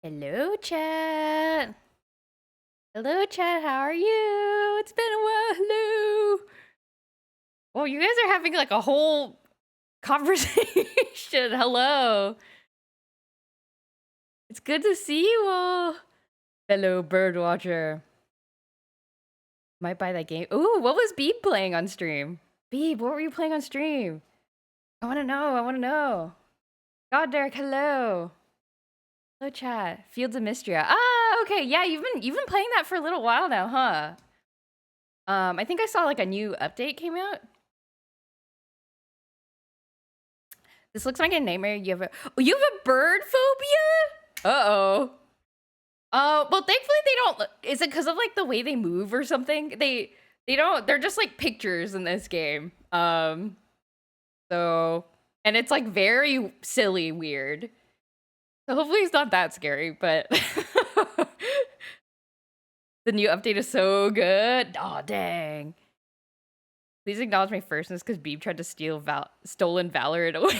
Hello, chat. Hello, chat. How are you? It's been a while. Hello. Oh, you guys are having like a whole conversation. Hello. It's good to see you all. Hello, Birdwatcher. Might buy that game. Ooh, what was Beeb playing on stream? Beeb, what were you playing on stream? I want to know. I want to know. God, Derek, hello. Hello, chat. Fields of Mystria. Ah, okay. Yeah, you've been playing that for a little while now, huh? I think I saw like a new update came out. This looks like a nightmare. You have a bird phobia? Uh-oh. Well, thankfully they don't. Is it because of like the way they move or something? They don't. They're just like pictures in this game. So, and it's like very silly, weird. So hopefully it's not that scary, but the new update is so good. Oh dang. Please acknowledge my firstness because Beeb tried to steal stolen Valorant away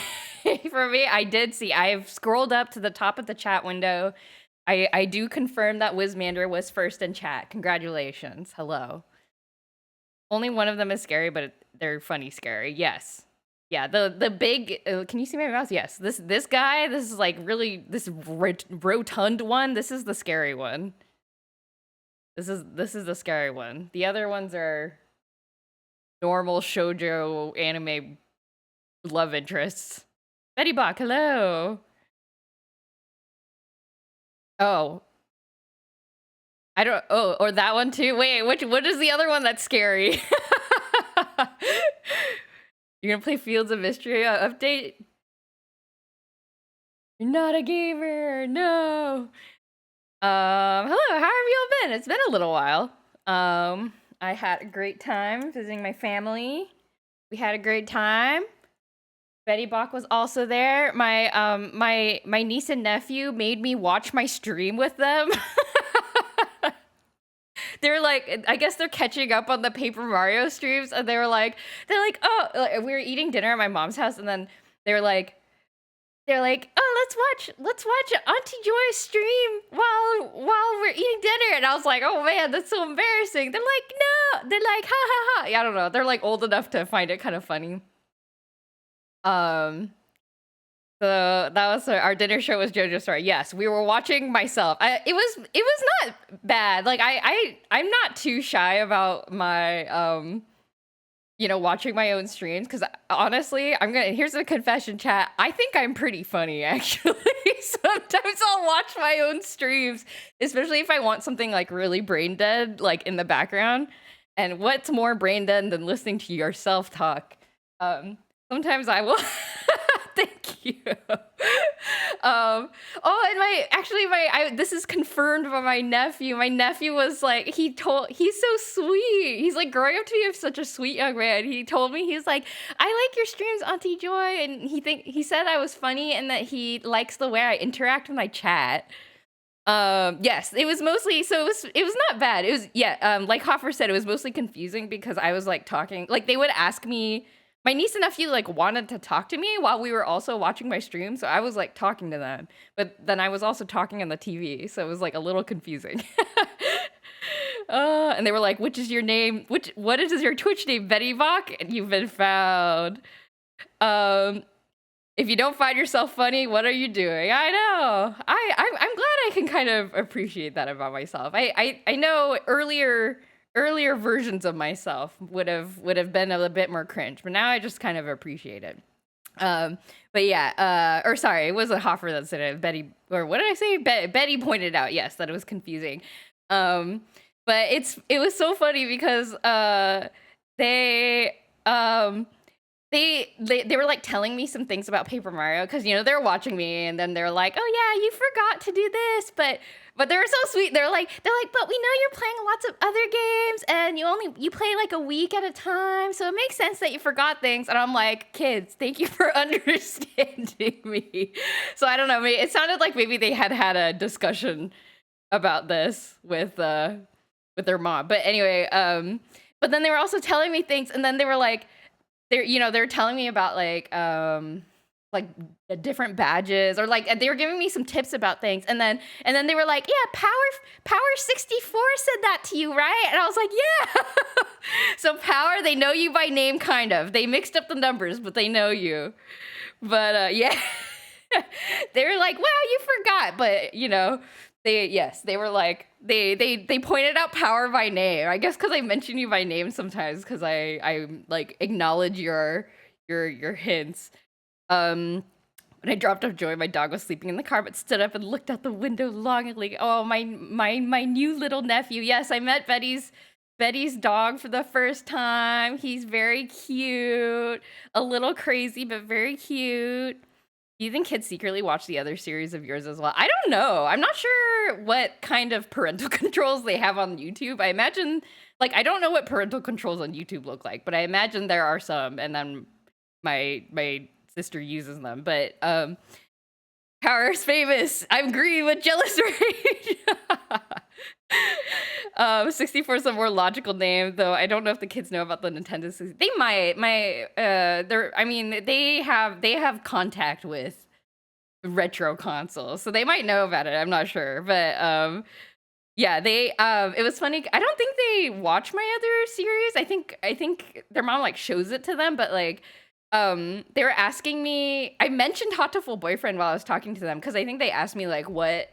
from me. I did see. I've scrolled up to the top of the chat window. I do confirm that Wizmander was first in chat. Congratulations. Hello. Only one of them is scary, but they're funny scary. Yes. Yeah, the big... can you see my mouse? Yes. This guy, this is like really... This rotund one, this is the scary one. This is the scary one. The other ones are... normal shoujo anime love interests. Betty Bach, hello. Oh. I don't... Oh, or that one too? Wait, what is the other one that's scary? You're gonna play Fields of Mystery update? You're not a gamer, no. Hello, how have y'all been? It's been a little while. I had a great time visiting my family. We had a great time. Betty Bach was also there. My niece and nephew made me watch my stream with them. They're like, I guess they're catching up on the Paper Mario streams, and they're like, oh, like, we were eating dinner at my mom's house, and then they're like, oh, let's watch Auntie Joy's stream while we're eating dinner, and I was like, oh man, that's so embarrassing. They're like, no, they're like, ha ha ha. Yeah, I don't know. They're like old enough to find it kind of funny. So that was our dinner show was JoJo's Story. Yes, we were watching myself. It was not bad. Like I'm not too shy about my watching my own streams, because honestly, here's a confession, chat. I think I'm pretty funny, actually. Sometimes I'll watch my own streams, especially if I want something like really brain dead, like in the background. And what's more brain dead than listening to yourself talk? Sometimes I will. Thank you. This is confirmed by my nephew. My nephew was like, he's so sweet. He's like growing up to be such a sweet young man. He told me, he's like, I like your streams, Auntie Joy, and he said I was funny and that he likes the way I interact with my chat. Yes, it was mostly, so it was not bad. It was, like Hoffer said, it was mostly confusing because I was like talking, like they would ask me. My niece and nephew like wanted to talk to me while we were also watching my stream, so I was like talking to them. But then I was also talking on the TV, so it was like a little confusing. And they were like, "Which is your name? What is your Twitch name, Betty Bach?" And you've been found. If you don't find yourself funny, what are you doing? I know. I'm glad I can kind of appreciate that about myself. I know earlier versions of myself would have been a little bit more cringe, but now I just kind of appreciate it. But yeah, or sorry, it wasn't Hoffer that said it. Betty, or what did I say? Betty pointed out, yes, that it was confusing. But it was so funny because They were like telling me some things about Paper Mario because they're watching me, and then they're like, "Oh yeah, you forgot to do this," but they were so sweet. They're like, "But we know you're playing lots of other games, and you play like a week at a time, so it makes sense that you forgot things." And I'm like, "Kids, thank you for understanding me." So I don't know. It sounded like maybe they had a discussion about this with their mom. But anyway, but then they were also telling me things, and then they were like, they're telling me about like the different badges, or like they were giving me some tips about things, and then they were like, "Yeah, Power 64 said that to you, right?" And I was like, "Yeah." So Power, they know you by name, kind of. They mixed up the numbers, but they know you. But yeah. They were like, "Wow, you forgot," but they were like, they pointed out Power by name. I guess because I mention you by name sometimes, because I like acknowledge your hints. When I dropped off Joy, my dog was sleeping in the car, but stood up and looked out the window longingly. Oh, my new little nephew. Yes, I met Betty's dog for the first time. He's very cute, a little crazy, but very cute. Do you think kids secretly watch the other series of yours as well? I don't know. I'm not sure what kind of parental controls they have on YouTube. I imagine, like, I don't know what parental controls on YouTube look like, but I imagine there are some, and then my sister uses them. But Power's famous. I'm green with jealous rage. 64 is a more logical name, though I don't know if the kids know about the Nintendo 60. They might. They have contact with retro consoles, so they might know about it. I'm not sure, but yeah, it was funny. I don't think they watch my other series. I think their mom like shows it to them, but like they were asking me. I mentioned Hatoful Boyfriend while I was talking to them, because I think they asked me like what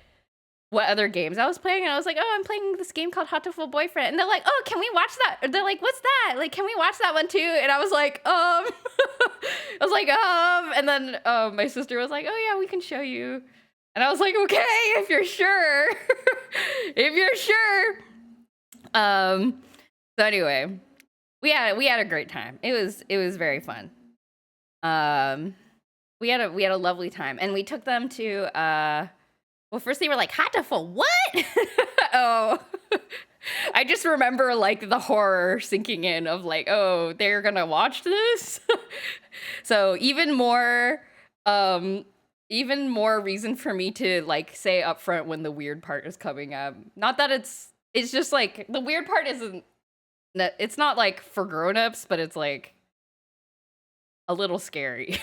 other games I was playing, and I was like, "Oh, I'm playing this game called Hatoful Boyfriend," and they're like, "Oh, can we watch that?" Or they're like, "What's that? Like, can we watch that one too?" And I was like, I was like, and then my sister was like, "Oh yeah, we can show you," and I was like, "Okay, if you're sure." If you're sure. So anyway, we had a great time. It was very fun. We had a lovely time, and we took them to well, first they were like, "Hatoful, what?" Oh, I just remember like the horror sinking in of like, oh, they're gonna watch this. So even more reason for me to like say up front when the weird part is coming up. Not that it's just like the weird part it's not like for grown-ups, but it's like a little scary.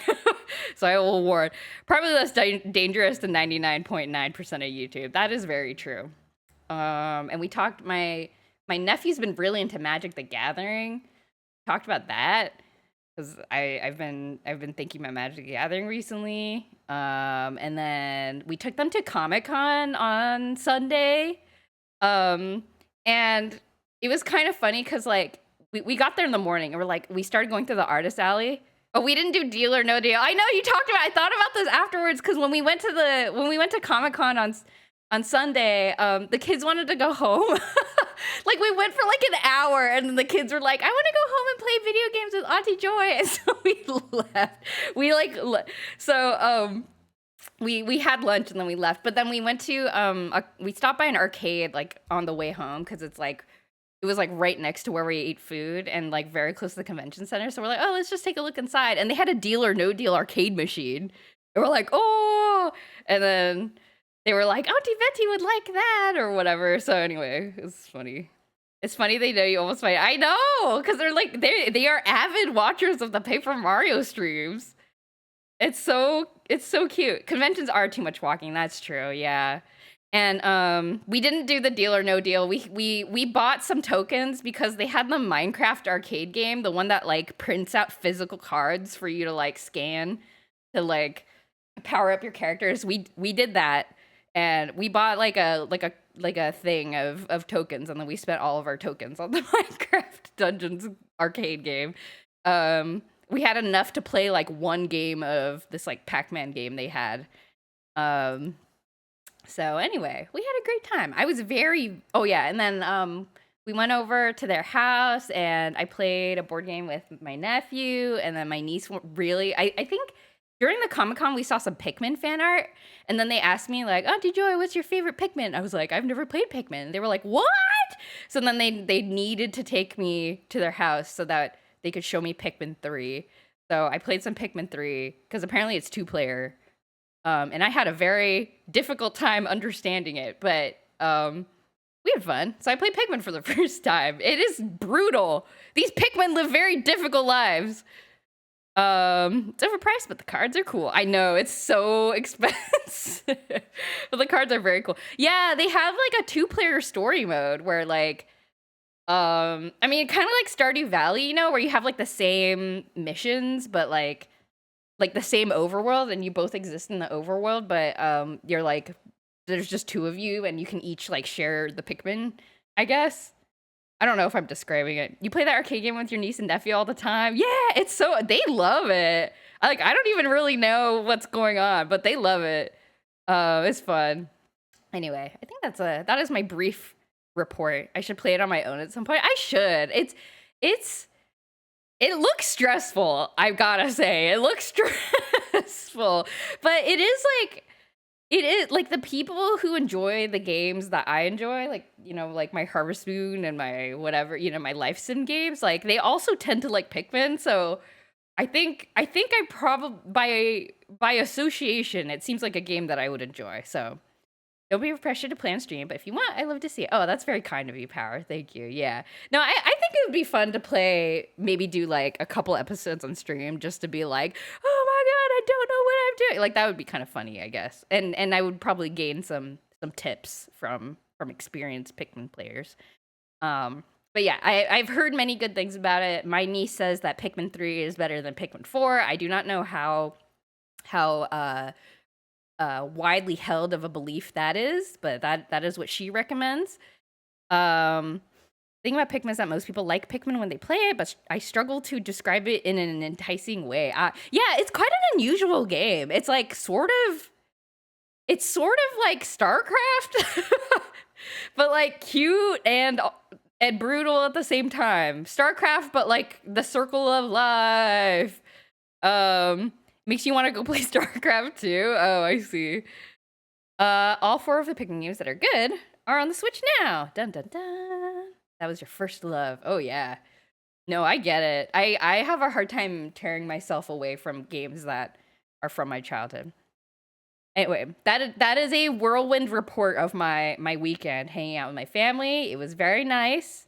So I will warn. Probably less dangerous than 99.9% of YouTube. That is very true. And we talked. My nephew's been really into Magic the Gathering. Talked about that because I've been thinking about Magic the Gathering recently. And then we took them to Comic-Con on Sunday. And it was kind of funny because like we got there in the morning, and we started going through the artist alley. Oh, we didn't do Deal or No Deal. I know you talked about. I thought about this afterwards, because when we went to Comic-Con on Sunday, the kids wanted to go home. Like we went for like an hour, and then the kids were like, "I want to go home and play video games with Auntie Joy," and so we left. We had lunch and then we left. But then we went to we stopped by an arcade like on the way home, because it was like right next to where we ate food, and like very close to the convention center. So we're like, "Oh, let's just take a look inside." And they had a Deal or No Deal arcade machine. And we're like, "Oh," and then they were like, "Auntie Betty would like that," or whatever. So anyway, it's funny. It's funny they know you almost fight. I know, because they're like they are avid watchers of the Paper Mario streams. It's so cute. Conventions are too much walking. That's true. Yeah. And we didn't do the Deal or No Deal. We bought some tokens because they had the Minecraft arcade game, the one that like prints out physical cards for you to like scan to like power up your characters. We did that, and we bought like a thing of tokens, and then we spent all of our tokens on the Minecraft Dungeons arcade game. We had enough to play like one game of this like Pac-Man game they had. So anyway, we had a great time. I was oh yeah, and then we went over to their house and I played a board game with my nephew, and then my niece really, I think during the Comic-Con we saw some Pikmin fan art, and then they asked me like, Auntie Joy, what's your favorite Pikmin? I was like, I've never played Pikmin. They were like, what? So then they needed to take me to their house so that they could show me Pikmin 3. So I played some Pikmin 3 because apparently it's 2-player. And I had a very difficult time understanding it, but we had fun. So I played Pikmin for the first time. It is brutal. These Pikmin live very difficult lives. It's overpriced, but the cards are cool. I know, it's so expensive. But the cards are very cool. Yeah, they have like a 2-player story mode where like I mean, kind of like Stardew Valley, you know, where you have like the same missions, but like the same overworld, and you both exist in the overworld, but you're like, there's just 2 of you and you can each like share the Pikmin, I guess. I don't know if I'm describing it. You play that arcade game with your niece and nephew all the time? Yeah, it's so, they love it. Like, I don't even really know what's going on, but they love it. It's fun. Anyway, I think that is my brief report. I should play it on my own at some point. I should. It looks stressful, I've gotta say. It looks stressful. But it is like the people who enjoy the games that I enjoy, like, you know, like my Harvest Moon and my whatever, you know, my Life Sim games, like they also tend to like Pikmin. So I think I probably by association, it seems like a game that I would enjoy. So don't be pressured to play on stream, but if you want, I'd love to see it. Oh, that's very kind of you, Power. Thank you. Yeah. No, I think it would be fun to play, maybe do like a couple episodes on stream just to be like, oh my God, I don't know what I'm doing. Like that would be kind of funny, I guess. And I would probably gain some tips from experienced Pikmin players. But yeah, I've heard many good things about it. My niece says that Pikmin 3 is better than Pikmin 4. I do not know how widely held of a belief that is, but that is what she recommends. The thing about Pikmin is that most people like Pikmin when they play it, but I struggle to describe it in an enticing way. Yeah, it's quite an unusual game. It's like sort of like StarCraft, but like cute and brutal at the same time. StarCraft, but like the circle of life. Makes you want to go play StarCraft too? Oh, I see. All 4 of the Pikmin games that are good are on the Switch now. Dun dun dun. That was your first love. Oh yeah. No, I get it. I have a hard time tearing myself away from games that are from my childhood. Anyway, that is a whirlwind report of my weekend hanging out with my family. It was very nice.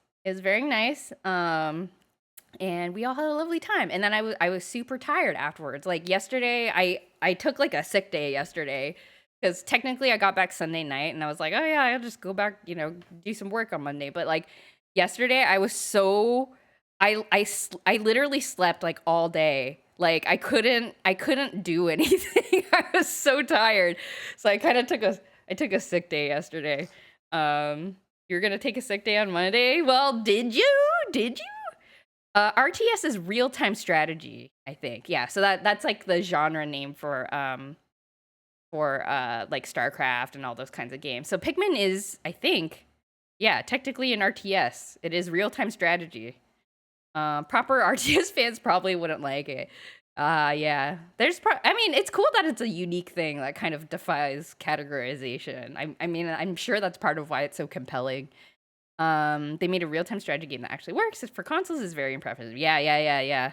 And we all had a lovely time. And then I was super tired afterwards. Like yesterday, I took like a sick day yesterday because technically I got back Sunday night and I was like, oh yeah, I'll just go back, you know, do some work on Monday. But like yesterday, I was so I literally slept like all day. Like I couldn't do anything. I was so tired. So I kind of took a sick day yesterday. You're gonna take a sick day on Monday? Well, did you? RTS is real-time strategy, I think. Yeah, so that's like the genre name for like StarCraft and all those kinds of games. So Pikmin is, I think, yeah, technically an RTS. It is real-time strategy. Proper RTS fans probably wouldn't like it. Yeah. I mean, it's cool that it's a unique thing that kind of defies categorization. I mean, I'm sure that's part of why it's so compelling. They made a real-time strategy game that actually works. For consoles is very impressive. Yeah.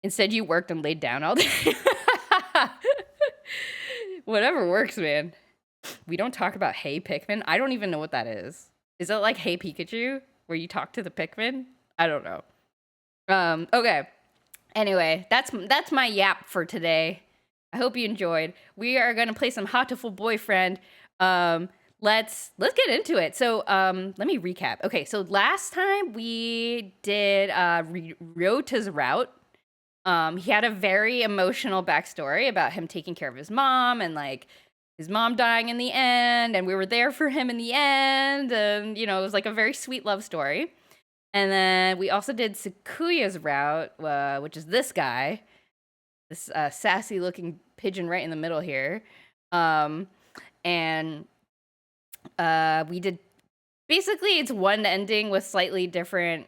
Instead, you worked and laid down all day. Whatever works, man. We don't talk about Hey Pikmin. I don't even know what that is. Is it like Hey Pikachu, where you talk to the Pikmin? I don't know. Okay. Anyway, that's my yap for today. I hope you enjoyed. We are gonna play some Hatoful Boyfriend. Let's get into it. So let me recap. Okay, so last time we did Ryota's route. He had a very emotional backstory about him taking care of his mom and like his mom dying in the end, and we were there for him in the end, and you know, it was like a very sweet love story. And then we also did Sakuya's route, which is this guy, this sassy looking pigeon right in the middle here. And we did basically it's one ending with slightly different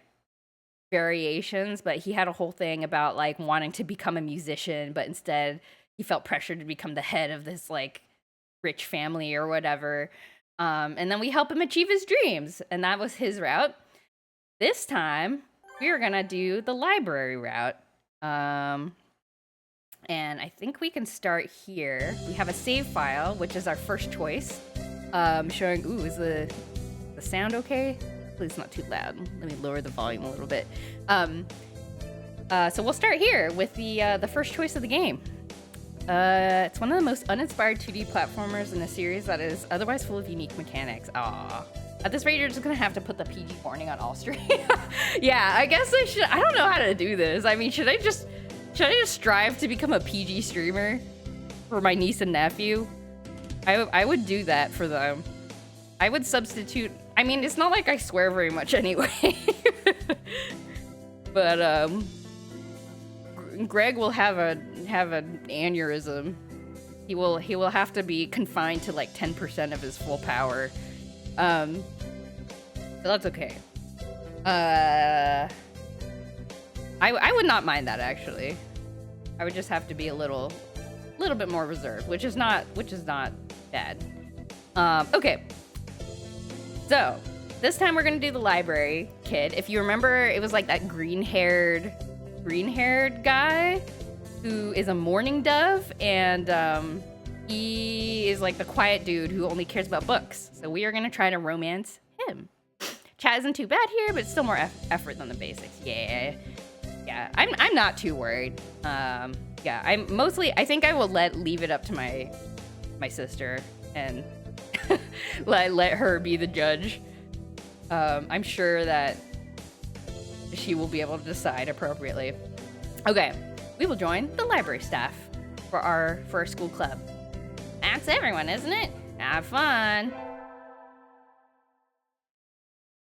variations, but he had a whole thing about like wanting to become a musician, but instead he felt pressured to become the head of this like rich family or whatever. And then we help him achieve his dreams, and that was his route. This time we are gonna do the library route. And I think we can start here. We have a save file, which is our first choice. Showing, ooh, is the sound okay? Please, it's not too loud. Let me lower the volume a little bit. So we'll start here with the first choice of the game. It's one of the most uninspired 2D platformers in a series that is otherwise full of unique mechanics. Aww. At this rate, you're just gonna have to put the PG warning on all streams. Yeah, I guess I should. I don't know how to do this. I mean, should I just strive to become a PG streamer for my niece and nephew? I would do that for them. I would substitute. I mean, it's not like I swear very much anyway. But Greg will have an aneurysm. He will have to be confined to like 10% of his full power. But that's okay. I would not mind that, actually. I would just have to be a little bit more reserved, which is not bad. Okay. So, this time we're gonna do the library kid. If you remember, it was like that green-haired guy who is a mourning dove, and he is like the quiet dude who only cares about books. So we are gonna try to romance him. Chat isn't too bad here, but it's still more effort than the basics. Yeah, I'm not too worried. Yeah, I think I will leave it up to my sister and let her be the judge. I'm sure that she will be able to decide appropriately. Okay, we will join the library staff for our school club. That's everyone, isn't it? Have fun.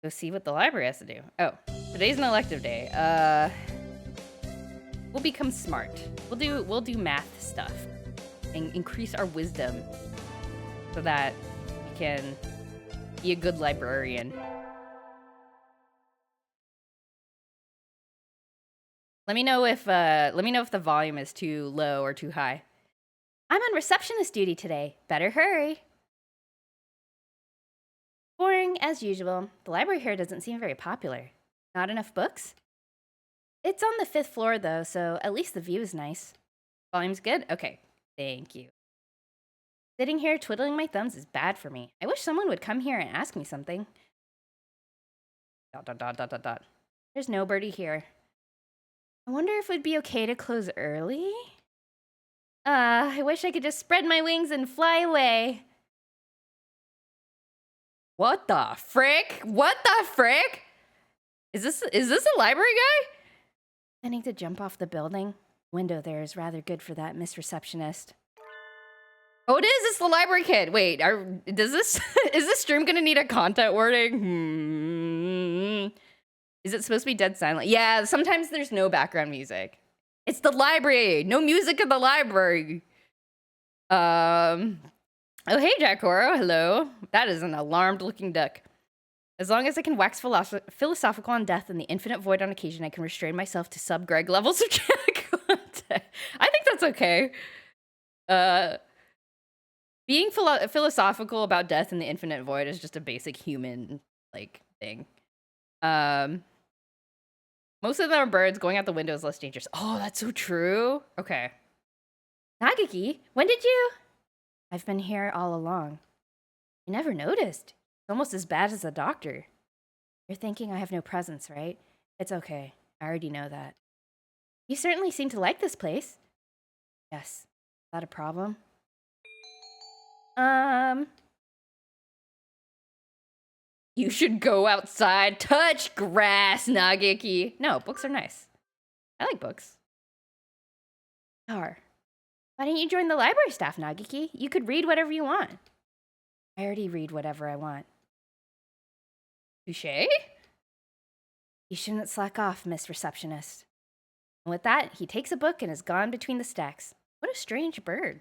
Go see what the library has to do. Oh, today's an elective day. We'll become smart. We'll do math stuff and increase our wisdom so that we can be a good librarian. Let me know if the volume is too low or too high. I'm on receptionist duty today. Better hurry. Boring as usual. The library here doesn't seem very popular. Not enough books? It's on the 5th floor though, so at least the view is nice. Volume's good? Okay, thank you. Sitting here twiddling my thumbs is bad for me. I wish someone would come here and ask me something. ... There's nobody here. I wonder if it would be okay to close early? I wish I could just spread my wings and fly away. What the frick? What the frick? Is this a library guy? Planning to jump off the building? Window there is rather good for that, Miss Receptionist. Oh, it is. It's the library kid. Wait, is this stream gonna need a content warning? Is it supposed to be dead silent? Yeah, sometimes there's no background music. It's the library. No music in the library. Oh, hey, Jack Horo. Hello. That is an alarmed-looking duck. As long as I can wax philosophical on death and the infinite void on occasion, I can restrain myself to sub-Greg levels of Jack content. I think that's okay. Being philosophical about death and the infinite void is just a basic human, like, thing. Most of them are birds. Going out the window is less dangerous. Oh, that's so true. Okay. Nageki, when did you? I've been here all along. You never noticed. It's almost as bad as the doctor. You're thinking I have no presence, right? It's okay. I already know that. You certainly seem to like this place. Yes. Is that a problem? You should go outside. Touch grass, Nageki. No, books are nice. I like books. Why don't you join the library staff, Nageki? You could read whatever you want. I already read whatever I want. Touché? You shouldn't slack off, Miss Receptionist. And with that, he takes a book and is gone between the stacks. What a strange bird.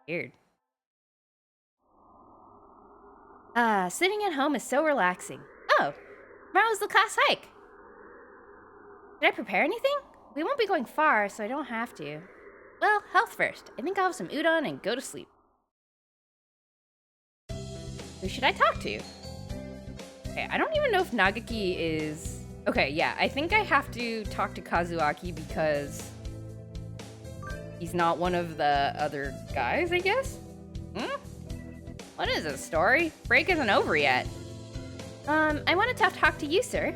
Weird. Sitting at home is so relaxing. Oh, tomorrow's the class hike. Did I prepare anything? We won't be going far, so I don't have to. Well, health first. I think I'll have some udon and go to sleep. Who should I talk to? Okay, I don't even know if Nageki is... Okay, yeah, I think I have to talk to Kazuaki because he's not one of the other guys, I guess? What is this story? Break isn't over yet. I wanted to talk to you, sir.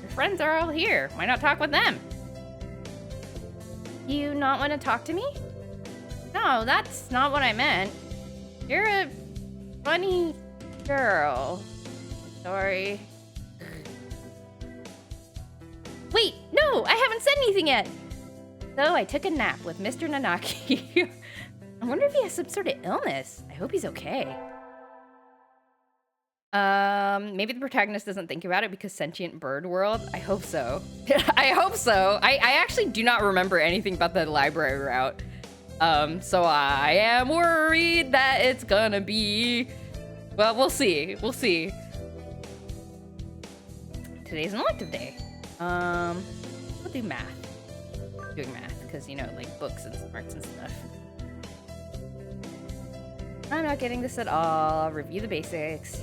Your friends are all here. Why not talk with them? You not want to talk to me? No, that's not what I meant. You're a funny girl. Sorry. Wait, no, I haven't said anything yet. So I took a nap with Mr. Nanaki. I wonder if he has some sort of illness. I hope he's okay. Maybe the protagonist doesn't think about it because sentient bird world. I hope so. I hope so. I actually do not remember anything about the library route. So I am worried that it's gonna be... Well, we'll see. We'll see. Today's an elective day. We'll do math. Doing math, because, you know, like books and smarts and stuff. I'm not getting this at all. I'll review the basics.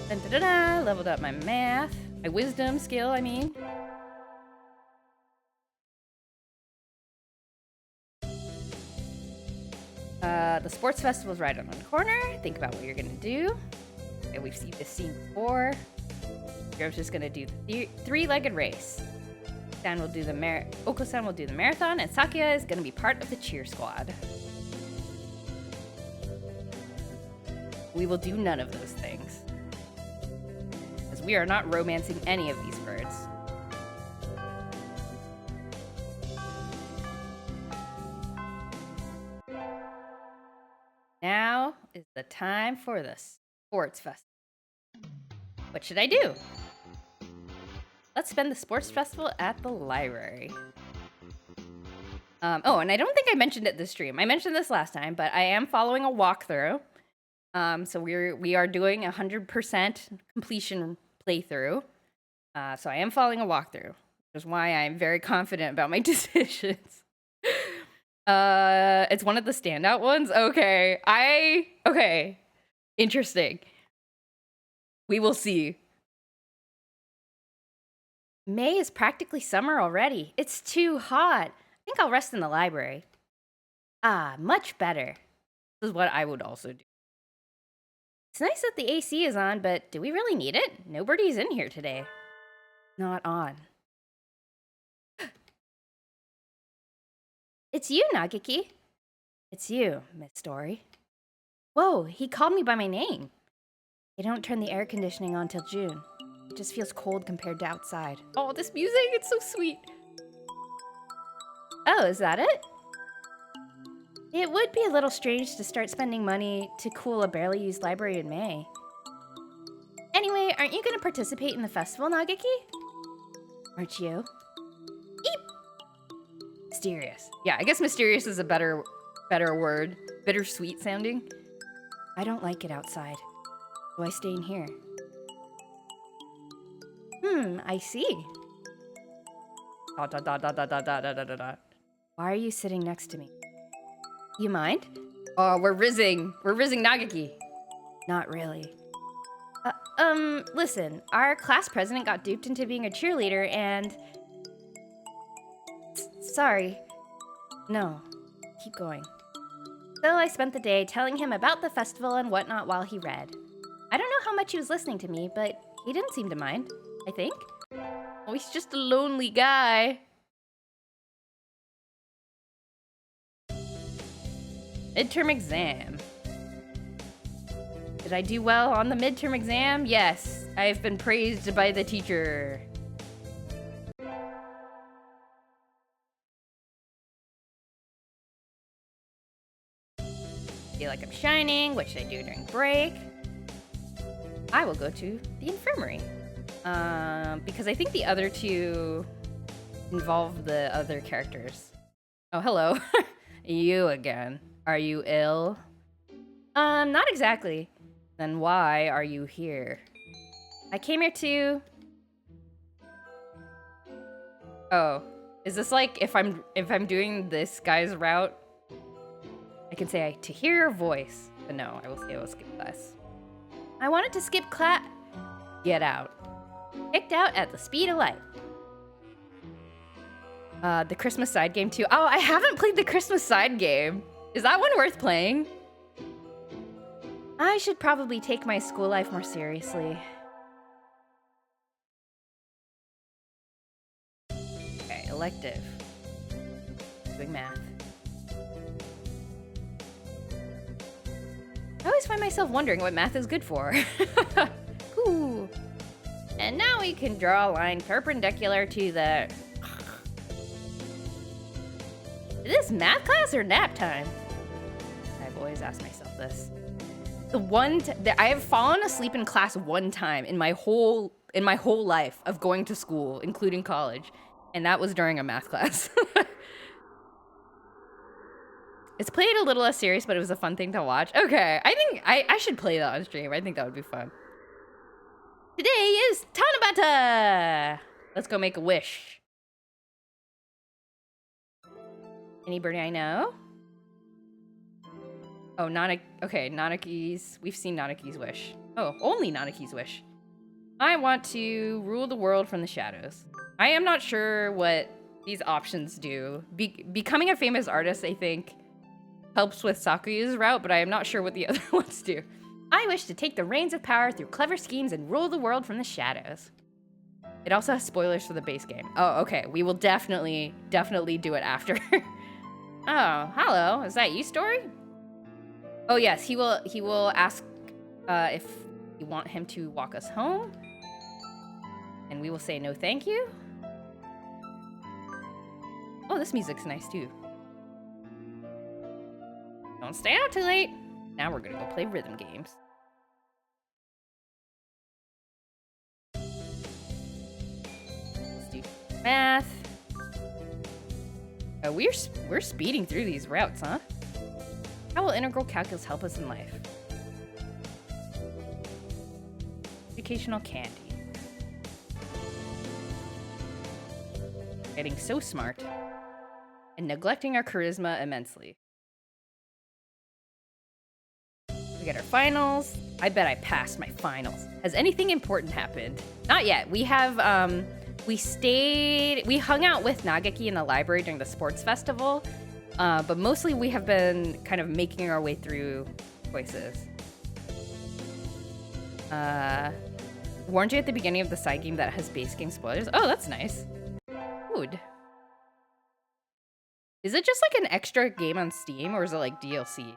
Dun, da, da, da. Leveled up my math. My wisdom skill, I mean. The sports festival's right on the corner. Think about what you're gonna do. Okay, we've seen this scene before. Joe's just gonna do the three-legged race. Okosan will do the marathon, and Sakia is gonna be part of the cheer squad. We will do none of those things, as we are not romancing any of these birds. Now is the time for the sports festival. What should I do? Let's spend the sports festival at the library. Oh, and I don't think I mentioned it this stream. I mentioned this last time, but I am following a walkthrough. So we are doing 100% completion playthrough. So I am following a walkthrough, which is why I'm very confident about my decisions. It's one of the standout ones. Okay. Interesting. We will see. May is practically summer already. It's too hot. I think I'll rest in the library. Much better. This is what I would also do. It's nice that the AC is on, but do we really need it? Nobody's in here today. Not on. It's you, Nageki. It's you, Miss Story. Whoa, he called me by my name. They don't turn the air conditioning on till June. It just feels cold compared to outside. Oh, this music, it's so sweet. Oh, is that it? It would be a little strange to start spending money to cool a barely used library in May. Anyway, aren't you going to participate in the festival, Nageki? Aren't you? Eep! Mysterious. Yeah, I guess mysterious is a better word. Bittersweet sounding. I don't like it outside, so I stay in here. I see. Why are you sitting next to me? You mind? Oh, we're rizzing Nageki. Not really. Listen, our class president got duped into being a cheerleader and... Sorry. No. Keep going. So I spent the day telling him about the festival and whatnot while he read. I don't know how much he was listening to me, but he didn't seem to mind, I think. Oh, he's just a lonely guy. Midterm exam. Did I do well on the midterm exam? Yes, I've been praised by the teacher. Feel like I'm shining. What should I do during break? I will go to the infirmary. Because I think the other two involve the other characters. Oh, hello. You again. Are you ill? Not exactly. Then why are you here? I came here to... Oh, is this like if I'm doing this guy's route? I can say to hear your voice, but no, I will say I will skip class. I wanted to skip class. Get out. Kicked out at the speed of light. The Christmas side game too. Oh, I haven't played the Christmas side game. Is that one worth playing? I should probably take my school life more seriously. Okay, elective. Doing math. I always find myself wondering what math is good for. Ooh. And now we can draw a line perpendicular to the... Is this math class or nap time? I've always asked myself this. I have fallen asleep in class one time in my whole life of going to school, including college, and that was during a math class. It's played a little less serious, but it was a fun thing to watch. Okay, I think I should play that on stream. I think that would be fun. Today is Tanabata! Let's go make a wish. Anybody I know? Oh, okay, Nanaki's. We've seen Nanaki's wish. Oh, only Nanaki's wish. I want to rule the world from the shadows. I am not sure what these options do. Becoming a famous artist, I think, helps with Sakuyu's route, but I am not sure what the other ones do. I wish to take the reins of power through clever schemes and rule the world from the shadows. It also has spoilers for the base game. Oh, okay. We will definitely do it after. Oh, hello. Is that you, Story? Oh, yes. He will ask if you want him to walk us home. And we will say no thank you. Oh, this music's nice, too. Don't stay out too late. Now we're gonna go play rhythm games. Let's do math. Oh, we're speeding through these routes, huh? How will integral calculus help us in life? Educational candy. Getting so smart. And neglecting our charisma immensely. We get our finals. I bet I passed my finals. Has anything important happened? Not yet. We have, we hung out with Nageki in the library during the sports festival, but mostly we have been kind of making our way through choices. Warned you at the beginning of the side game that has base game spoilers. Oh, that's nice. Food. Is it just like an extra game on Steam, or is it like DLC?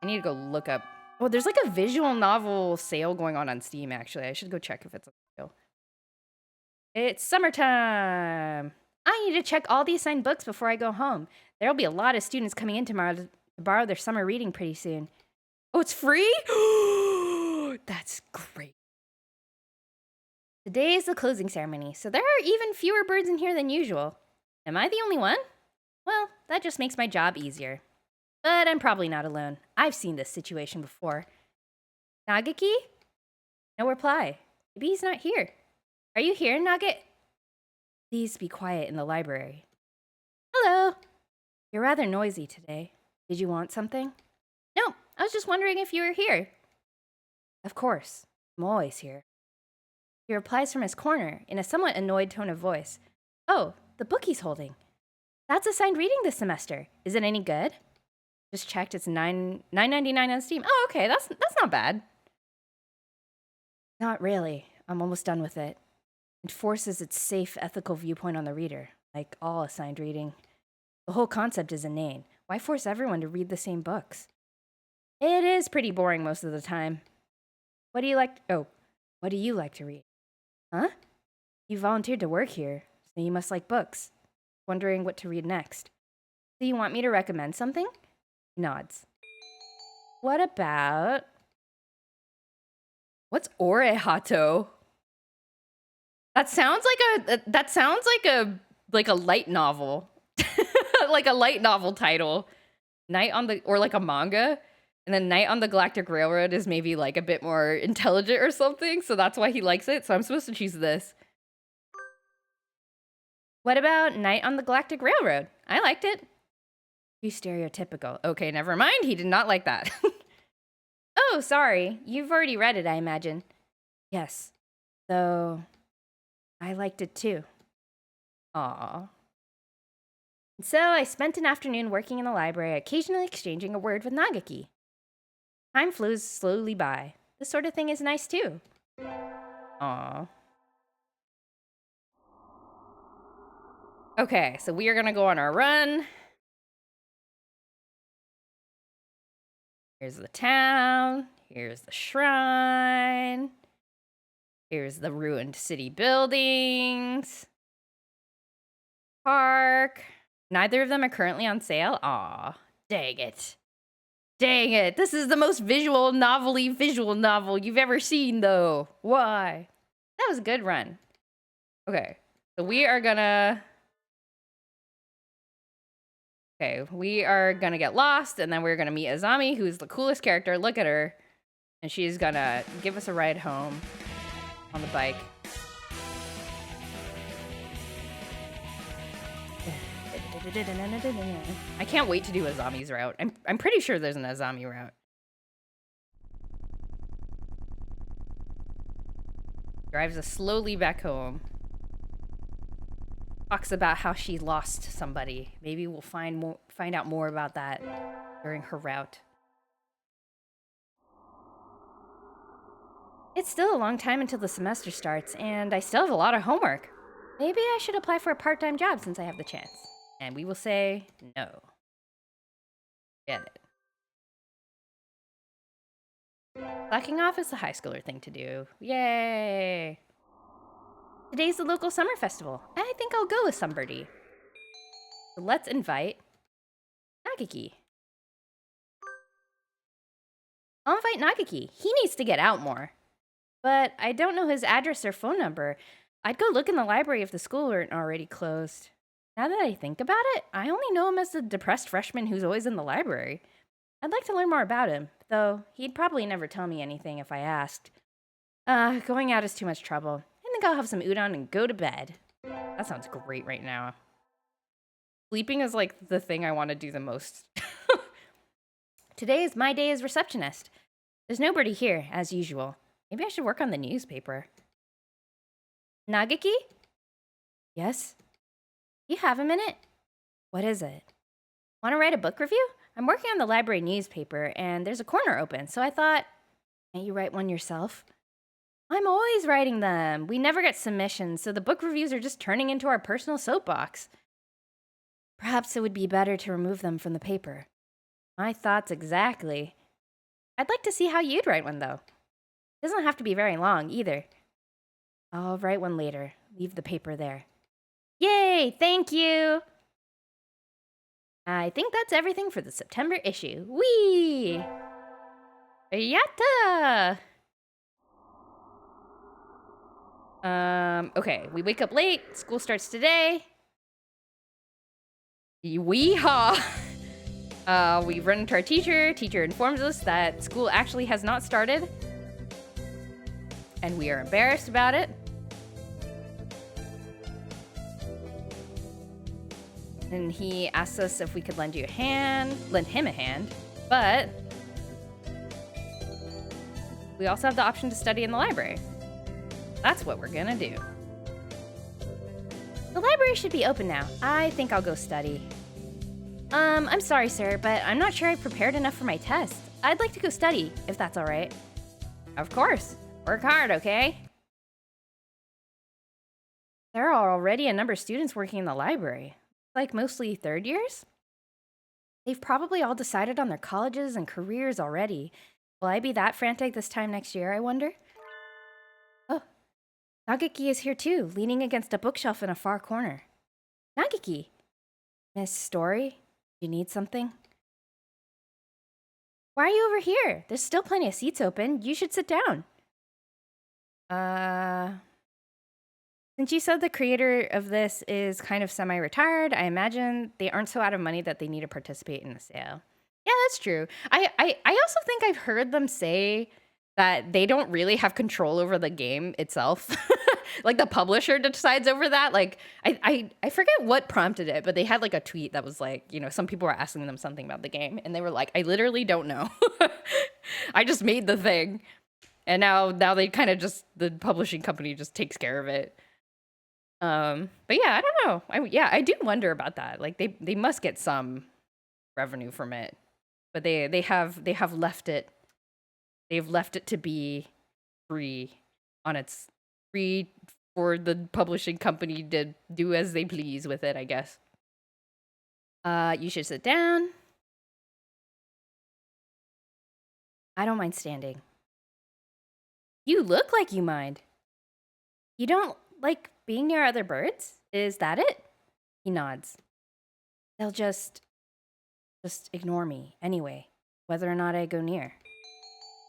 I need to go look up. Oh, there's like a visual novel sale going on Steam, actually. I should go check if it's a sale. It's summertime. I need to check all the assigned books before I go home. There'll be a lot of students coming in tomorrow to borrow their summer reading pretty soon. Oh, it's free? That's great. Today is the closing ceremony, so there are even fewer birds in here than usual. Am I the only one? Well, that just makes my job easier. But I'm probably not alone. I've seen this situation before. Nageki? No reply. Maybe he's not here. Are you here, Nugget? Please be quiet in the library. Hello. You're rather noisy today. Did you want something? No, I was just wondering if you were here. Of course. I'm always here. He replies from his corner in a somewhat annoyed tone of voice. Oh, the book he's holding. That's assigned reading this semester. Is it any good? Just checked. It's $9.99 on Steam. Oh, okay. That's not bad. Not really. I'm almost done with it. It forces its safe, ethical viewpoint on the reader, like all assigned reading. The whole concept is inane. Why force everyone to read the same books? It is pretty boring most of the time. What do you like to read? Huh? You volunteered to work here, so you must like books. Wondering what to read next. Do you want me to recommend something? He nods. What about... What's Orehato? That sounds like a light novel. Like a light novel title. Night on the, or like a manga, and then Night on the Galactic Railroad is maybe like a bit more intelligent or something, so that's why he likes it. So I'm supposed to choose this. What about Night on the Galactic Railroad? I liked it. Too stereotypical. Okay, never mind. He did not like that. Oh, sorry. You've already read it, I imagine. Yes. Though, I liked it too. Aw. So I spent an afternoon working in the library, occasionally exchanging a word with Nageki. Time flows slowly by. This sort of thing is nice too. Aw. Okay, so we are gonna go on our run. Here's the town. Here's the shrine. Here's the ruined city buildings. Park. Neither of them are currently on sale. Aw, dang it. Dang it. This is the most visual novel you've ever seen, though. Why? That was a good run. Okay, so we are gonna get lost, and then we're gonna meet Azami, who's the coolest character. Look at her. And she's gonna give us a ride home on the bike. I can't wait to do Azami's route. I'm pretty sure there's an Azami route. Drives us slowly back home. Talks about how she lost somebody. Maybe we'll find out more about that during her route. It's still a long time until the semester starts, and I still have a lot of homework. Maybe I should apply for a part-time job since I have the chance. And we will say no. Get it. Slacking off is the high schooler thing to do. Yay! Today's the local summer festival. I think I'll go with somebody. So let's invite Nageki. I'll invite Nageki. He needs to get out more. But I don't know his address or phone number. I'd go look in the library if the school weren't already closed. Now that I think about it, I only know him as the depressed freshman who's always in the library. I'd like to learn more about him, though he'd probably never tell me anything if I asked. Going out is too much trouble. I think I'll have some udon and go to bed. That sounds great right now. Sleeping is like the thing I want to do the most. Today is my day as receptionist. There's nobody here, as usual. Maybe I should work on the newspaper. Nageki? Yes? You have a minute? What is it? Want to write a book review? I'm working on the library newspaper, and there's a corner open, so I thought, can't you write one yourself? I'm always writing them. We never get submissions, so the book reviews are just turning into our personal soapbox. Perhaps it would be better to remove them from the paper. My thoughts exactly. I'd like to see how you'd write one, though. It doesn't have to be very long, either. I'll write one later. Leave the paper there. Yay! Thank you! I think that's everything for the September issue. Whee! Yatta! Okay, we wake up late. School starts today. Weehaw! We run into our teacher. Teacher informs us that school actually has not started. And we are embarrassed about it. And he asks us if we could lend him a hand, but we also have the option to study in the library. That's what we're gonna do. The library should be open now. I think I'll go study. I'm sorry, sir, but I'm not sure I've prepared enough for my test. I'd like to go study, if that's all right. Of course. Work hard, okay? There are already a number of students working in the library. Like mostly third years? They've probably all decided on their colleges and careers already. Will I be that frantic this time next year, I wonder? Oh, Nageki is here too, leaning against a bookshelf in a far corner. Nageki! Miss Story, you need something? Why are you over here? There's still plenty of seats open. You should sit down. Since you said the creator of this is kind of semi-retired, I imagine they aren't so out of money that they need to participate in the sale. Yeah, that's true. I also think I've heard them say that they don't really have control over the game itself. Like the publisher decides over that. Like I forget what prompted it, but they had like a tweet that was like, some people were asking them something about the game, and they were like, I literally don't know. I just made the thing. And now they kind of just the publishing company just takes care of it. But yeah, I don't know. I do wonder about that. Like they must get some revenue from it. But they have left it. They've left it to be free on its free for the publishing company to do as they please with it, I guess. You should sit down. I don't mind standing. You look like you mind. You don't like being near other birds? Is that it? He nods. They'll just ignore me anyway, whether or not I go near.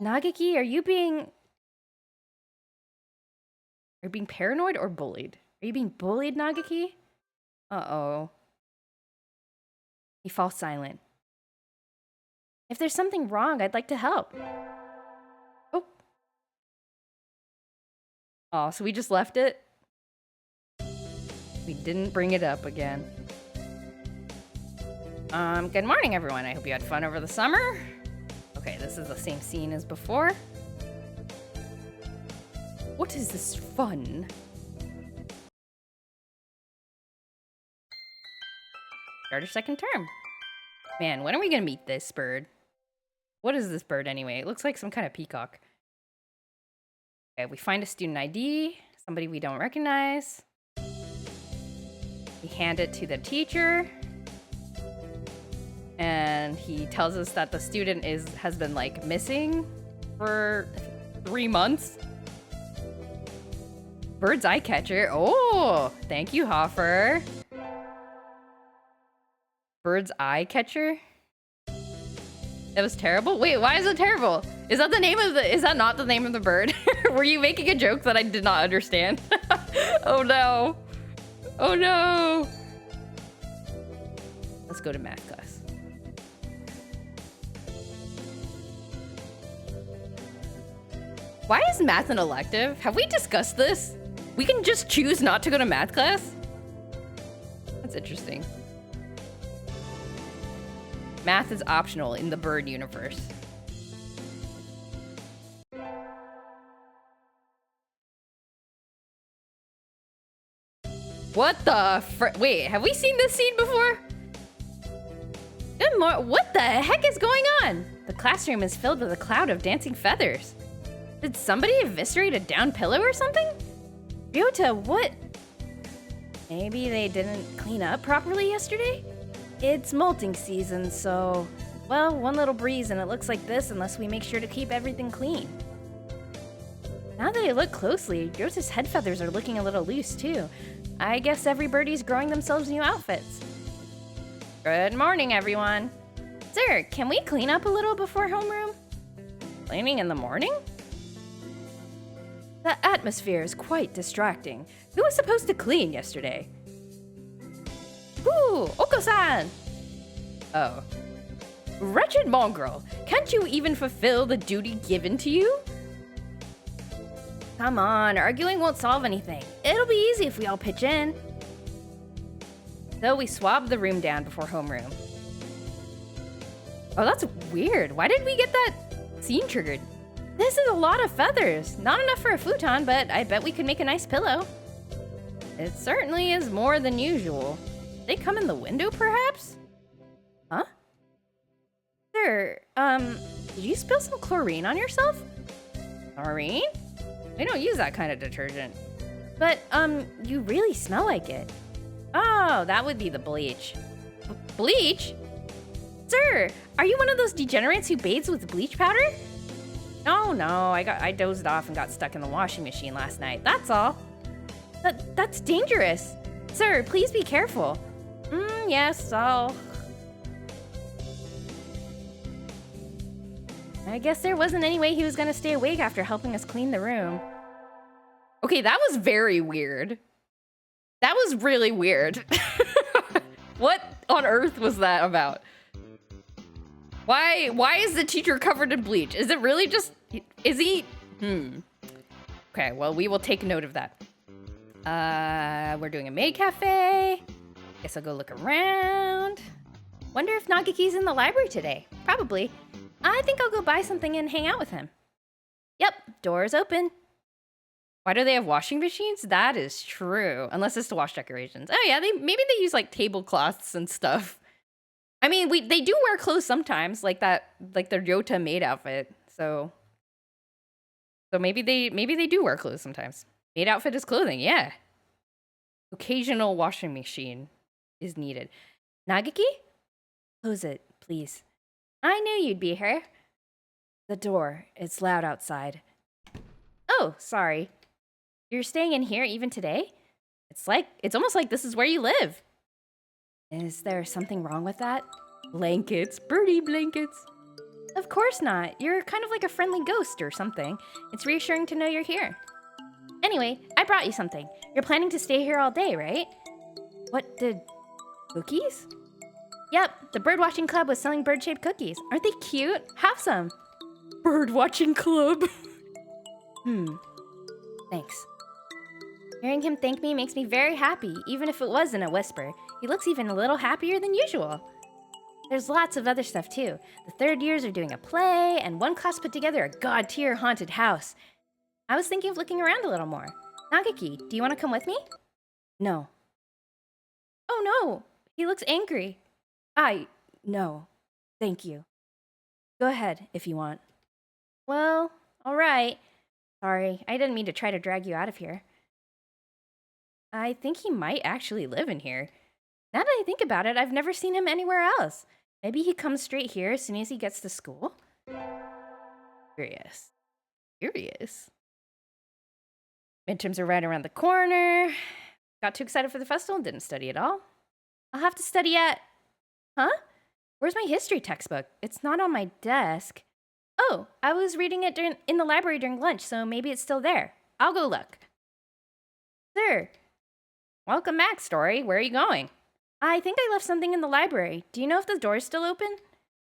Nageki, are you being paranoid or bullied? Are you being bullied, Nageki? Uh-oh. He falls silent. If there's something wrong, I'd like to help. Oh. Oh, so we just left it? We didn't bring it up again. Good morning, everyone. I hope you had fun over the summer. Okay, this is the same scene as before. What is this fun? Start our second term. Man, when are we gonna meet this bird? What is this bird anyway? It looks like some kind of peacock. Okay, we find a student ID, somebody we don't recognize. We hand it to the teacher. And he tells us that the student has been like missing for 3 months. Bird's eye catcher. Oh, thank you, Hoffer. Bird's eye catcher? That was terrible? Wait, why is it terrible? Is that not the name of the bird? Were you making a joke that I did not understand? Oh no. Oh no. Let's go to math class. Why is math an elective? Have we discussed this? We can just choose not to go to math class? That's interesting. Math is optional in the bird universe. What the wait, have we seen this scene before? What the heck is going on? The classroom is filled with a cloud of dancing feathers. Did somebody eviscerate a down pillow or something? Ryota, what? Maybe they didn't clean up properly yesterday? It's molting season, so... Well, one little breeze and it looks like this unless we make sure to keep everything clean. Now that I look closely, Ryota's head feathers are looking a little loose too. I guess every birdie's growing themselves new outfits. Good morning, everyone. Sir, can we clean up a little before homeroom? Cleaning in the morning? The atmosphere is quite distracting. Who was supposed to clean yesterday? Ooh, Okosan! Oh. Wretched mongrel, can't you even fulfill the duty given to you? Come on, arguing won't solve anything. It'll be easy if we all pitch in. So we swabbed the room down before homeroom. Oh, that's weird. Why did we get that scene triggered? This is a lot of feathers. Not enough for a futon, but I bet we could make a nice pillow. It certainly is more than usual. They come in the window, perhaps? Huh? Sir, did you spill some chlorine on yourself? Chlorine? We don't use that kind of detergent. But, you really smell like it. Oh, that would be the bleach. Bleach? Sir, are you one of those degenerates who bathes with bleach powder? No, I dozed off and got stuck in the washing machine last night. That's all. That's dangerous. Sir, please be careful. Yes, I guess there wasn't any way he was gonna stay awake after helping us clean the room. Okay, that was very weird. That was really weird. What on earth was that about? Why is the teacher covered in bleach? Is it really just... Is he... Okay, well, we will take note of that. We're doing a maid cafe. Guess I'll go look around. Wonder if Nageki's in the library today. Probably. I think I'll go buy something and hang out with him. Yep, door's open. Why do they have washing machines? That is true. Unless it's to wash decorations. Oh yeah, maybe they use like tablecloths and stuff. I mean, they do wear clothes sometimes, like their Yota maid outfit. So maybe they do wear clothes sometimes. Maid outfit is clothing, yeah. Occasional washing machine is needed. Nageki? Close it, please. I knew you'd be here. The door. It's loud outside. Oh, sorry. You're staying in here even today? It's almost like this is where you live. Is there something wrong with that? Blankets. Birdie blankets. Of course not. You're kind of like a friendly ghost or something. It's reassuring to know you're here. Anyway, I brought you something. You're planning to stay here all day, right? What did... Cookies? Yep, the birdwatching club was selling bird-shaped cookies. Aren't they cute? Have some. Birdwatching club. Thanks. Hearing him thank me makes me very happy, even if it was in a whisper. He looks even a little happier than usual. There's lots of other stuff too. The third years are doing a play, and one class put together a god-tier haunted house. I was thinking of looking around a little more. Nageki, do you want to come with me? No. Oh no, he looks angry. No, thank you. Go ahead if you want. Well, all right. Sorry, I didn't mean to try to drag you out of here. I think he might actually live in here. Now that I think about it, I've never seen him anywhere else. Maybe he comes straight here as soon as he gets to school? Curious. Midterms are right around the corner. Got too excited for the festival and didn't study at all. I'll have to study at... Huh? Where's my history textbook? It's not on my desk. Oh, I was reading it in the library during lunch, so maybe it's still there. I'll go look. Sir. Welcome back, Story. Where are you going? I think I left something in the library. Do you know if the door's still open?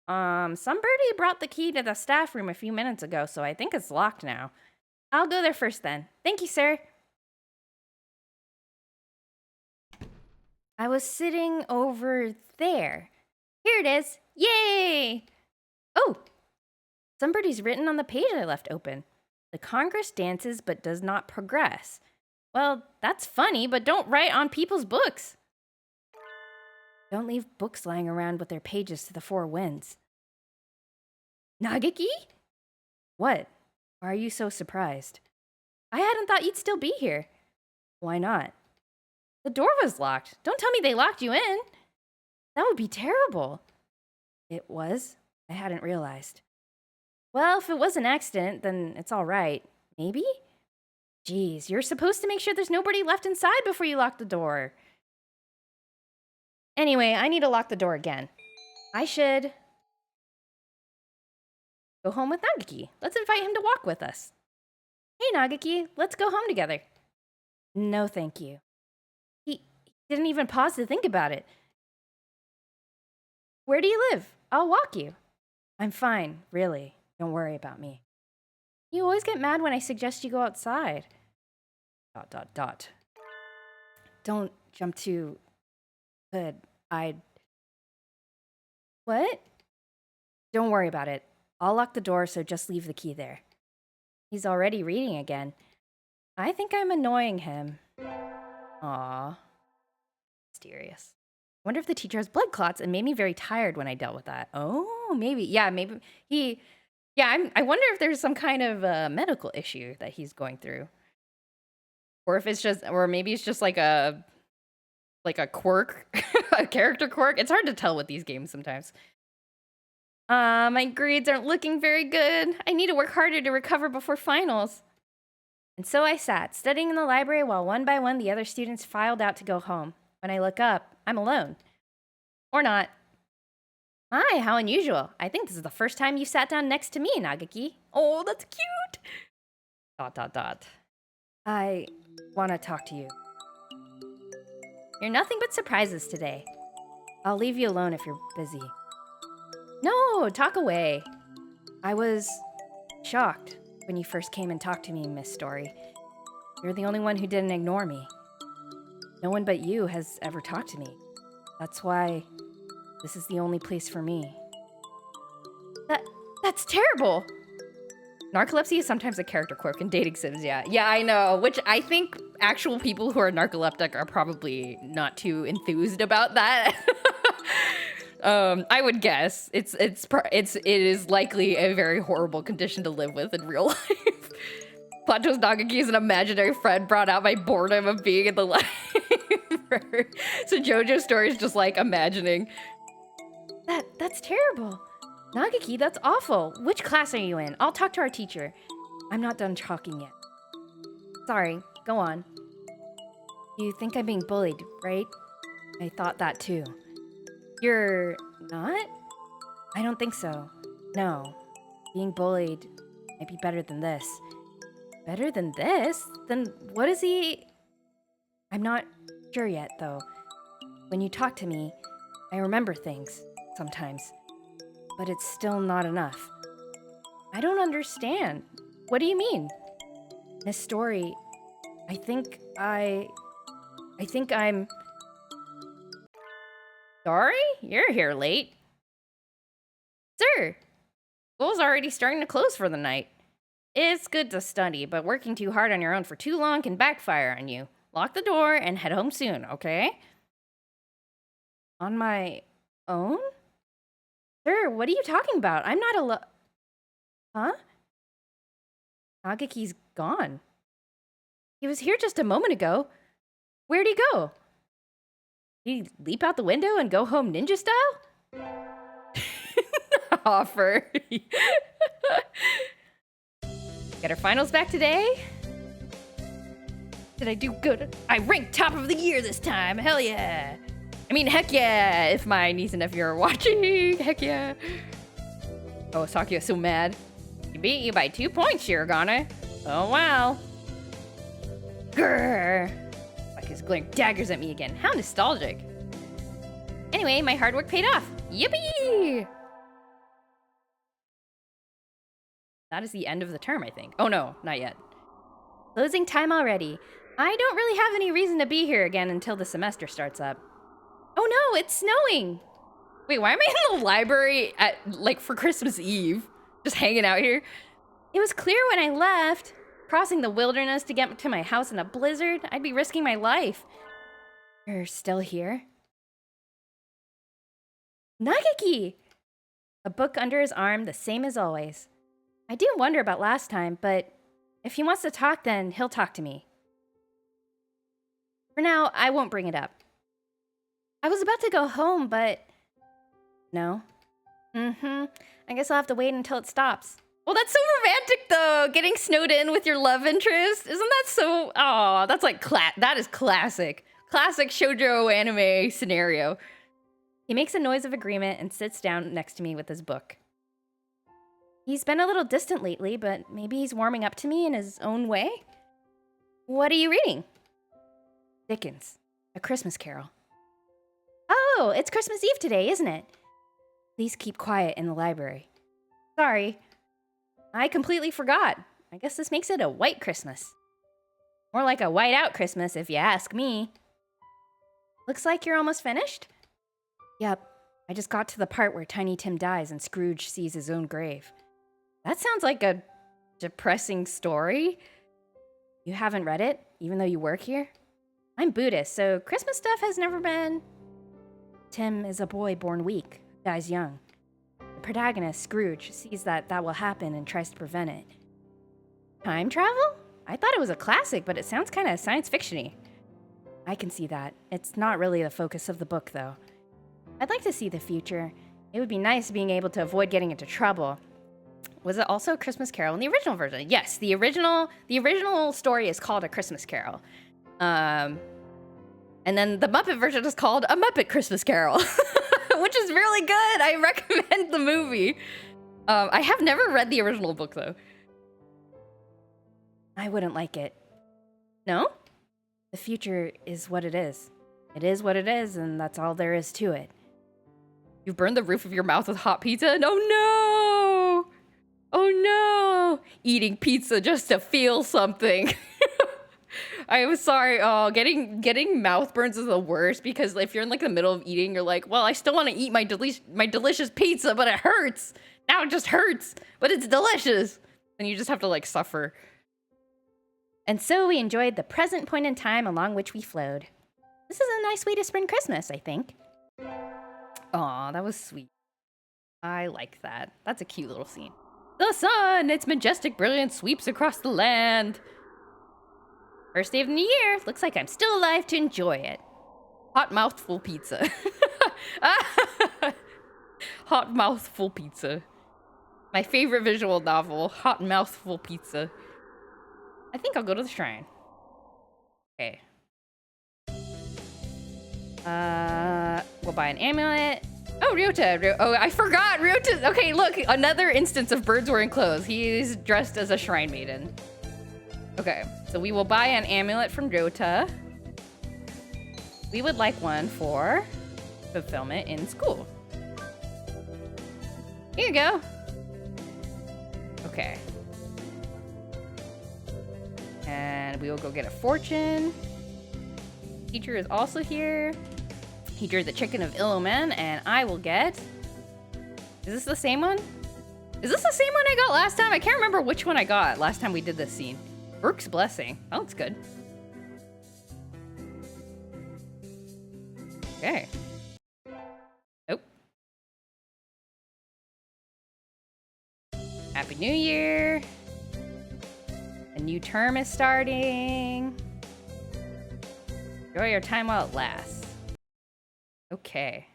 Somebody brought the key to the staff room a few minutes ago, so I think it's locked now. I'll go there first then. Thank you, sir. I was sitting over there. Here it is. Yay! Oh! Somebody's written on the page I left open. The Congress dances but does not progress. Well, that's funny, but don't write on people's books. Don't leave books lying around with their pages to the four winds. Nageki? What? Why are you so surprised? I hadn't thought you'd still be here. Why not? The door was locked. Don't tell me they locked you in. That would be terrible. It was? I hadn't realized. Well, if it was an accident, then it's all right. Maybe? Geez, you're supposed to make sure there's nobody left inside before you lock the door. Anyway, I need to lock the door again. I should go home with Nageki. Let's invite him to walk with us. Hey, Nageki, let's go home together. No, thank you. He didn't even pause to think about it. Where do you live? I'll walk you. I'm fine, really. Don't worry about me. You always get mad when I suggest you go outside. ... Don't jump too good. What? Don't worry about it. I'll lock the door, so just leave the key there. He's already reading again. I think I'm annoying him. Aw. Mysterious. I wonder if the teacher has blood clots and made me very tired when I dealt with that. Oh, maybe. Yeah, maybe he... Yeah, I wonder if there's some kind of medical issue that he's going through. Or if it's just... Or maybe it's just like a quirk. A character quirk. It's hard to tell with these games sometimes. My grades aren't looking very good. I need to work harder to recover before finals. And so I sat, studying in the library while one by one the other students filed out to go home. When I look up, I'm alone. Or not. My, how unusual. I think this is the first time you sat down next to me, Nageki. Oh, that's cute. ... I want to talk to you. You're nothing but surprises today. I'll leave you alone if you're busy. No, talk away. I was shocked when you first came and talked to me, Miss Story. You're the only one who didn't ignore me. No one but you has ever talked to me. That's why this is the only place for me. That's terrible. Narcolepsy is sometimes a character quirk in dating sims, yeah. Yeah, I know, which I think actual people who are narcoleptic are probably not too enthused about that. I would guess. It is likely a very horrible condition to live with in real life. Plot twist, Nageki is an imaginary friend brought out by boredom of being in the library. So JoJo's story is just like imagining. That's terrible. Nageki, that's awful. Which class are you in? I'll talk to our teacher. I'm not done talking yet. Sorry, go on. You think I'm being bullied, right? I thought that too. You're not? I don't think so. No. Being bullied might be better than this. Better than this? Then what is he? I'm not sure yet, though. When you talk to me, I remember things, sometimes. But it's still not enough. I don't understand. What do you mean? This story, I think I'm... Sorry? You're here late. Sir, school's already starting to close for the night. It's good to study, but working too hard on your own for too long can backfire on you. Lock the door and head home soon, okay? On my own? Sir, what are you talking about? I'm not alone. Huh? Nageki's gone. He was here just a moment ago. Where'd he go? Did he leap out the window and go home ninja style? Offer. Get our finals back today? Did I do good? I ranked top of the year this time. Hell yeah. I mean, heck yeah, if my niece and nephew are watching. Heck yeah. Oh, Sakuya's so mad. He beat you by 2 points, Shirogane. Oh, wow. Grrr. Like he's glaring daggers at me again. How nostalgic. Anyway, my hard work paid off. Yippee! That is the end of the term, I think. Oh no, not yet. Closing time already. I don't really have any reason to be here again until the semester starts up. Oh no, it's snowing! Wait, why am I in the library at, like, for Christmas Eve? Just hanging out here? It was clear when I left. Crossing the wilderness to get to my house in a blizzard, I'd be risking my life. You're still here? Nageki! A book under his arm, the same as always. I do wonder about last time, but if he wants to talk, then he'll talk to me. For now, I won't bring it up. I was about to go home, but... No. I guess I'll have to wait until it stops. Well, that's so romantic, though. Getting snowed in with your love interest. Isn't that so... Oh, that's like... That is classic. Classic shoujo anime scenario. He makes a noise of agreement and sits down next to me with his book. He's been a little distant lately, but maybe he's warming up to me in his own way? What are you reading? Dickens. A Christmas Carol. Oh, it's Christmas Eve today, isn't it? Please keep quiet in the library. Sorry. I completely forgot. I guess this makes it a white Christmas. More like a white out Christmas, if you ask me. Looks like you're almost finished? Yep. I just got to the part where Tiny Tim dies and Scrooge sees his own grave. That sounds like a depressing story. You haven't read it, even though you work here? I'm Buddhist, so Christmas stuff has never been... Tim is a boy born weak, who dies young. The protagonist, Scrooge, sees that will happen and tries to prevent it. Time travel? I thought it was a classic, but it sounds kind of science fiction-y. I can see that. It's not really the focus of the book, though. I'd like to see the future. It would be nice being able to avoid getting into trouble. Was it also a Christmas Carol in the original version? Yes, the original story is called A Christmas Carol. And then the Muppet version is called A Muppet Christmas Carol, which is really good. I recommend the movie. I have never read the original book, though. I wouldn't like it. No? The future is what it is. It is what it is, and that's all there is to it. You've burned the roof of your mouth with hot pizza? No, no! Oh no! Eating pizza just to feel something. I was sorry. Oh, getting mouth burns is the worst because if you're in like the middle of eating, you're like, well, I still want to eat my delicious pizza, but it hurts. Now it just hurts, but it's delicious. And you just have to like suffer. And so we enjoyed the present point in time along which we flowed. This is a nice way to spend Christmas, I think. Aw, that was sweet. I like that. That's a cute little scene. The sun, its majestic brilliance sweeps across the land. First day of the new year. Looks like I'm still alive to enjoy it. Hot mouthful pizza. Hot mouthful pizza. My favorite visual novel, Hot Mouthful Pizza. I think I'll go to the shrine. Okay. We'll buy an amulet. Oh, Ryota. Oh, I forgot. Ryota. Okay, look. Another instance of birds wearing clothes. He's dressed as a shrine maiden. Okay, so we will buy an amulet from Ryota. We would like one for fulfillment in school. Here you go. Okay. And we will go get a fortune. Teacher is also here. Teacher is the chicken of ill omen, and I will get... Is this the same one? Is this the same one I got last time? I can't remember which one I got last time we did this scene. Burke's Blessing. Oh, that's good. Okay. Oh. Happy New Year. A new term is starting. Enjoy your time while it lasts. Okay.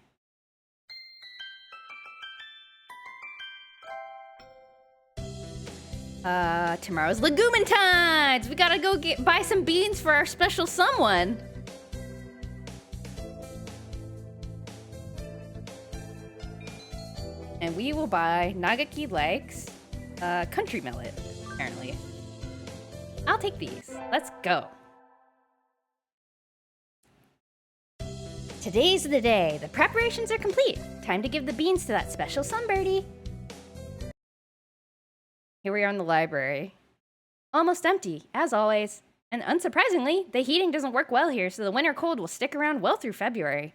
Tomorrow's Legumentides! We gotta go buy some beans for our special someone. And we will buy Nageki likes country millet, apparently. I'll take these. Let's go. Today's the day. The preparations are complete. Time to give the beans to that special sunbirdie. Here we are in the library. Almost empty, as always. And unsurprisingly, the heating doesn't work well here, so the winter cold will stick around well through February.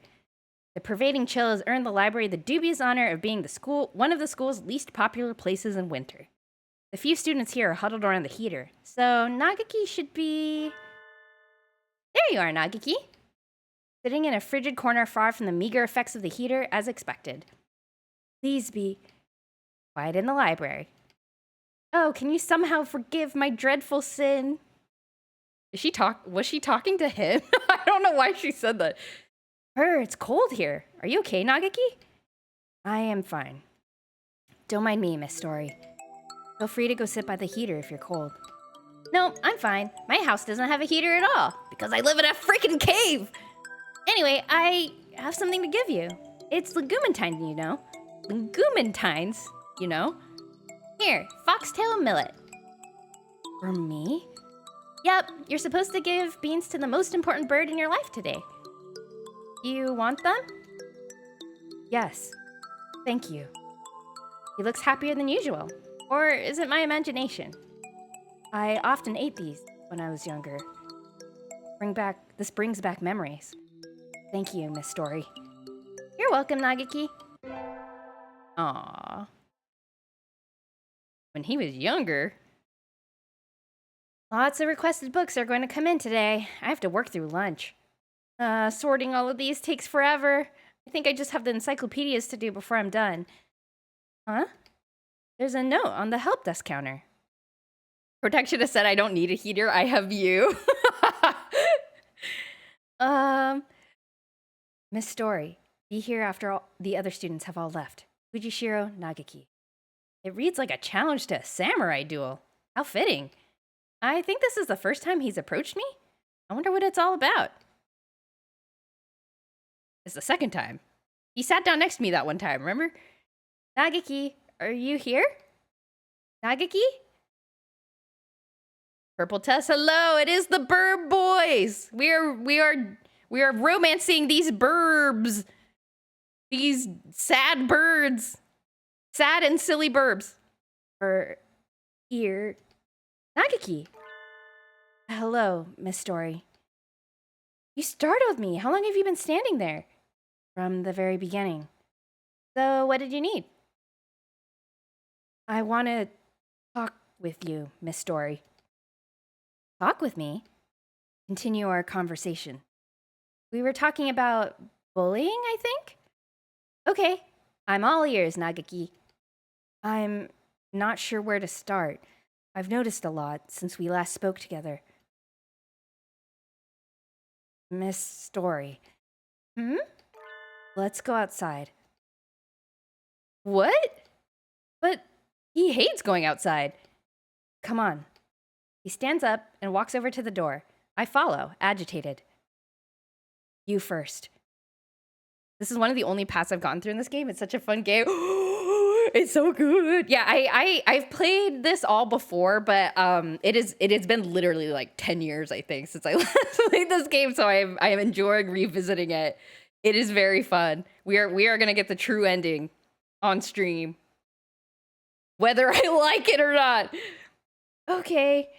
The pervading chill has earned the library the dubious honor of being one of the school's least popular places in winter. The few students here are huddled around the heater, so Nageki should be... There you are, Nageki! Sitting in a frigid corner far from the meager effects of the heater, as expected. Please be quiet in the library. Oh, can you somehow forgive my dreadful sin? Was she talking to him? I don't know why she said that. It's cold here. Are you okay, Nageki? I am fine. Don't mind me, Miss Story. Feel free to go sit by the heater if you're cold. No, I'm fine. My house doesn't have a heater at all, because I live in a freaking cave! Anyway, I have something to give you. It's Legumentine, you know. Legumentines, you know. Here, foxtail millet. For me? Yep, you're supposed to give beans to the most important bird in your life today. You want them? Yes. Thank you. He looks happier than usual. Or is it my imagination? I often ate these when I was younger. This brings back memories. Thank you, Miss Story. You're welcome, Nageki. Aww. When he was younger. Lots of requested books are going to come in today. I have to work through lunch. Sorting all of these takes forever. I think I just have the encyclopedias to do before I'm done. Huh? There's a note on the help desk counter. Protection has said I don't need a heater. I have you. Miss Story, be here after the other students have all left. Fujishiro Nageki. It reads like a challenge to a samurai duel. How fitting. I think this is the first time he's approached me. I wonder what it's all about. It's the second time. He sat down next to me that one time, remember? Nageki, are you here? Nageki? Purple Tess, hello. It is the Burb Boys. We are romancing these burbs. These sad birds. Sad and silly burbs. Here. Nageki. Hello, Miss Story. You startled me. How long have you been standing there? From the very beginning. So, what did you need? I want to talk with you, Miss Story. Talk with me? Continue our conversation. We were talking about bullying, I think? Okay, I'm all ears, Nageki. I'm not sure where to start. I've noticed a lot since we last spoke together. Miss Story. Let's go outside. What? But he hates going outside. Come on. He stands up and walks over to the door. I follow, agitated. You first. This is one of the only paths I've gotten through in this game. It's such a fun game. It's so good. Yeah, I've played this all before, but it has been literally like 10 years, I think, since I last played this game. So I am enjoying revisiting it. It is very fun. We are gonna get the true ending on stream, whether I like it or not. Okay.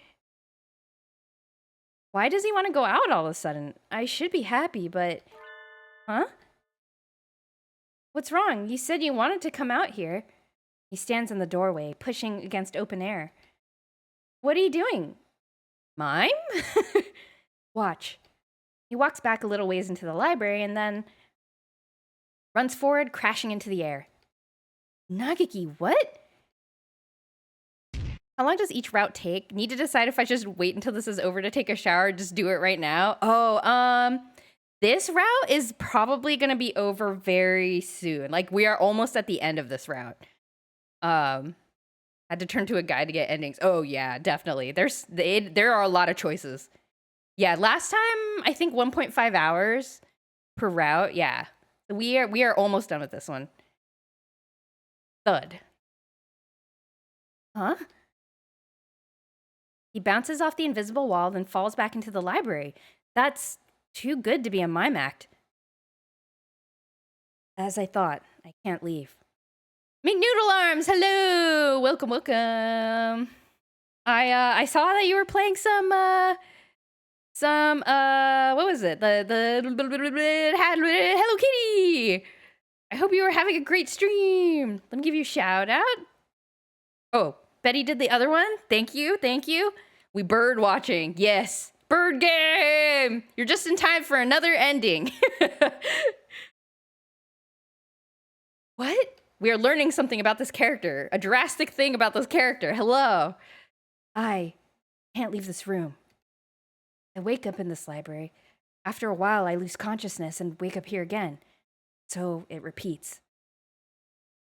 Why does he want to go out all of a sudden? I should be happy, but... Huh? What's wrong? You said you wanted to come out here. He stands in the doorway, pushing against open air. What are you doing? Mime? Watch. He walks back a little ways into the library and then runs forward, crashing into the air. Nageki, what? How long does each route take? Need to decide if I just wait until this is over to take a shower or just do it right now. Oh, this route is probably going to be over very soon. Like, we are almost at the end of this route. Had to turn to a guide to get endings. Oh, yeah, definitely. There are a lot of choices. Yeah, last time, I think 1.5 hours per route. Yeah, we are almost done with this one. Thud. Huh? He bounces off the invisible wall, then falls back into the library. That's too good to be a mime act. As I thought, I can't leave. McNoodle Arms, hello! Welcome, welcome. I saw that you were playing some what was it? The Hello Kitty! I hope you were having a great stream. Let me give you a shout out. Oh, Betty did the other one. Thank you, thank you. We bird watching. Yes. Bird game! You're just in time for another ending. What? We are learning something about this character. A drastic thing about this character. Hello. I can't leave this room. I wake up in this library. After a while, I lose consciousness and wake up here again. So it repeats.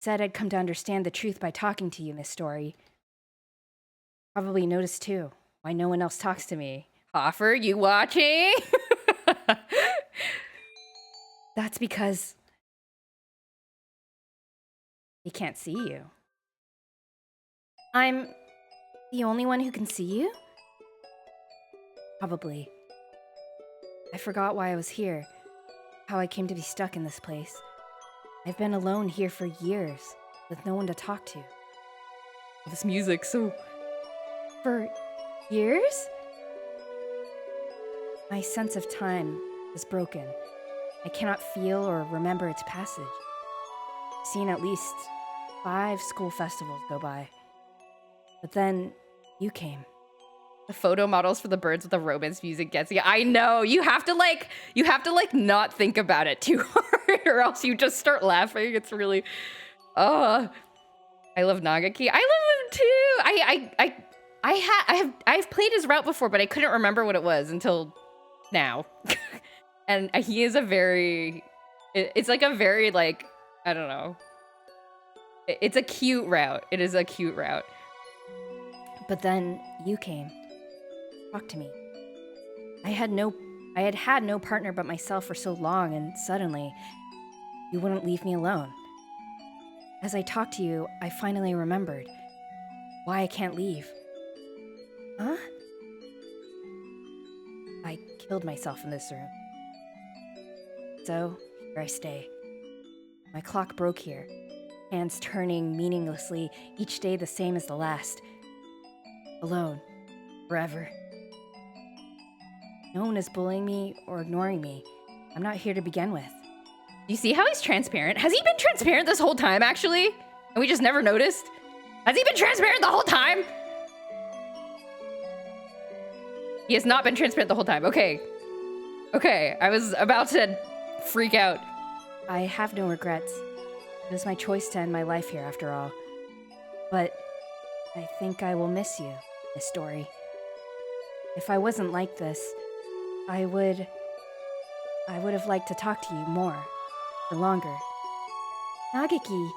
Said I'd come to understand the truth by talking to you, Miss Story. Probably noticed too why no one else talks to me. Hoffer, you watching? That's because he can't see you. I'm the only one who can see you? Probably. I forgot why I was here, how I came to be stuck in this place. I've been alone here for years, with no one to talk to. This music, so... For years? My sense of time is broken. I cannot feel or remember its passage. I've seen at least 5 school festivals go by. But then, you came. The photo models for the birds with the romance music gets you. I know, you have to not think about it too hard or else you just start laughing. It's really, I love Nageki. I love him too. I've played his route before, but I couldn't remember what it was until now. And he is it's like a very, like, I don't know. It's a cute route. It is a cute route. But then you came. Talk to me. I had no partner but myself for so long, and suddenly, you wouldn't leave me alone. As I talked to you, I finally remembered why I can't leave. Huh? I killed myself in this room. So, here I stay. My clock broke here. Hands turning meaninglessly, each day the same as the last. Alone. Forever. No one is bullying me or ignoring me. I'm not here to begin with. You see how he's transparent? Has he been transparent this whole time, actually? And we just never noticed? Has he been transparent the whole time? He has not been transparent the whole time. Okay. Okay, I was about to freak out. I have no regrets. It was my choice to end my life here after all. But I think I will miss you, Miss Story. If I wasn't like this, I would have liked to talk to you more, for longer. Nageki.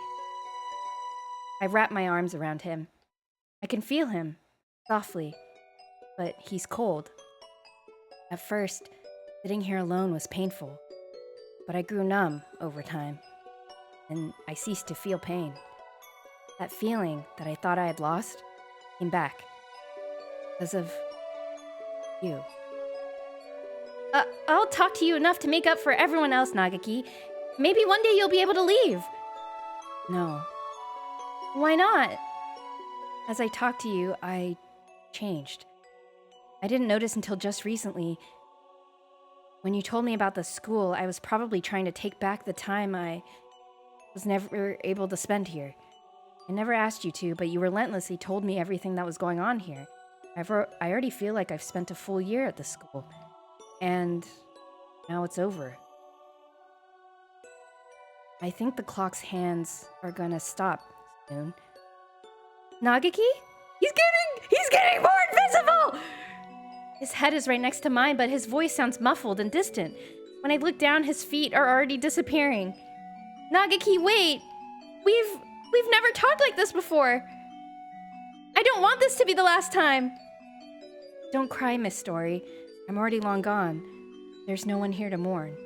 I wrap my arms around him. I can feel him, softly, but he's cold. At first, sitting here alone was painful, but I grew numb over time, and I ceased to feel pain. That feeling that I thought I had lost came back because of you. I'll talk to you enough to make up for everyone else, Nageki. Maybe one day you'll be able to leave. No. Why not? As I talked to you, I changed. I didn't notice until just recently. When you told me about the school, I was probably trying to take back the time I was never able to spend here. I never asked you to, but you relentlessly told me everything that was going on here. I already feel like I've spent a full year at the school. And now it's over. I think the clock's hands are gonna stop soon. Nageki? He's getting more invisible! His head is right next to mine, but his voice sounds muffled and distant. When I look down, his feet are already disappearing. Nageki, wait! We've never talked like this before. I don't want this to be the last time. Don't cry, Miss Story. I'm already long gone. There's no one here to mourn.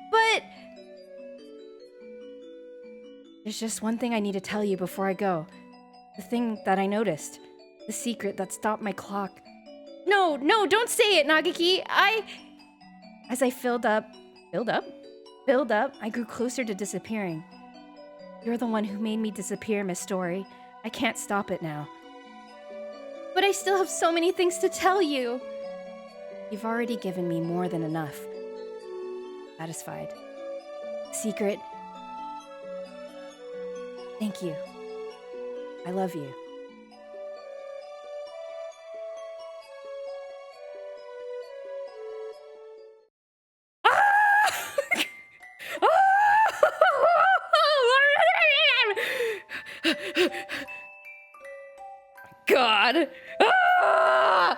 But... There's just one thing I need to tell you before I go. The thing that I noticed. The secret that stopped my clock. No, don't say it, Nageki. As I filled up, I grew closer to disappearing. You're the one who made me disappear, Miss Story. I can't stop it now. But I still have so many things to tell you. You've already given me more than enough. Satisfied. Secret. Thank you. I love you. God. Ah!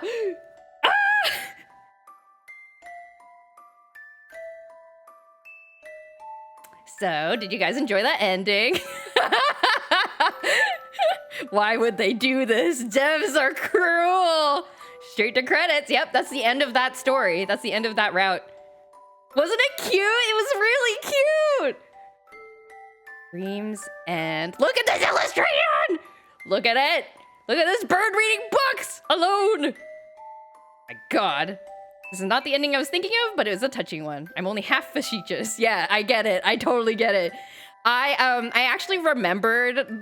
Ah! So, did you guys enjoy that ending? Why would they do this? Devs are cruel. Straight to credits. Yep, that's the end of that story. That's the end of that route. Wasn't it cute? It was really cute. Dreams and look at this illustration. Look at it. Look at this bird reading books alone. My God. This is not the ending I was thinking of, but it was a touching one. I'm only half facetious. Yeah, I get it. I totally get it. I actually remembered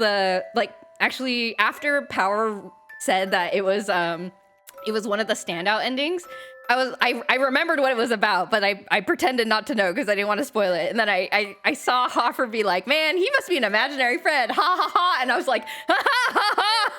actually after Power said that it was one of the standout endings. I remembered what it was about, but I pretended not to know because I didn't want to spoil it. And then I saw Hoffer be like, man, he must be an imaginary friend. Ha ha ha. And I was like, ha ha ha ha.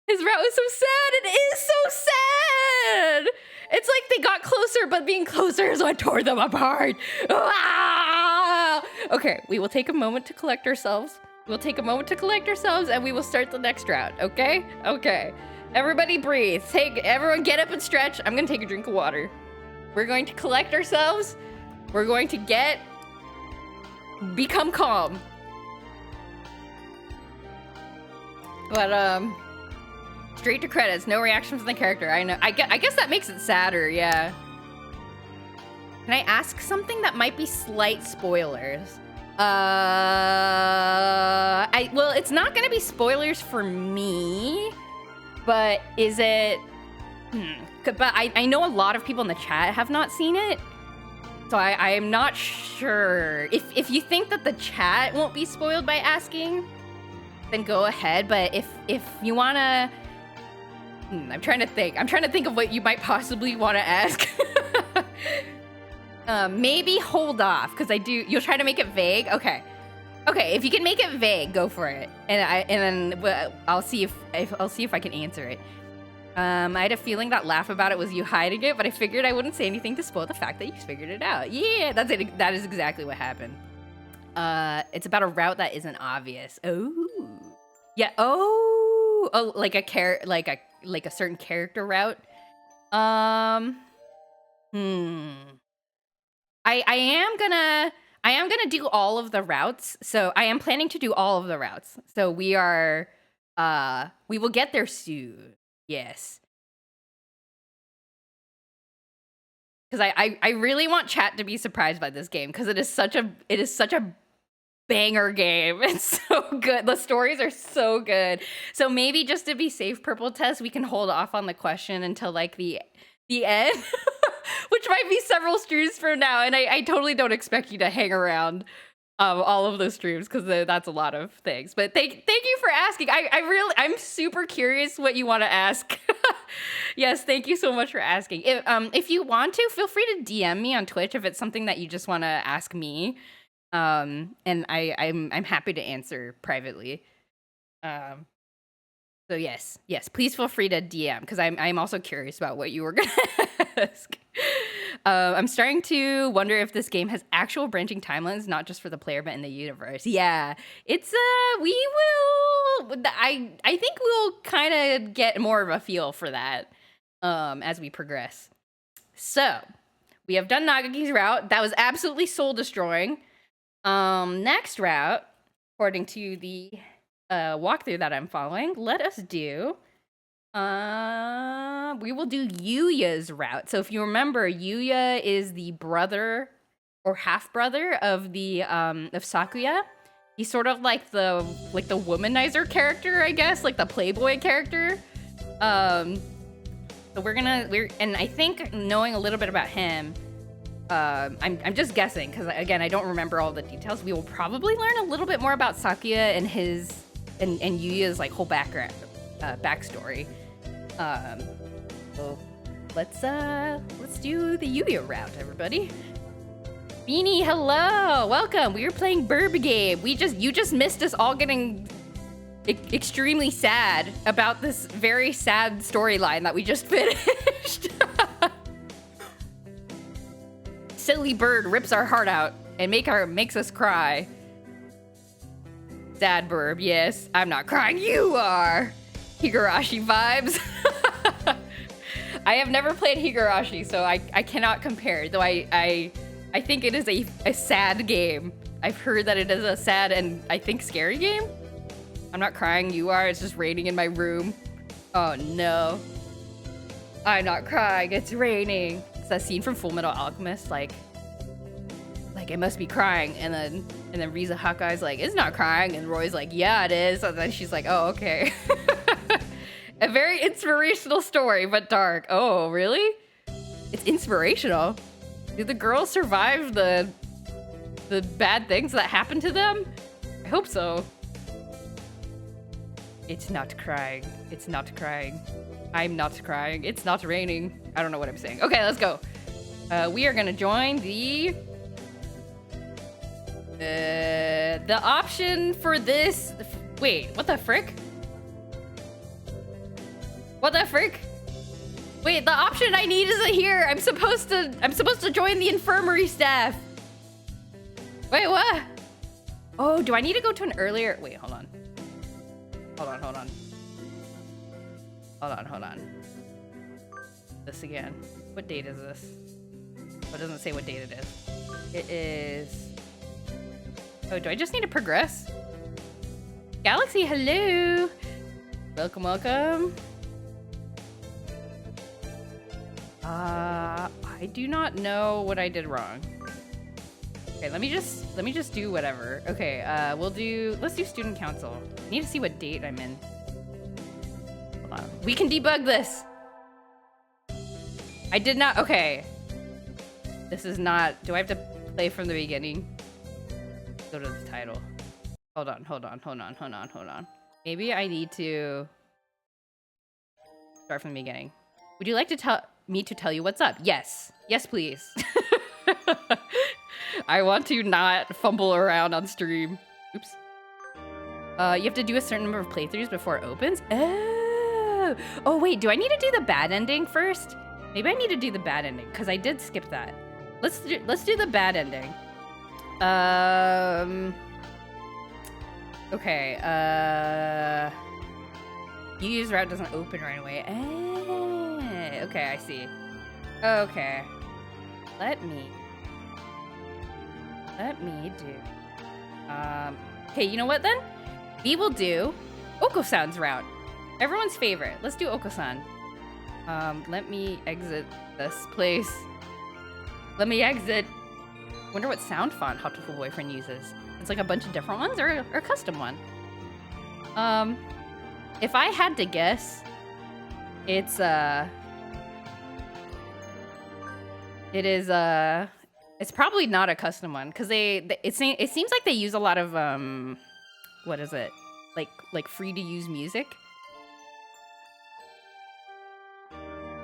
His route was so sad. It is so sad. It's like they got closer, but being closer is what tore them apart. Ah! Okay, we will take a moment to collect ourselves. We'll take a moment to collect ourselves and we will start the next route, okay? Okay. Everybody breathe. Everyone get up and stretch. I'm gonna take a drink of water. We're going to collect ourselves. We're going to become calm. But, straight to credits. No reaction from the character. I know. I guess that makes it sadder, yeah. Can I ask something that might be slight spoilers? Well, it's not gonna be spoilers for me. But is it... But I know a lot of people in the chat have not seen it. So I am not sure. If you think that the chat won't be spoiled by asking, then go ahead. But if you wanna, I'm trying to think. I'm trying to think of what you might possibly want to ask. Maybe hold off, because you'll try to make it vague. Okay, if you can make it vague, go for it, and then I'll see if I can answer it. I had a feeling that laugh about it was you hiding it, but I figured I wouldn't say anything to spoil the fact that you figured it out. Yeah, that's it. That is exactly what happened. It's about a route that isn't obvious. Oh, yeah. Oh, like a certain character route. I am gonna do all of the routes. So I am planning to do all of the routes. So we will get there soon. Yes. Because I really want chat to be surprised by this game, because it is such a banger game. It's so good. The stories are so good. So maybe just to be safe, Purple Test, we can hold off on the question until like the end, which might be several streams from now. And I totally don't expect you to hang around all of those streams, because that's a lot of things. But thank you for asking. I'm super curious what you want to ask. Yes, thank you so much for asking. If you want to, feel free to DM me on Twitch if it's something that you just want to ask me. And I'm happy to answer privately. So yes, please feel free to DM, because I'm also curious about what you were gonna ask. I'm starting to wonder if this game has actual branching timelines, not just for the player, but in the universe. Yeah, it's we will. I think we'll kind of get more of a feel for that as we progress. So we have done Nageki's route. That was absolutely soul destroying. Next route, according to the walkthrough that I'm following, let us do. We will do Yuuya's route. So if you remember, Yuuya is the brother or half brother of the of Sakuya. He's sort of like the womanizer character, I guess, like the playboy character. So and I think knowing a little bit about him, I'm just guessing, because again I don't remember all the details. We will probably learn a little bit more about Sakuya and his and Yuuya's like whole background, backstory. So let's do the Yuuya route, everybody. Beanie, hello, welcome. We were playing Burb Game. You just missed us all getting extremely sad about this very sad storyline that we just finished. Silly bird rips our heart out and makes us cry. Sad Burb, yes. I'm not crying, you are. Higurashi vibes. I have never played Higurashi, so I cannot compare, though I think it is a sad game. I've heard that it is a sad and I think scary game. I'm not crying, you are. It's just raining in my room. Oh no. I'm not crying, it's raining. It's that scene from Full Metal Alchemist, like it must be crying, and then Riza Hawkeye's like, it's not crying, and Roy's like, yeah it is, and then she's like, oh okay. A very inspirational story, but dark. Oh really? It's inspirational. Do the girls survive the bad things that happen to them? I hope so. It's not crying. It's not crying. I'm not crying. It's not raining. I don't know what I'm saying. Okay, let's go. We are gonna join the option for this. Wait, what the frick? What the frick? Wait, the option I need isn't here. I'm supposed to join the infirmary staff. Wait, what? Oh, do I need to go to an earlier? Wait, hold on. Hold on. This again. What date is this? Oh, it doesn't say what date it is. It is... Oh, do I just need to progress? Galaxy, hello! Welcome. I do not know what I did wrong. Okay, let me just do whatever. Okay, let's do student council. I need to see what date I'm in. Hold on. We can debug this. I did not, okay. This is not... Do I have to play from the beginning? Go to the title. Hold on. Maybe I need to start from the beginning. Would you like to tell me to tell you what's up? Yes. Yes, please. I want to not fumble around on stream. Oops. You have to do a certain number of playthroughs before it opens. Oh. Oh, wait. Do I need to do the bad ending first? Maybe I need to do the bad ending because I did skip that. Let's do the bad ending. Okay. Yuuya's Route doesn't open right away. Okay, I see. Okay. Let me do. Okay, you know what then? We will do Okosan's route. Everyone's favorite. Let's do Okosan. Let me exit this place. Let me exit. Wonder what sound font Hatoful Boyfriend uses. It's like a bunch of different ones or a custom one. If I had to guess, it's probably not a custom one because it seems like they use a lot of what is it, like free to use music.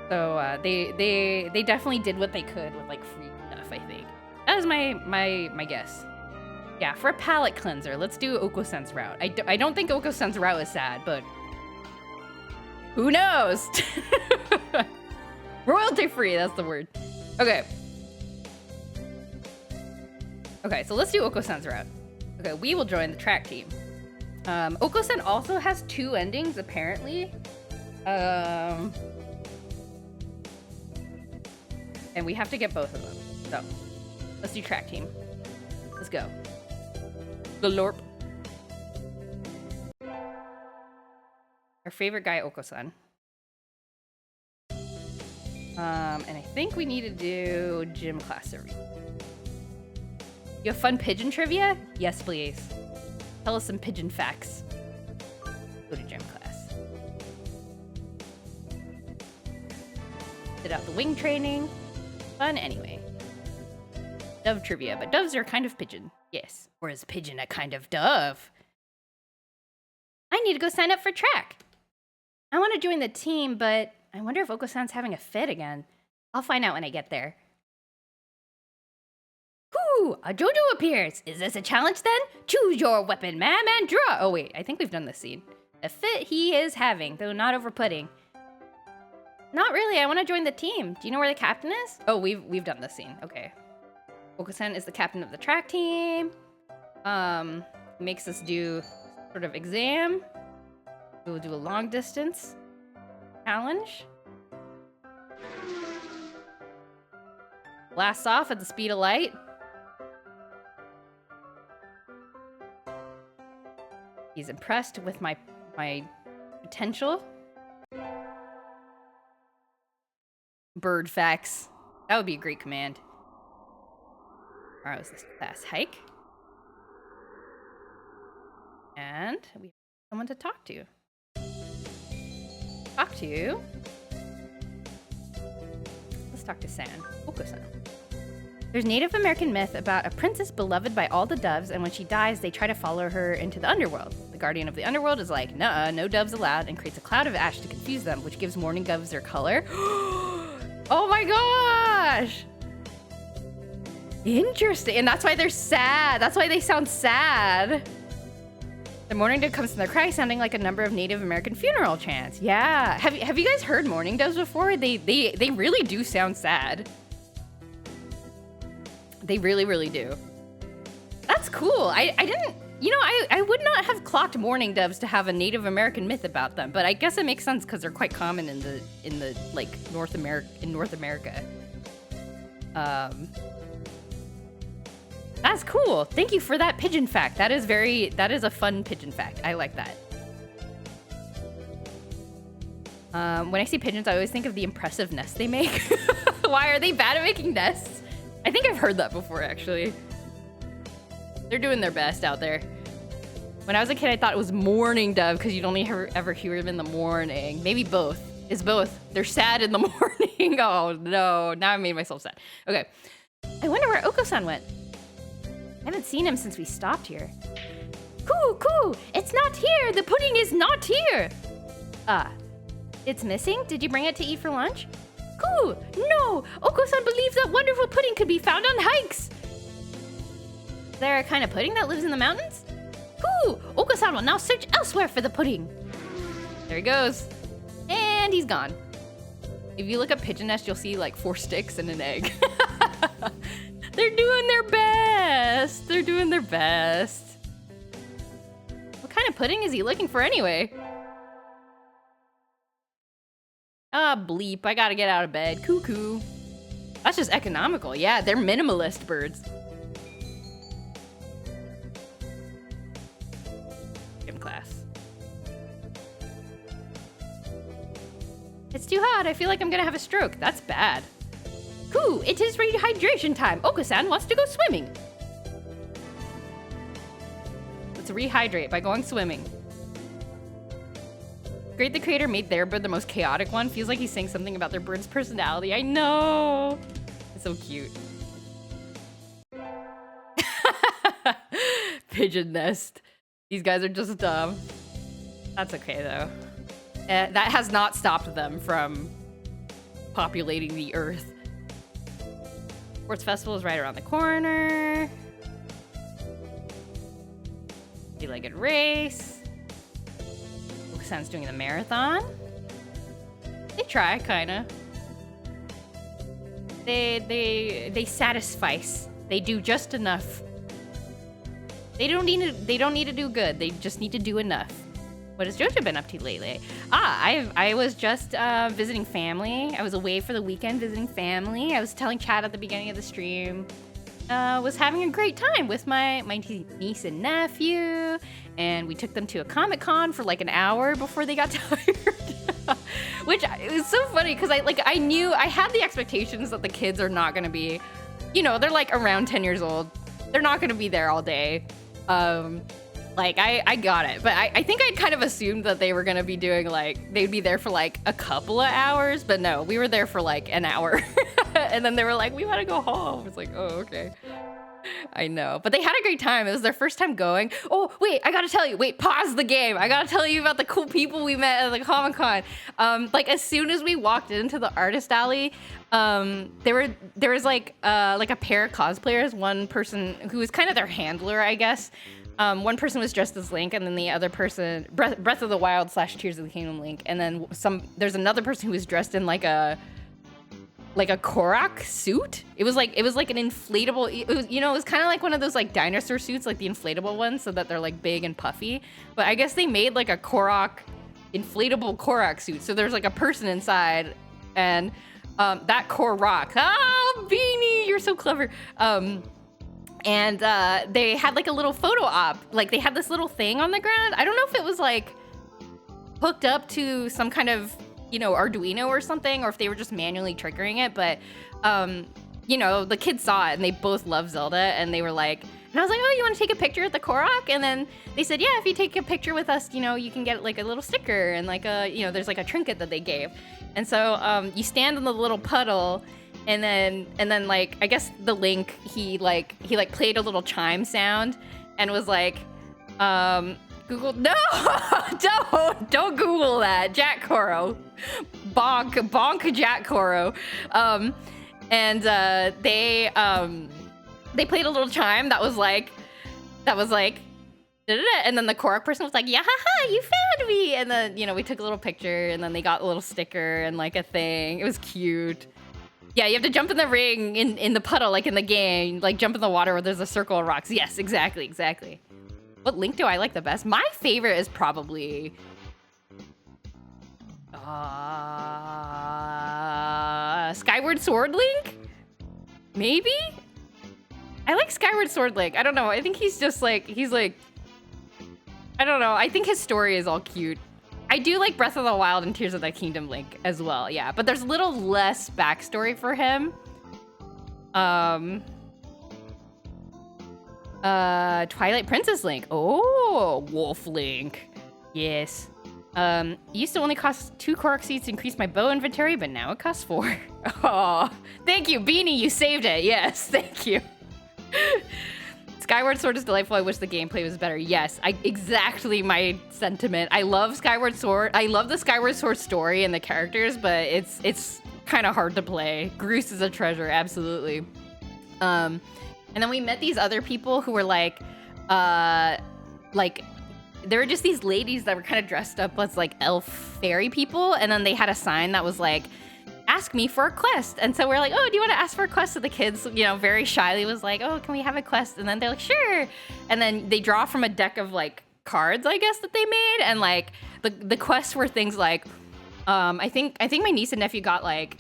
So they definitely did what they could with like free stuff. I think that is my guess. Yeah, for a palate cleanser, let's do Okosan's route. I don't think Okosan's route is sad, but who knows? Royalty free, that's the word. Okay. Okay, so let's do Okosan's route. Okay, we will join the track team. Okosan also has 2 endings, apparently. And we have to get both of them. So, let's do track team. Let's go. The LORP. Our favorite guy, Okosan. And I think we need to do gym class arena. You have fun pigeon trivia? Yes, please. Tell us some pigeon facts. Go to gym class. Did out the wing training. Fun anyway. Dove trivia, but doves are a kind of pigeon. Yes. Or is pigeon a kind of dove? I need to go sign up for track. I want to join the team, but I wonder if Okosan's having a fit again. I'll find out when I get there. Whoo! A JoJo appears! Is this a challenge then? Choose your weapon, ma'am, and draw! Oh wait, I think we've done this scene. A fit he is having, though not over-putting. Not really, I want to join the team. Do you know where the captain is? Oh, we've done this scene, okay. Okosan is the captain of the track team. Makes us do sort of exam. We will do a long distance challenge. Blasts off at the speed of light. He's impressed with my potential. Bird facts. That would be a great command. Alright, was this class hike? And we have someone to talk to. Let's talk to San. Okosan. There's Native American myth about a princess beloved by all the doves, and when she dies, they try to follow her into the underworld. The guardian of the underworld is like, nuh-uh, no doves allowed, and creates a cloud of ash to confuse them, which gives mourning doves their color. Oh my gosh! Interesting. And that's why they're sad. That's why they sound sad. The mourning dove comes from their cry, sounding like a number of Native American funeral chants. Yeah. Have you guys heard mourning doves before? They really do sound sad. They really, really do. That's cool. I didn't, you know, I would not have clocked mourning doves to have a Native American myth about them, but I guess it makes sense because they're quite common in the like North America. That's cool. Thank you for that pigeon fact. That is a fun pigeon fact. I like that. When I see pigeons, I always think of the impressive nests they make. Why are they bad at making nests? I think I've heard that before, actually. They're doing their best out there. When I was a kid, I thought it was mourning dove because you'd only ever hear them in the morning. Maybe both. It's both. They're sad in the morning. Oh, no. Now I made myself sad. Okay. I wonder where Okosan went. I haven't seen him since we stopped here. Coo! It's not here! The pudding is not here! It's missing? Did you bring it to eat for lunch? Coo! No! Okosan believes that wonderful pudding could be found on hikes! Is there a kind of pudding that lives in the mountains? Coo! Okosan will now search elsewhere for the pudding. There he goes. And he's gone. If you look at Pigeon Nest, you'll see like 4 sticks and an egg. They're doing their best. They're doing their best. What kind of pudding is he looking for anyway? Ah, bleep. I gotta get out of bed. Cuckoo. That's just economical. Yeah, they're minimalist birds. Gym class. It's too hot. I feel like I'm gonna have a stroke. That's bad. Coo, it is rehydration time. Okosan wants to go swimming. Let's rehydrate by going swimming. Great the creator made their bird the most chaotic one. Feels like he's saying something about their bird's personality. I know. It's so cute. Pigeon Nest. These guys are just dumb. That's okay though. That has not stopped them from populating the earth. Sports festival is right around the corner. Three-legged race. Okosan's doing the marathon. They try, kinda. They satisfy. They do just enough. They don't need to do good. They just need to do enough. What has Jojo been up to lately? I was just visiting family. I was away for the weekend visiting family. I was telling Chad at the beginning of the stream. Was having a great time with my niece and nephew, and we took them to a Comic-Con for like an hour before they got tired. Which is so funny because I knew I had the expectations that the kids are not gonna be, they're like around 10 years old. They're not gonna be there all day. I got it, but I think I kind of assumed that they were gonna be doing they'd be there for like a couple of hours, but no, we were there for like an hour. And then they were like, we want to go home. It's like, oh, okay. I know, but they had a great time. It was their first time going. Oh, wait, I gotta tell you. Wait, pause the game. I gotta tell you about the cool people we met at the Comic-Con. As soon as we walked into the artist alley, there was like a pair of cosplayers. One person who was kind of their handler, I guess. One person was dressed as Link, and then the other person, Breath of the Wild / Tears of the Kingdom Link, and then there's another person who was dressed in like a Korok suit. It was like an inflatable. It was kind of like one of those like dinosaur suits, like the inflatable ones, so that they're like big and puffy. But I guess they made like a inflatable Korok suit. So there's like a person inside, and that Korok. Oh, Beanie, you're so clever. And they had like a little photo op. Like they had this little thing on the ground. I don't know if it was like hooked up to some kind of, Arduino or something, or if they were just manually triggering it. But, the kids saw it and they both love Zelda, and they were like, and I was like, oh, you want to take a picture at the Korok? And then they said, yeah, if you take a picture with us, you can get like a little sticker and like there's like a trinket that they gave. And so you stand in the little puddle. And then like, I guess the Link, he played a little chime sound and was like, Google, no, don't Google that, Jack Koro, bonk Jack Koro. And they played a little chime that was like, da-da-da. And then the Korok person was like, yeah, haha, you found me. And then, we took a little picture, and then they got a little sticker and like a thing. It was cute. Yeah, you have to jump in the ring in the puddle, like in the game, like jump in the water where there's a circle of rocks. Yes, exactly. What Link do I like the best? My favorite is probably Skyward Sword Link? Maybe? I like Skyward Sword Link. I don't know. I think he's like, I don't know. I think his story is all cute. I do like Breath of the Wild and Tears of the Kingdom Link as well, yeah. But there's a little less backstory for him. Twilight Princess Link. Oh, Wolf Link. Yes. It used to only cost 2 Korok seeds to increase my bow inventory, but now it costs 4. Oh, thank you, Beanie. You saved it. Yes, thank you. Skyward Sword is delightful. I wish the gameplay was better. Yes, exactly my sentiment. I love Skyward Sword. I love the Skyward Sword story and the characters, but it's kind of hard to play. Groose is a treasure, absolutely. And then we met these other people who were like there were just these ladies that were kind of dressed up as like elf fairy people, and then they had a sign that was like, ask me for a quest. And so we're like, oh, do you want to ask for a quest? So the kids, very shyly was like, oh, can we have a quest? And then they're like, sure. And then they draw from a deck of like cards, I guess, that they made. And like the quests were things like, I think my niece and nephew got like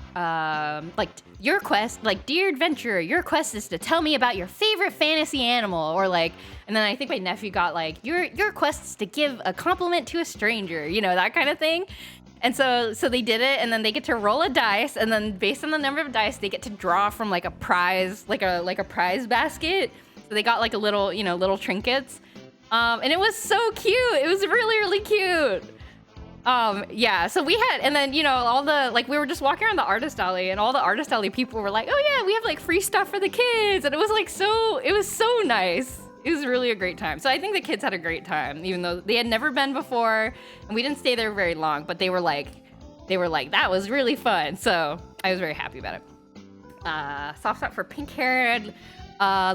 your quest, like, dear adventurer, your quest is to tell me about your favorite fantasy animal, or like, and then I think my nephew got like your quest is to give a compliment to a stranger, that kind of thing. And so they did it, and then they get to roll a dice, and then based on the number of dice, they get to draw from like a prize, like a prize basket. So they got like a little, little trinkets, and it was so cute. It was really, really cute. Yeah, so we had, and then, all the, like, we were just walking around the artist alley, and all the artist alley people were like, oh yeah, we have like free stuff for the kids. And it was like, it was so nice. It was really a great time. So I think the kids had a great time, even though they had never been before, and we didn't stay there very long, but they were like, that was really fun. So I was very happy about it. Soft spot for pink-haired,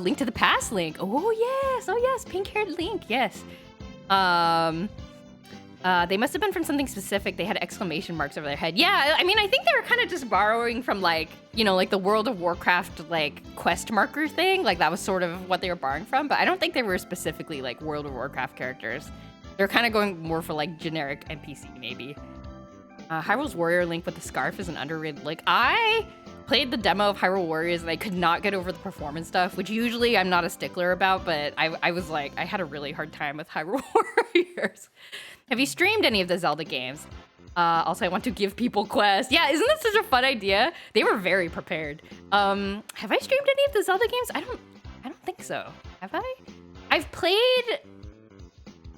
Link to the Past Link. Oh yes, pink-haired Link, yes. They must have been from something specific. They had exclamation marks over their head. Yeah, I mean, I think they were kind of just borrowing from like, like the World of Warcraft like quest marker thing. Like that was sort of what they were borrowing from, but I don't think they were specifically like World of Warcraft characters. They're kind of going more for like generic NPC maybe. Hyrule's Warrior Link with the scarf is an underrated. Like, I played the demo of Hyrule Warriors and I could not get over the performance stuff, which usually I'm not a stickler about, but I was like, I had a really hard time with Hyrule Warriors. Have you streamed any of the Zelda games? Also, I want to give people quests. Yeah, isn't that such a fun idea? They were very prepared. Have I streamed any of the Zelda games? I don't think so. Have I?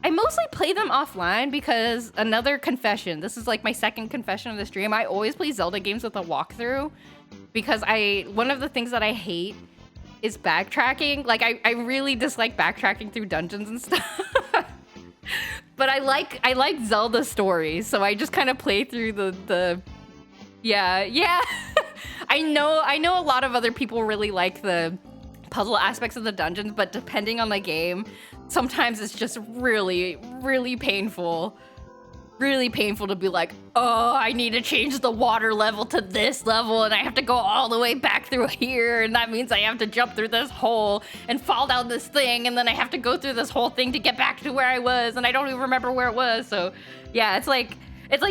I mostly play them offline because another confession. This is like my second confession of the stream. I always play Zelda games with a walkthrough because one of the things that I hate is backtracking. Like I really dislike backtracking through dungeons and stuff. But I like Zelda stories, so I just kind of play through the yeah. I know a lot of other people really like the puzzle aspects of the dungeons, but depending on the game, sometimes it's just really, really painful. Really painful to be like, oh, I need to change the water level to this level, and I have to go all the way back through here, and that means I have to jump through this hole and fall down this thing, and then I have to go through this whole thing to get back to where I was, and I don't even remember where it was. So yeah, it's like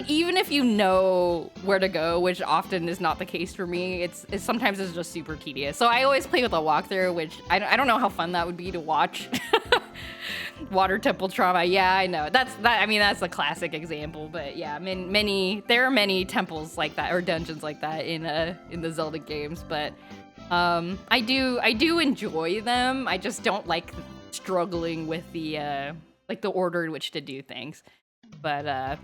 even if you know where to go, which often is not the case for me, it's sometimes it's just super tedious. So I always play with a walkthrough, which I don't know how fun that would be to watch. Water Temple Trauma. Yeah, I know. That's a classic example, but yeah, there are many temples like that or dungeons like that in the Zelda games, but I do enjoy them. I just don't like struggling with the order in which to do things. But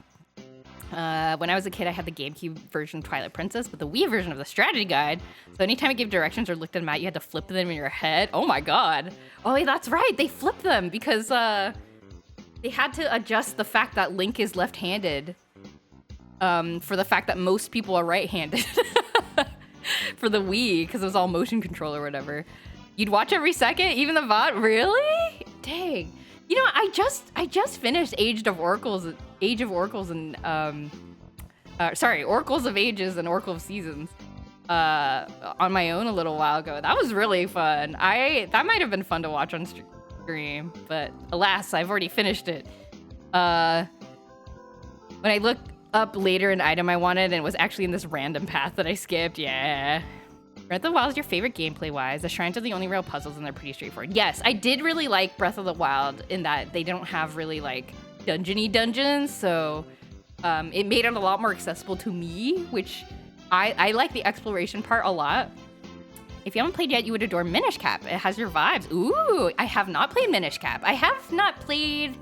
when I was a kid, I had the GameCube version of Twilight Princess, but the Wii version of the strategy guide. So anytime I gave directions or looked at them out, you had to flip them in your head. Oh my god. Oh, yeah, that's right. They flipped them because they had to adjust the fact that Link is left-handed for the fact that most people are right-handed for the Wii, because it was all motion control or whatever. You'd watch every second, even the VOD? Really? Dang. I just finished Age of Oracles and Oracles of Ages and Oracle of Seasons on my own a little while ago. That was really fun. That might have been fun to watch on stream, but alas, I've already finished it. When I looked up later an item I wanted, and it was actually in this random path that I skipped. Yeah. Breath of the Wild is your favorite gameplay-wise. The shrines are the only real puzzles, and they're pretty straightforward. Yes, I did really like Breath of the Wild in that they don't have really, like, dungeon-y dungeons, so it made it a lot more accessible to me, which I like the exploration part a lot. If you haven't played yet, you would adore Minish Cap. It has your vibes. Ooh, I have not played Minish Cap. I have not played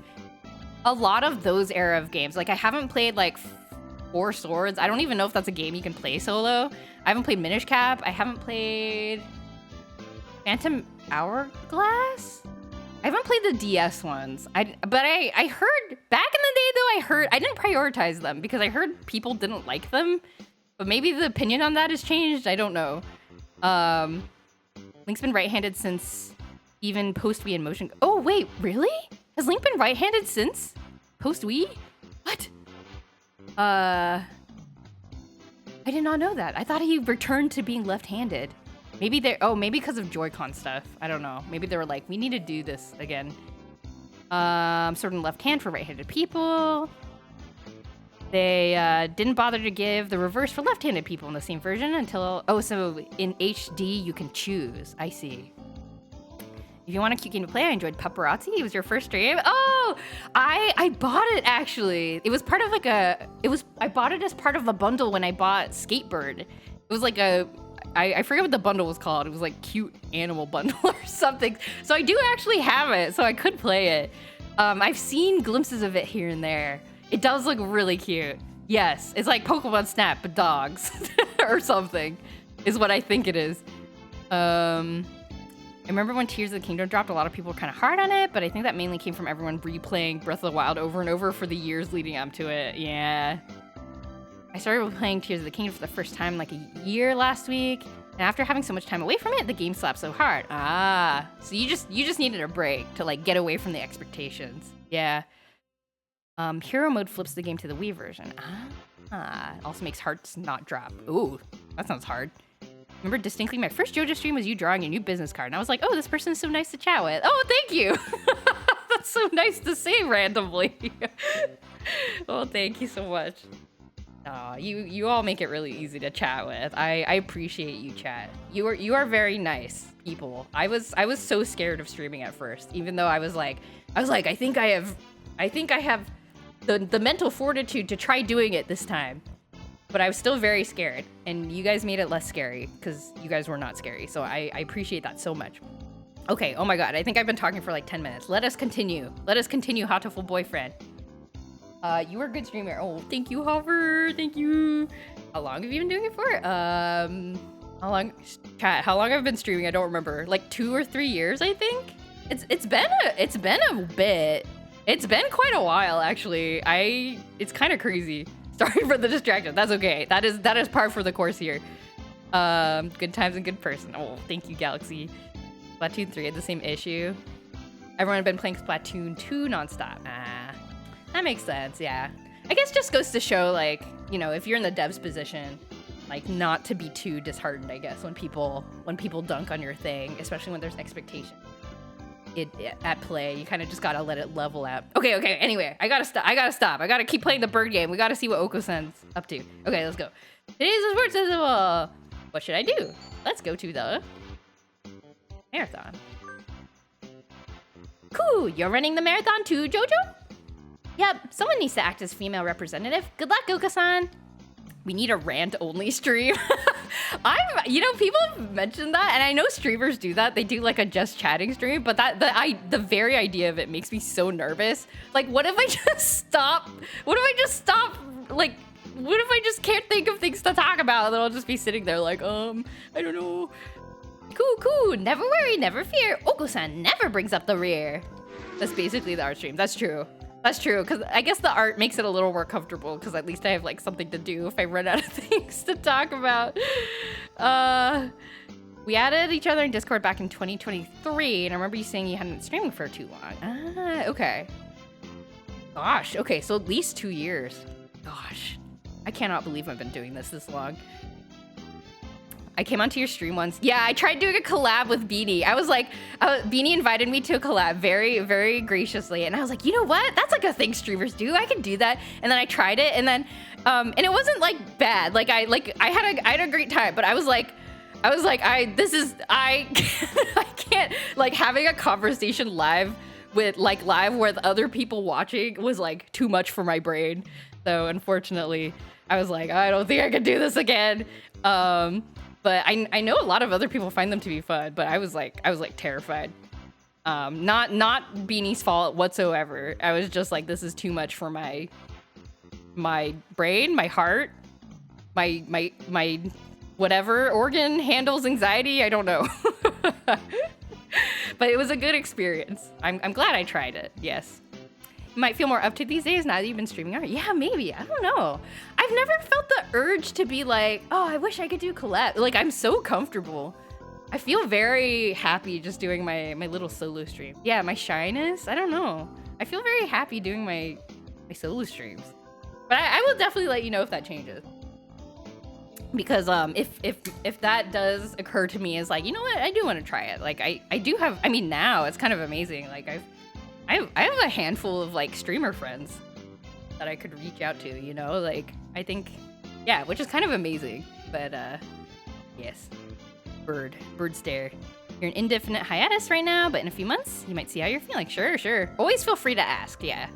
a lot of those era of games. Like, I haven't played, like, Four Swords. I don't even know if that's a game you can play solo. I haven't played Minish Cap. I haven't played Phantom Hourglass. I haven't played the DS ones. But I heard back in the day though, I didn't prioritize them because I heard people didn't like them. But maybe the opinion on that has changed. I don't know. Link's been right-handed since even post Wii and motion. Oh wait, really? Has Link been right-handed since post Wii? What? I did not know that. I thought he returned to being left-handed. Maybe maybe because of Joy-Con stuff. I don't know. Maybe they were like, we need to do this again. Sword in left hand for right-handed people. They didn't bother to give the reverse for left-handed people in the same version until... Oh, so in HD, you can choose. I see. If you want a cute game to play, I enjoyed Paparazzi. It was your first stream. Oh, I bought it actually. It was part of like I bought it as part of a bundle when I bought Skatebird. It was like I forget what the bundle was called. It was like cute animal bundle or something. So I do actually have it, so I could play it. I've seen glimpses of it here and there. It does look really cute. Yes, it's like Pokemon Snap, but dogs or something is what I think it is. I remember when Tears of the Kingdom dropped, a lot of people were kind of hard on it, but I think that mainly came from everyone replaying Breath of the Wild over and over for the years leading up to it. Yeah. I started playing Tears of the Kingdom for the first time like a year last week, and after having so much time away from it, the game slapped so hard. Ah, so you just needed a break to like get away from the expectations. Yeah. Hero mode flips the game to the Wii version. Ah, it also makes hearts not drop. Ooh, that sounds hard. Remember distinctly my first JoJo stream was you drawing a new business card. And I was like, oh, this person is so nice to chat with. Oh, thank you. That's so nice to say randomly. Oh, thank you so much. Aw, you all make it really easy to chat with. I appreciate you, chat. You are very nice people. I was so scared of streaming at first, even though I was like, I think I have the mental fortitude to try doing it this time. But I was still very scared, and you guys made it less scary because you guys were not scary. So I appreciate that so much. Okay, oh my god, I think I've been talking for like 10 minutes. Let us continue. Let us continue, Hatoful boyfriend. You were a good streamer. Oh, thank you, Hover. Thank you. How long have you been doing it for? How long? Chat, how long have I been streaming? I don't remember. Like 2 or 3 years, I think. It's been a bit. It's been quite a while, actually. It's kind of crazy. Sorry for the distraction. That's okay. That is par for the course here. Good times and good person. Oh, thank you, Galaxy. Splatoon 3 had the same issue. Everyone had been playing Splatoon 2 nonstop. Ah, that makes sense. Yeah, I guess just goes to show, like, you know, if you're in the devs position, like, not to be too disheartened. I guess when people dunk on your thing, especially when there's expectation at play, you kind of just gotta let it level out. Okay. Anyway, I gotta stop. I gotta keep playing the bird game. We gotta see what Okosan's up to. Okay, let's go. Today's the sports festival. What should I do? Let's go to the marathon. Cool. You're running the marathon too, Jojo? Yep. Someone needs to act as female representative. Good luck, Okosan. We need a rant-only stream. People have mentioned that, and I know streamers do that. They do like a just chatting stream, but the very idea of it makes me so nervous. Like, what if I just stop? Like, what if I just can't think of things to talk about? And then I'll just be sitting there like, I don't know. Cool. Never worry, never fear. Okosan never brings up the rear. That's basically the art stream. That's true. Because I guess the art makes it a little more comfortable because at least I have like something to do if I run out of things to talk about. We added each other in Discord back in 2023, and I remember you saying you hadn't been streaming for too long. Ah, okay. Gosh, okay, so at least 2 years. Gosh, I cannot believe I've been doing this long. I came onto your stream once. Yeah, I tried doing a collab with Beanie. I was like, Beanie invited me to a collab very, very graciously. And I was like, you know what? That's like a thing streamers do. I can do that. And then I tried it, and then, and it wasn't like bad. Like I had a great time, but I was like, I can't, like, having a conversation live with other people watching was like too much for my brain. So unfortunately, I was like, I don't think I can do this again. But I know a lot of other people find them to be fun, but I was like terrified. Not Beanie's fault whatsoever. I was just like, this is too much for my my brain, my heart, my whatever organ handles anxiety. I don't know. But it was a good experience. I'm glad I tried it. Yes. You might feel more up to these days now that you've been streaming art. Yeah, maybe. I don't know. I've never felt the urge to be like, oh, I wish I could do collab. Like, I'm so comfortable. I feel very happy just doing my little solo stream. Yeah, my shyness. I don't know. I feel very happy doing my solo streams. But I will definitely let you know if that changes. Because if that does occur to me as like, you know what, I do want to try it. Like I do have, I mean, now it's kind of amazing. Like I have a handful of like streamer friends that I could reach out to, you know, like I think, yeah, which is kind of amazing. But yes, bird stare. You're in indefinite hiatus right now, but in a few months you might see how you're feeling. Sure. Always feel free to ask. Yeah,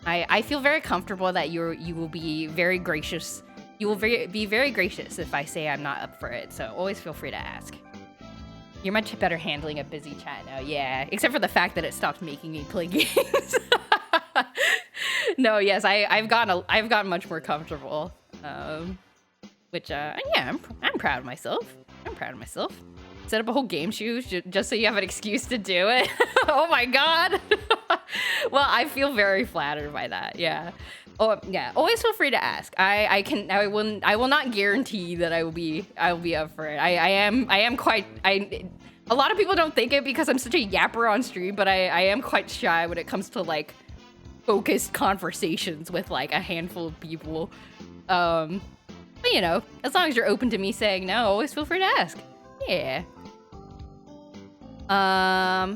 I feel very comfortable that you will be very gracious. You will be very gracious if I say I'm not up for it, so always feel free to ask. You're much better handling a busy chat now, yeah. Except for the fact that it stopped making me play games. No, yes, I've gotten much more comfortable. Which yeah, I'm proud of myself. Set up a whole game shoot just so you have an excuse to do it. Oh my god. Well, I feel very flattered by that. Yeah. Oh yeah, always feel free to ask. I will not guarantee that I will be up for it. I am quite a lot of people don't think it because I'm such a yapper on stream, but I am quite shy when it comes to like focused conversations with like a handful of people. But you know, as long as you're open to me saying no, always feel free to ask. Yeah.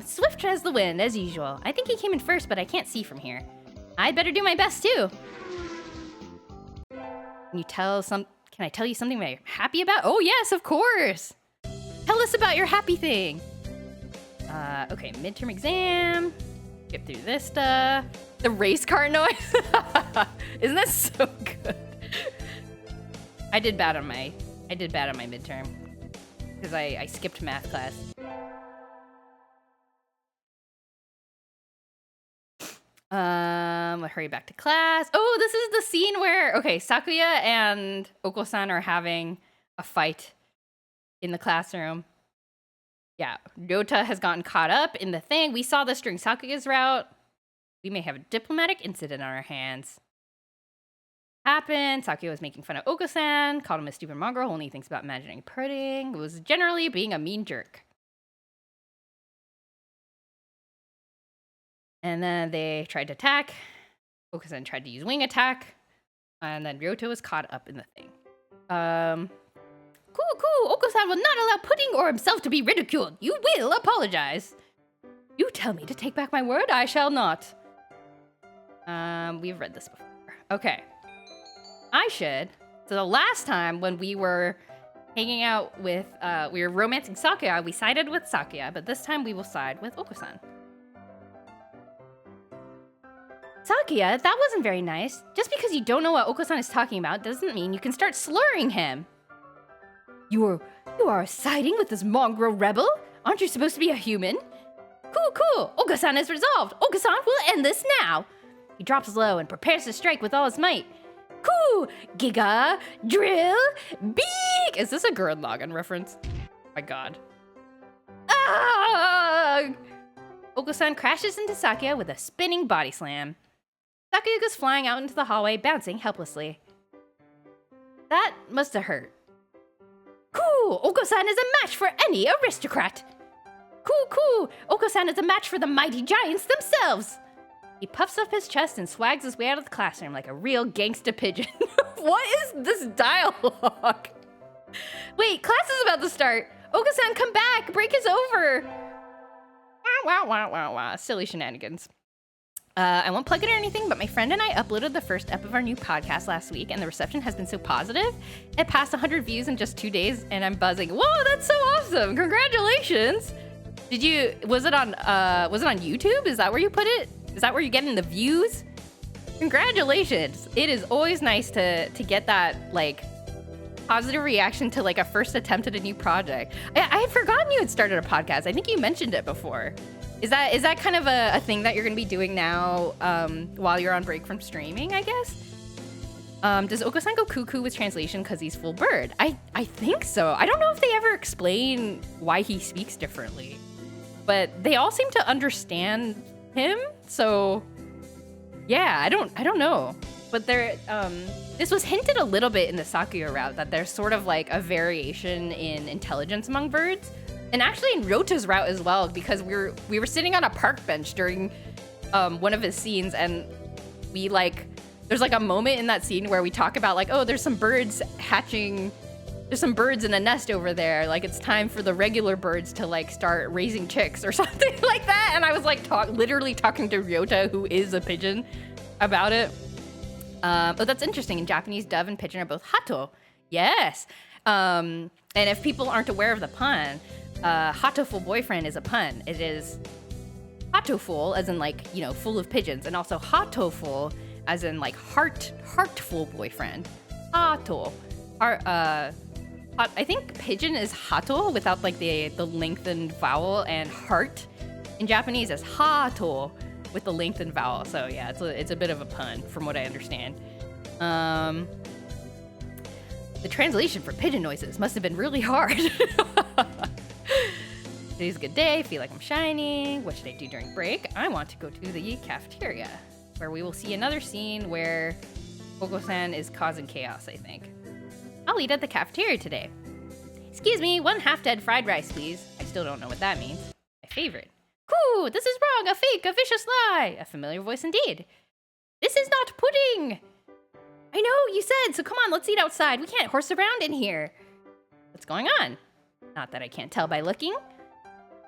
Swift has the win as usual. I think he came in first, but I can't see from here. I'd better do my best too. Can I tell you something I'm happy about? Oh yes, of course. Tell us about your happy thing. Okay, midterm exam. Get through this stuff. The race car noise. Isn't that so good? I did bad on my midterm because I skipped math class. I'll hurry back to class. Oh, this is the scene where, okay, Sakuya and Okosan are having a fight in the classroom. Yeah, Ryota has gotten caught up in the thing. We saw this during Sakuya's route. We may have a diplomatic incident on our hands. Happened. Sakuya was making fun of Okosan, called him a stupid mongrel, only thinks about imagining pudding. It was generally being a mean jerk. And then they tried to attack. Okosan tried to use wing attack. And then Ryota was caught up in the thing. Cool. Okosan will not allow pudding or himself to be ridiculed. You will apologize. You tell me to take back my word, I shall not. We've read this before. Okay. So the last time when we were hanging out with, we were romancing Sakuya, we sided with Sakuya, but this time we will side with Okosan. Sakuya, that wasn't very nice. Just because you don't know what Okosan is talking about doesn't mean you can start slurring him. You are siding with this mongrel rebel? Aren't you supposed to be a human? Cool. Okosan is resolved. Okosan will end this now. He drops low and prepares to strike with all his might. Cool. Giga. Drill. Beak. Is this a Gurren Lagann reference? Oh my god. Ah! Okosan crashes into Sakuya with a spinning body slam. Sakuya goes flying out into the hallway, bouncing helplessly. That must have hurt. Cool! Okosan is a match for any aristocrat! Cool! Okosan is a match for the mighty giants themselves! He puffs up his chest and swags his way out of the classroom like a real gangsta pigeon. What is this dialogue? Wait, class is about to start! Okosan, come back! Break is over! Wow. Silly shenanigans. I won't plug it or anything, but my friend and I uploaded the first ep of our new podcast last week, and the reception has been so positive. It passed 100 views in just 2 days, and I'm buzzing. Whoa, that's so awesome! Congratulations! Was it on YouTube? Is that where you put it? Is that where you're getting the views? Congratulations! It is always nice to get that, like, positive reaction to, like, a first attempt at a new project. I had forgotten you had started a podcast. I think you mentioned it before. Is that kind of a thing that you're going to be doing now while you're on break from streaming, I guess? Does Okosan go cuckoo with translation because he's full bird? I think so. I don't know if they ever explain why he speaks differently, but they all seem to understand him. So yeah, I don't know. But this was hinted a little bit in the Sakuya route that there's sort of like a variation in intelligence among birds, and actually in Rota's route as well, because we were sitting on a park bench during one of his scenes, and there's like a moment in that scene where we talk about like, oh, there's some birds hatching, there's some birds in a nest over there, like it's time for the regular birds to like start raising chicks or something like that, and I was like literally talking to Ryota, who is a pigeon, about it. Oh, that's interesting. In Japanese, dove and pigeon are both hato. Yes. And if people aren't aware of the pun, Hatoful boyfriend is a pun. It is Hatoful, as in like, you know, full of pigeons, and also Hatoful, as in like heartful boyfriend. Hato. I think pigeon is hato without like the lengthened vowel, and heart in Japanese is hato with the lengthened vowel. So yeah, it's a bit of a pun from what I understand. The translation for pigeon noises must have been really hard. Today's a good day. Feel like I'm shining. What should I do during break? I want to go to the cafeteria, where we will see another scene where Okosan is causing chaos, I think. I'll eat at the cafeteria today. Excuse me, 1 half-dead fried rice, please. I still don't know what that means. My favorite. Coo! This is wrong! A fake! A vicious lie! A familiar voice indeed. This is not pudding! I know, you said, so come on, let's eat outside. We can't horse around in here. What's going on? Not that I can't tell by looking.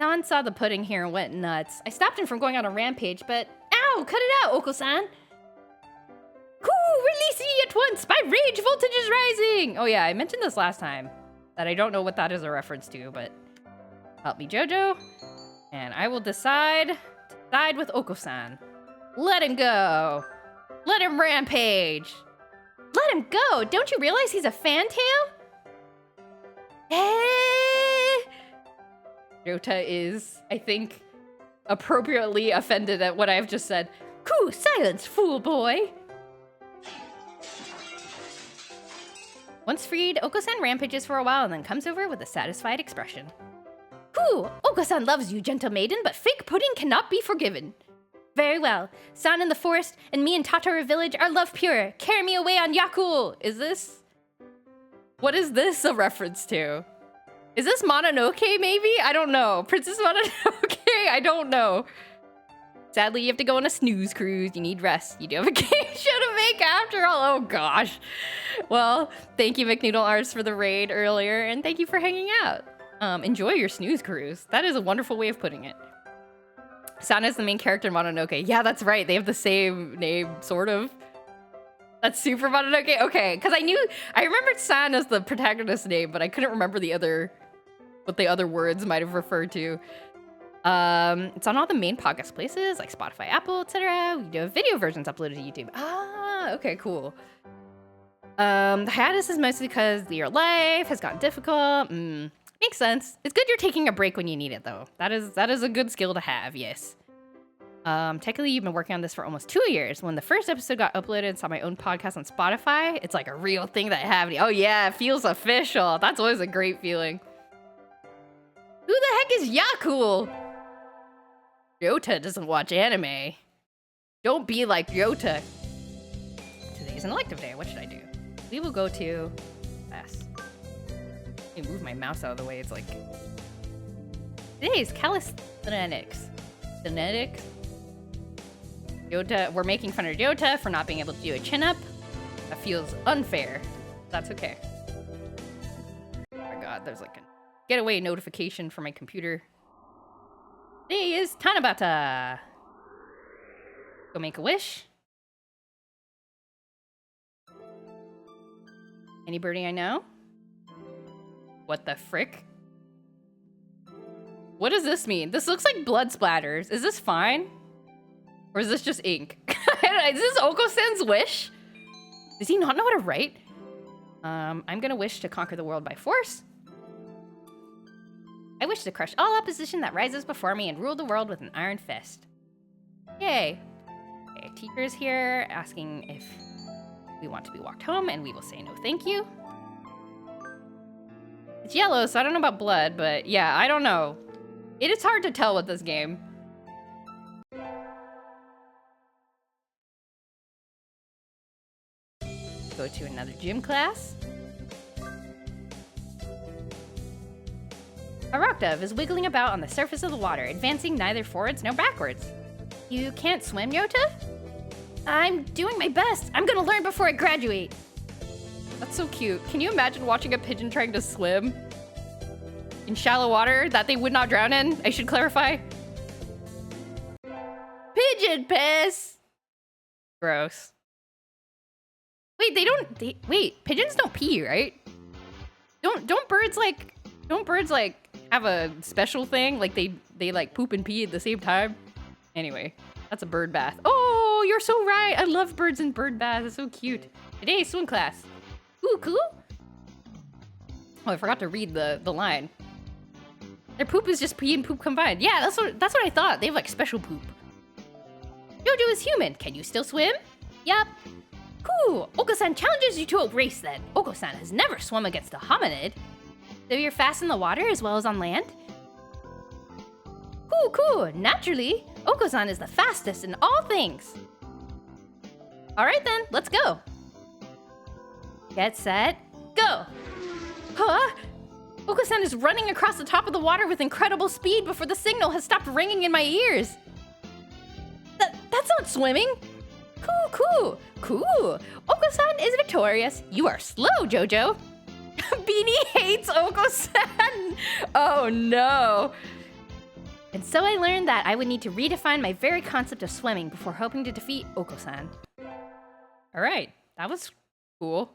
Nan saw the pudding here and went nuts. I stopped him from going on a rampage, but... Ow! Cut it out, Okosan! Coo! Release me at once! My rage voltage is rising! Oh yeah, I mentioned this last time. That I don't know what that is a reference to, but... Help me, Jojo. And I will decide to side with Okosan. Let him go. Let him rampage. Let him go. Don't you realize he's a fantail? Ryota is, I think, appropriately offended at what I've just said. Coo, silence, fool boy. Once freed, Okosan rampages for a while and then comes over with a satisfied expression. Coo! Okosan loves you, gentle maiden, but fake pudding cannot be forgiven. Very well. San in the forest and me in Totoro village are love pure. Carry me away on Yakul. What is this a reference to? Is this Mononoke, maybe? I don't know. Princess Mononoke? I don't know. Sadly, you have to go on a snooze cruise. You need rest. You do have a vacation to make after all. Oh, gosh. Well, thank you, McNoodle Arts, for the raid earlier, and thank you for hanging out. Enjoy your snooze cruise. That is a wonderful way of putting it. San is the main character in Mononoke. Yeah, that's right. They have the same name, sort of. That's super Mononoke. Okay, because I remembered San as the protagonist's name, but I couldn't remember what the other words might have referred to. It's on all the main podcast places like Spotify, Apple, etc. We do have video versions uploaded to YouTube. Ah, okay, cool. The hiatus is mostly because your life has gotten difficult. Makes sense. It's good you're taking a break when you need it, though. That is a good skill to have, yes. Technically, you've been working on this for almost 2 years. When the first episode got uploaded and saw my own podcast on Spotify, it's like a real thing that I have. Oh yeah, it feels official. That's always a great feeling. Who the heck is Yakul? Ryota doesn't watch anime. Don't be like Ryota. Today's an elective day. What should I do? We will go to class. Let me move my mouse out of the way. It's like... Today's calisthenics. Phonetics. Ryota, we're making fun of Ryota for not being able to do a chin-up. That feels unfair. That's okay. Oh my god, there's like a getaway notification for my computer. Today is Tanabata. Go make a wish. Any birdie I know? What the frick? What does this mean? This looks like blood splatters. Is this fine? Or is this just ink? Is this Okosan's wish? Does he not know how to write? I'm gonna wish to conquer the world by force. I wish to crush all opposition that rises before me and rule the world with an iron fist. Yay. Okay, teacher is here asking if We want to be walked home, and we will say no thank you. It's yellow, so I don't know about blood, but yeah, I don't know. It is hard to tell with this game. Go to another gym class. A rock dove is wiggling about on the surface of the water, advancing neither forwards nor backwards. You can't swim, Yota? I'm doing my best. I'm gonna learn before I graduate. That's so cute. Can you imagine watching a pigeon trying to swim in shallow water that they would not drown in? I should clarify. Pigeon piss. Gross. Wait, wait, pigeons don't pee, right? Don't birds like have a special thing? Like they like poop and pee at the same time? Anyway, that's a bird bath. Oh, you're so right. I love birds and bird baths. It's so cute. Today's swim class. Ooh, cool. Oh, I forgot to read the line. Their poop is just pee and poop combined. Yeah, that's what I thought. They have like special poop. Jojo is human. Can you still swim? Yup. Cool. Okosan challenges you to a race then. Okosan has never swum against a hominid. So you're fast in the water as well as on land? Cool. Naturally, Okosan is the fastest in all things. Alright then, let's go. Get set, go. Huh? Okosan is running across the top of the water with incredible speed before the signal has stopped ringing in my ears. That's not swimming. Cool. Okosan is victorious. You are slow, Jojo. Beanie hates Okosan. Oh no. And so I learned that I would need to redefine my very concept of swimming before hoping to defeat Okosan. All right, that was cool.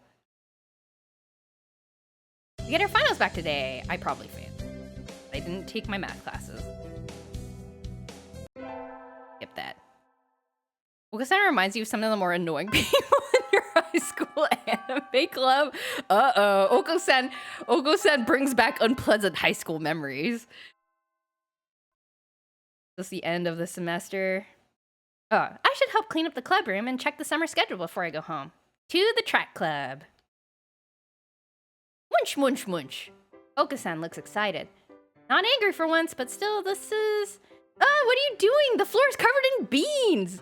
We get our finals back today. I probably failed. I didn't take my math classes. Skip that. Okosan reminds you of some of the more annoying people in your high school anime club. Uh-oh. Okosan brings back unpleasant high school memories. This is the end of the semester. I should help clean up the club room and check the summer schedule before I go home. To the track club. Munch. Okosan looks excited. Not angry for once, but still, this is... what are you doing? The floor is covered in beans.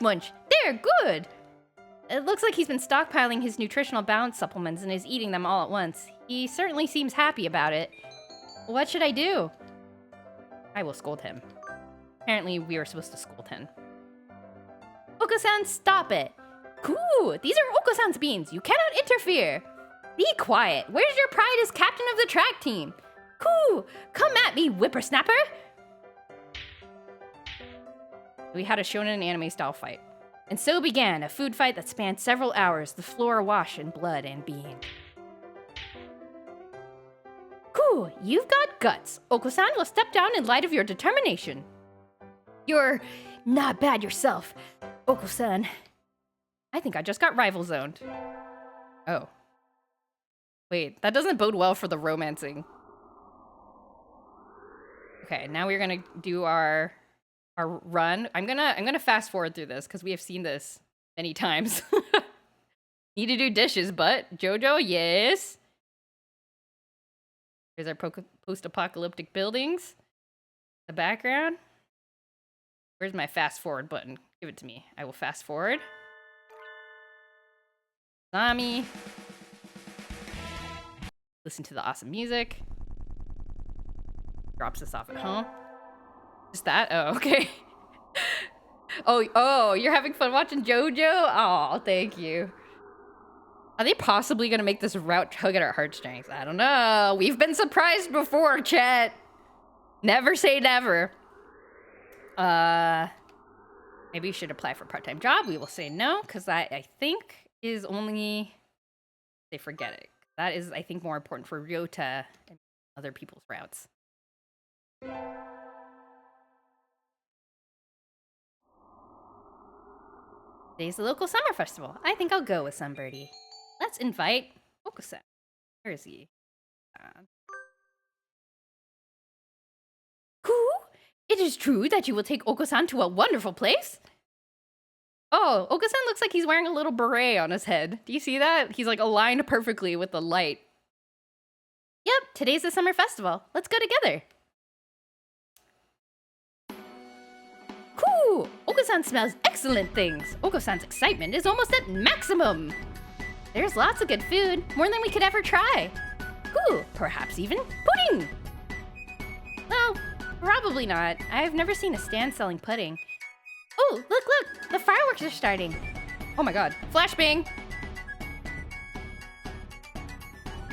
Munch. There, good. It looks like he's been stockpiling his nutritional balance supplements and is eating them all at once. He certainly seems happy about it. What should I do? I will scold him. Apparently, we were supposed to scold him. Okosan, stop it. Cool, these are Okosan's beans. You cannot interfere. Be quiet. Where's your pride as captain of the track team? Cool, come at me, whippersnapper. We had a shonen anime style fight. And so began a food fight that spanned several hours, the floor awash in blood and being. Cool, you've got guts. Okosan will step down in light of your determination. You're not bad yourself, Okosan. I think I just got rival zoned. Oh. Wait, that doesn't bode well for the romancing. Okay, now we're gonna do our run. I'm gonna fast forward through this because we have seen this many times. Need to do dishes, but Jojo, yes. Here's our post-apocalyptic buildings. The background. Where's my fast forward button? Give it to me. I will fast forward. Zami. Listen to the awesome music. Drops us off at home. Just that? Oh, okay. Oh, you're having fun watching JoJo? Oh, thank you. Are they possibly gonna make this route tug at our heartstrings? I don't know. We've been surprised before, chat. Never say never. Maybe you should apply for a part-time job. We will say no, because that, I think, is only... They forget it. That is, I think, more important for Ryota and other people's routes. Today's the local summer festival. I think I'll go with Sunbirdie. Let's invite Okosan. Where is he? Cool. It is true that you will take Okosan to a wonderful place. Oh, Okosan looks like he's wearing a little beret on his head. Do you see that? He's like aligned perfectly with the light. Yep, today's the summer festival. Let's go together. Cool! Okosan smells excellent things. Okosan's excitement is almost at maximum. There's lots of good food, more than we could ever try. Ooh, perhaps even pudding. Well, probably not. I've never seen a stand selling pudding. Oh, look, the fireworks are starting. Oh my god. Flashbang!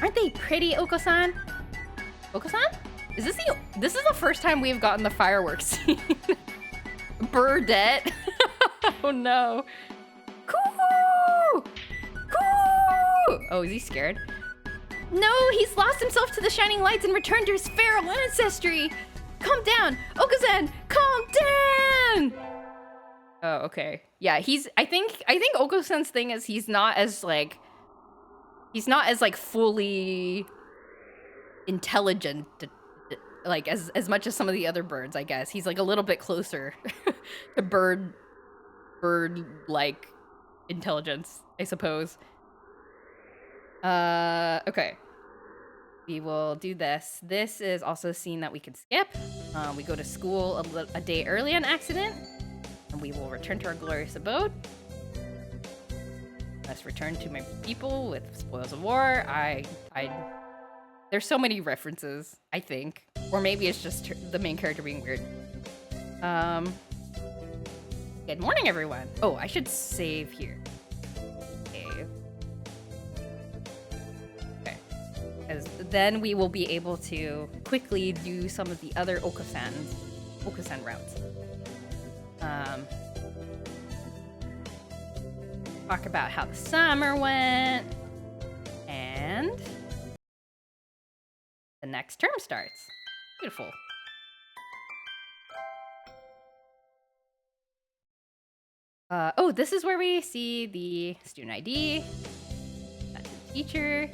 Aren't they pretty, Okosan? Okosan? Is this the first time we've gotten the fireworks scene? Burdette. Oh no. Coo! Coo! Oh, is he scared? No, he's lost himself to the shining lights and returned to his feral ancestry. Calm down, Okosan, calm down! Oh, okay. Yeah, I think Okosan's thing is he's not as fully intelligent, like as much as some of the other birds, I guess. He's like a little bit closer to bird like intelligence, I suppose. Okay. We will do this. This is also a scene that we can skip. We go to school a day early on accident. And we will return to our glorious abode. Let's return to my people with spoils of war. There's so many references, I think. Or maybe it's just the main character being weird. Good morning, everyone. Oh, I should save here. Save. Okay. Because then we will be able to quickly do some of the other Okosan routes. Talk about how the summer went, and the next term starts. Beautiful. Oh, this is where we see the student ID. That's the teacher.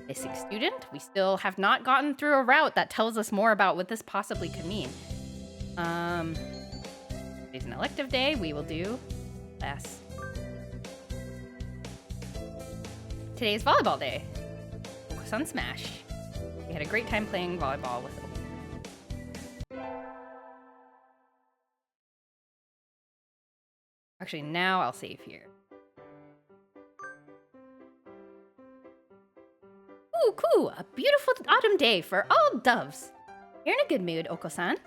Missing student. We still have not gotten through a route that tells us more about what this possibly could mean. Today's an elective day. We will do less. Today's volleyball day. Okosan Smash. We had a great time playing volleyball with Okosan. Actually, now I'll save here. Ooh, cool! A beautiful autumn day for all doves. You're in a good mood, Okosan.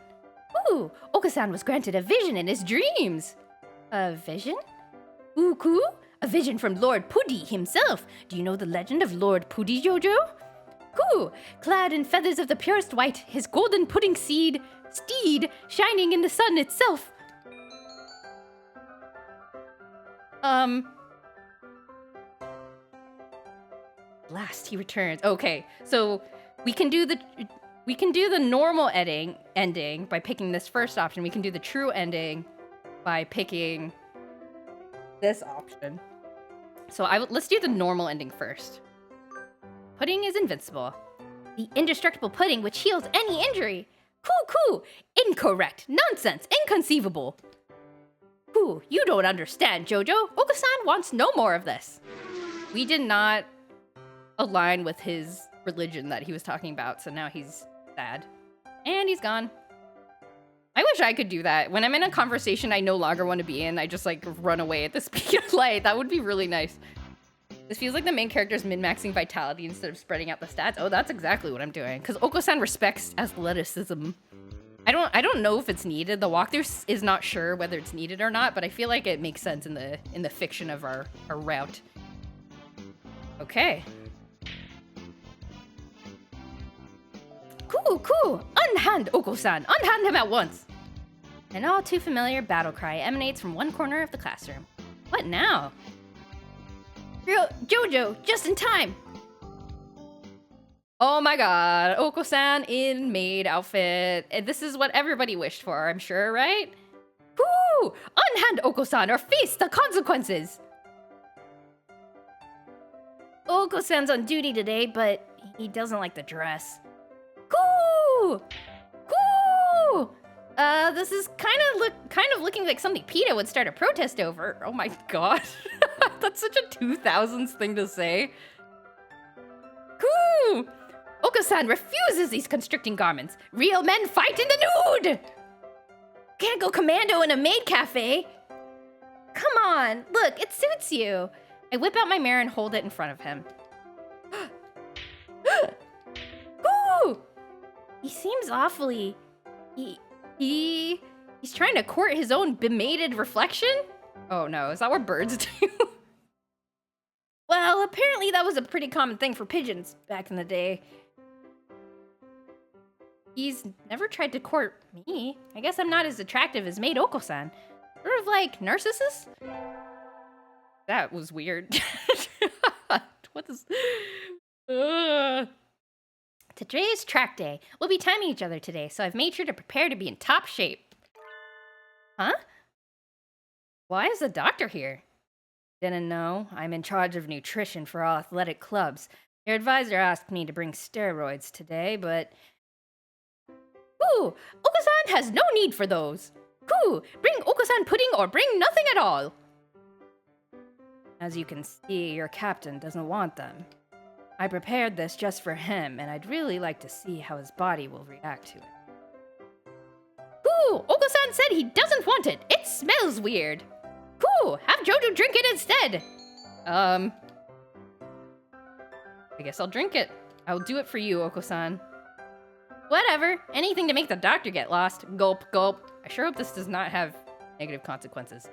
Ooh, Okosan was granted a vision in his dreams. A vision? Ooh, cool! A vision from Lord Pudi himself. Do you know the legend of Lord Pudi, Jojo? Cool! Clad in feathers of the purest white, his golden pudding steed shining in the sun itself. Last he returns. Okay, so we can do the normal ending by picking this first option. We can do the true ending by picking this option. So let's do the normal ending first. Pudding is invincible. The indestructible pudding which heals any injury. Cool! Incorrect! Nonsense! Inconceivable! Ooh, you don't understand, Jojo. Okosan wants no more of this. We did not align with his religion that he was talking about, so now he's sad. And he's gone. I wish I could do that. When I'm in a conversation I no longer want to be in, I just like run away at the speed of light. That would be really nice. This feels like the main character's min-maxing vitality instead of spreading out the stats. Oh, that's exactly what I'm doing. Because Okosan respects athleticism. I don't know if it's needed. The walkthrough is not sure whether it's needed or not, but I feel like it makes sense in the fiction of our route. Okay. Cool! Unhand Okosan! Unhand him at once! An all too familiar battle cry emanates from one corner of the classroom. What now? Jojo, just in time! Oh my god, Okosan in maid outfit. And this is what everybody wished for, I'm sure, right? Whoo! Unhand Okosan or face the consequences! Okosan's on duty today, but he doesn't like the dress. Cool! This is kind of looking like something PETA would start a protest over. Oh my god. That's such a 2000s thing to say. Cool! Okosan refuses these constricting garments. Real men fight in the nude! Can't go commando in a maid cafe. Come on, look, it suits you. I whip out my mirror and hold it in front of him. Ooh! He seems awfully... He's trying to court his own bemated reflection? Oh no, is that what birds do? Well, apparently that was a pretty common thing for pigeons back in the day. He's never tried to court me. I guess I'm not as attractive as maid Okosan. Sort of like Narcissus? That was weird. What is... Today is track day. We'll be timing each other today, so I've made sure to prepare to be in top shape. Huh? Why is the doctor here? Didn't know. I'm in charge of nutrition for all athletic clubs. Your advisor asked me to bring steroids today, but... Ooh! Okosan has no need for those! Cool! Bring Okosan pudding or bring nothing at all! As you can see, your captain doesn't want them. I prepared this just for him, and I'd really like to see how his body will react to it. Ooh! Okosan said he doesn't want it! It smells weird! Cool! Have Jojo drink it instead! I guess I'll drink it. I'll do it for you, Okosan. Whatever. Anything to make the doctor get lost. Gulp, gulp. I sure hope this does not have negative consequences.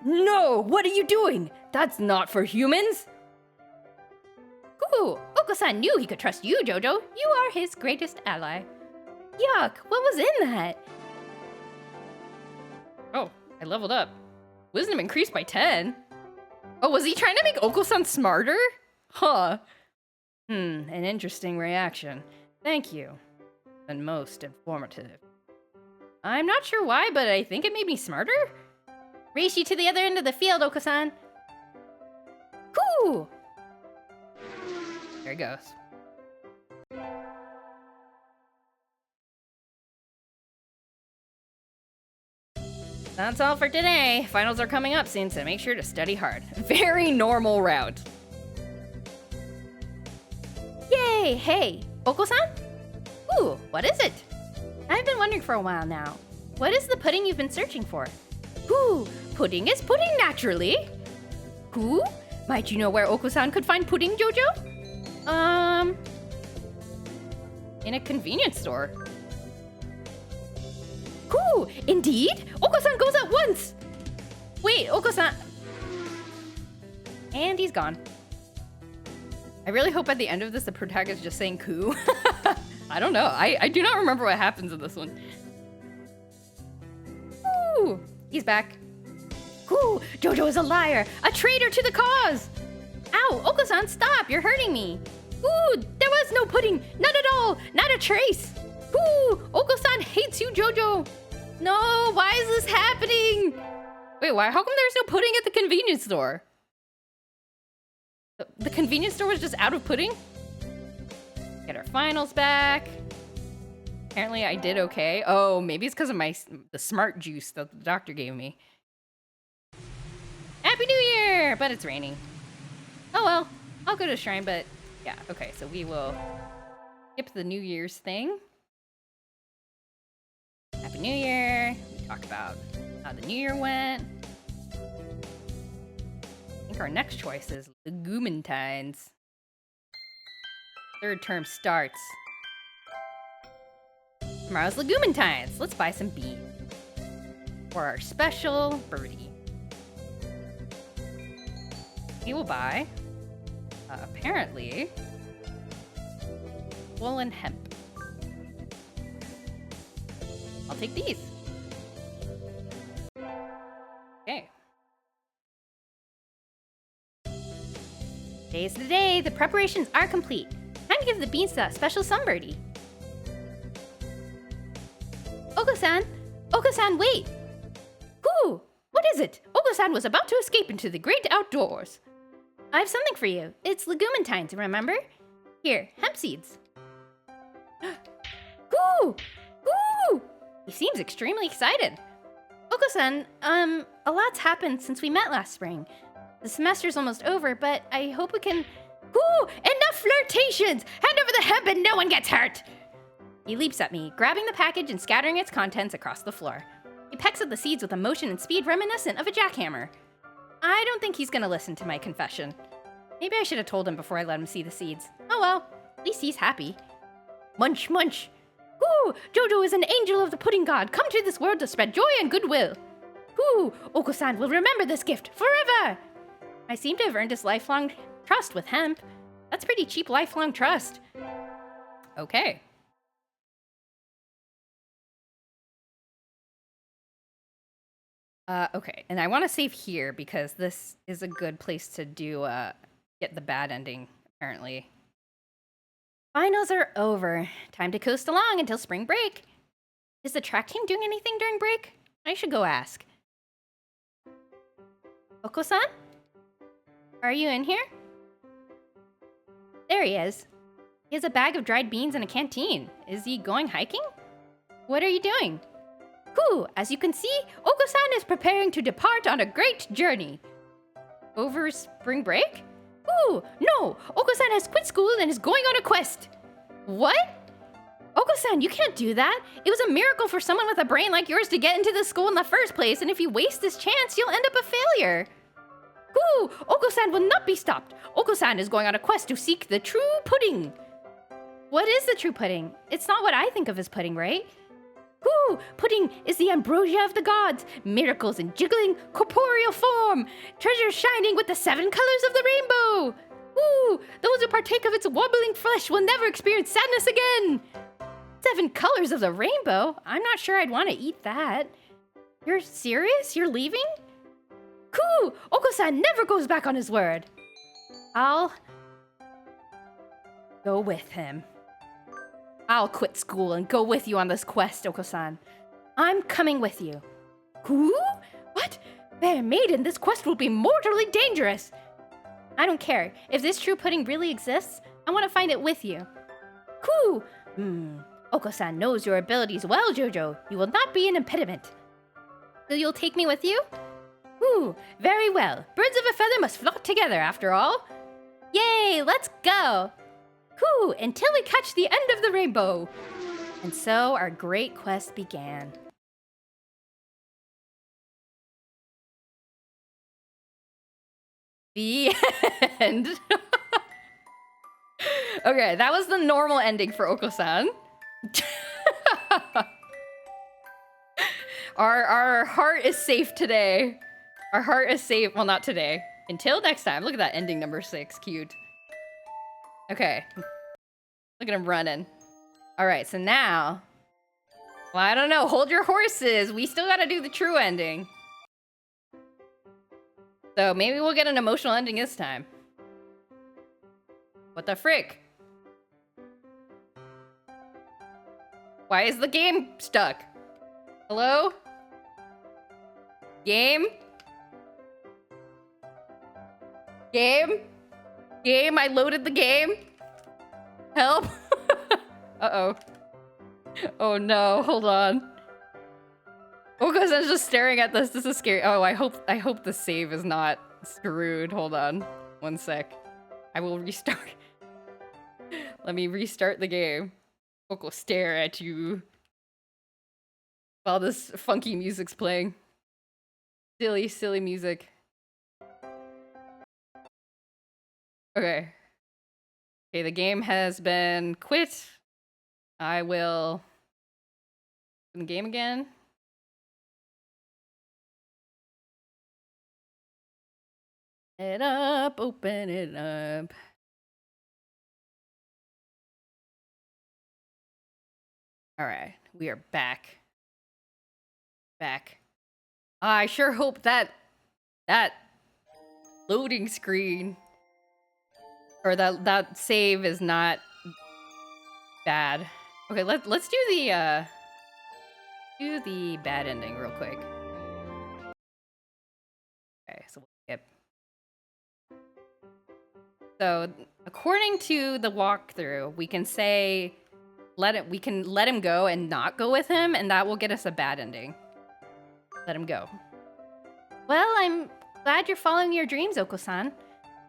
No! What are you doing? That's not for humans! Ooh, Okosan knew he could trust you, Jojo. You are his greatest ally. Yuck, what was in that? Oh, I leveled up. Wisdom increased by 10. Oh, was he trying to make Okosan smarter? Huh. An interesting reaction. Thank you. And most informative. I'm not sure why, but I think it made me smarter? Race you to the other end of the field, Okosan. Cool! There it goes. That's all for today. Finals are coming up soon, so make sure to study hard. Very normal route. Yay! Hey, Okosan? Ooh, what is it? I've been wondering for a while now. What is the pudding you've been searching for? Ooh, pudding is pudding naturally. Who? Might you know where Okosan could find pudding, Jojo? In a convenience store. Cool! Indeed? Okosan goes at once! Wait, Okosan... And he's gone. I really hope at the end of this the protagonist is just saying "coo." I don't know. I do not remember what happens in this one. Ooh, he's back. Cool! Jojo is a liar! A traitor to the cause! Ow! Okosan, stop! You're hurting me! Ooh! There was no pudding! None at all! Not a trace! Ooh! Okosan hates you, Jojo! No! Why is this happening? Wait, why? How come there's no pudding at the convenience store? The convenience store was just out of pudding? Get our finals back. Apparently I did okay. Oh, maybe it's because of the smart juice that the doctor gave me. Happy New Year! But it's raining. Oh well, I'll go to the shrine, but yeah, okay, so we will skip the New Year's thing. Happy New Year. We talk about how the New Year went. I think our next choice is Legumantines. Third term starts. Tomorrow's Legumantines. Let's buy some beef for our special birdie. We will buy, apparently, woolen hemp. I'll take these. Okay. Today's the day. The preparations are complete. Time to give the beans that special sunbirdie. Okosan! Okosan, wait! Who? What is it? Okosan was about to escape into the great outdoors. I have something for you. It's legumantines, remember? Here, hemp seeds. Ooh! Ooh! He seems extremely excited. Okosan, a lot's happened since we met last spring. The semester's almost over, but I hope we can... Ooh, enough flirtations! Hand over the hemp and no one gets hurt! He leaps at me, grabbing the package and scattering its contents across the floor. He pecks at the seeds with a motion and speed reminiscent of a jackhammer. I don't think he's gonna listen to my confession. Maybe I should have told him before I let him see the seeds. Oh well, at least he's happy. Munch, munch. Ooh, Jojo is an angel of the pudding god, come to this world to spread joy and goodwill. Ooh, Okosan will remember this gift forever! I seem to have earned his lifelong trust with hemp. That's pretty cheap lifelong trust. Okay. Okay, and I want to save here because this is a good place to do, get the bad ending, apparently. Finals are over. Time to coast along until spring break. Is the track team doing anything during break? I should go ask. Okosan? Are you in here? There he is. He has a bag of dried beans and a canteen. Is he going hiking? What are you doing? Ooh, as you can see, Okosan is preparing to depart on a great journey. Over spring break? Ooh, no! Okosan has quit school and is going on a quest! What? Okosan, you can't do that! It was a miracle for someone with a brain like yours to get into this school in the first place, and if you waste this chance, you'll end up a failure! Ooh, Okosan will not be stopped! Okosan is going on a quest to seek the true pudding! What is the true pudding? It's not what I think of as pudding, right? Ooh, pudding is the ambrosia of the gods, miracles in jiggling corporeal form, treasures shining with the 7 colors of the rainbow. Ooh, those who partake of its wobbling flesh will never experience sadness again. 7 colors of the rainbow? I'm not sure I'd want to eat that. You're serious? You're leaving? Ooh, Okosan never goes back on his word. I'll go with him. I'll quit school and go with you on this quest, Okosan. I'm coming with you. Who? What? Fair maiden, this quest will be mortally dangerous. I don't care. If this true pudding really exists, I want to find it with you. Who? Okosan knows your abilities well, Jojo. You will not be an impediment. So you'll take me with you? Ooh, very well. Birds of a feather must flock together, after all. Yay, let's go! Ooh, until we catch the end of the rainbow. And so our great quest began. The end. Okay, that was the normal ending for Okosan. Our heart is safe today. Our heart is safe. Well, not today. Until next time. Look at that ending number 6. Cute. Okay. Look at him running. All right, so now... Well, I don't know. Hold your horses. We still gotta do the true ending. So maybe we'll get an emotional ending this time. What the frick? Why is the game stuck? Hello? Game? Game? Game, I loaded the game. Help. Uh-oh. Oh no, hold on. Oh, because I was just staring at this. This is scary. Oh, I hope the save is not screwed. Hold on. 1 sec. I will restart. Let me restart the game. Oko stare at you while this funky music's playing. Silly, silly music. Okay. Okay, the game has been quit. I will open the game again. It up, open it up. All right, we are back. Back. I sure hope that loading screen or that save is not bad. Okay, let's do the bad ending real quick. Okay, so we'll skip. So according to the walkthrough, we can say we can let him go and not go with him, and that will get us a bad ending. Let him go. Well, I'm glad you're following your dreams, Okosan.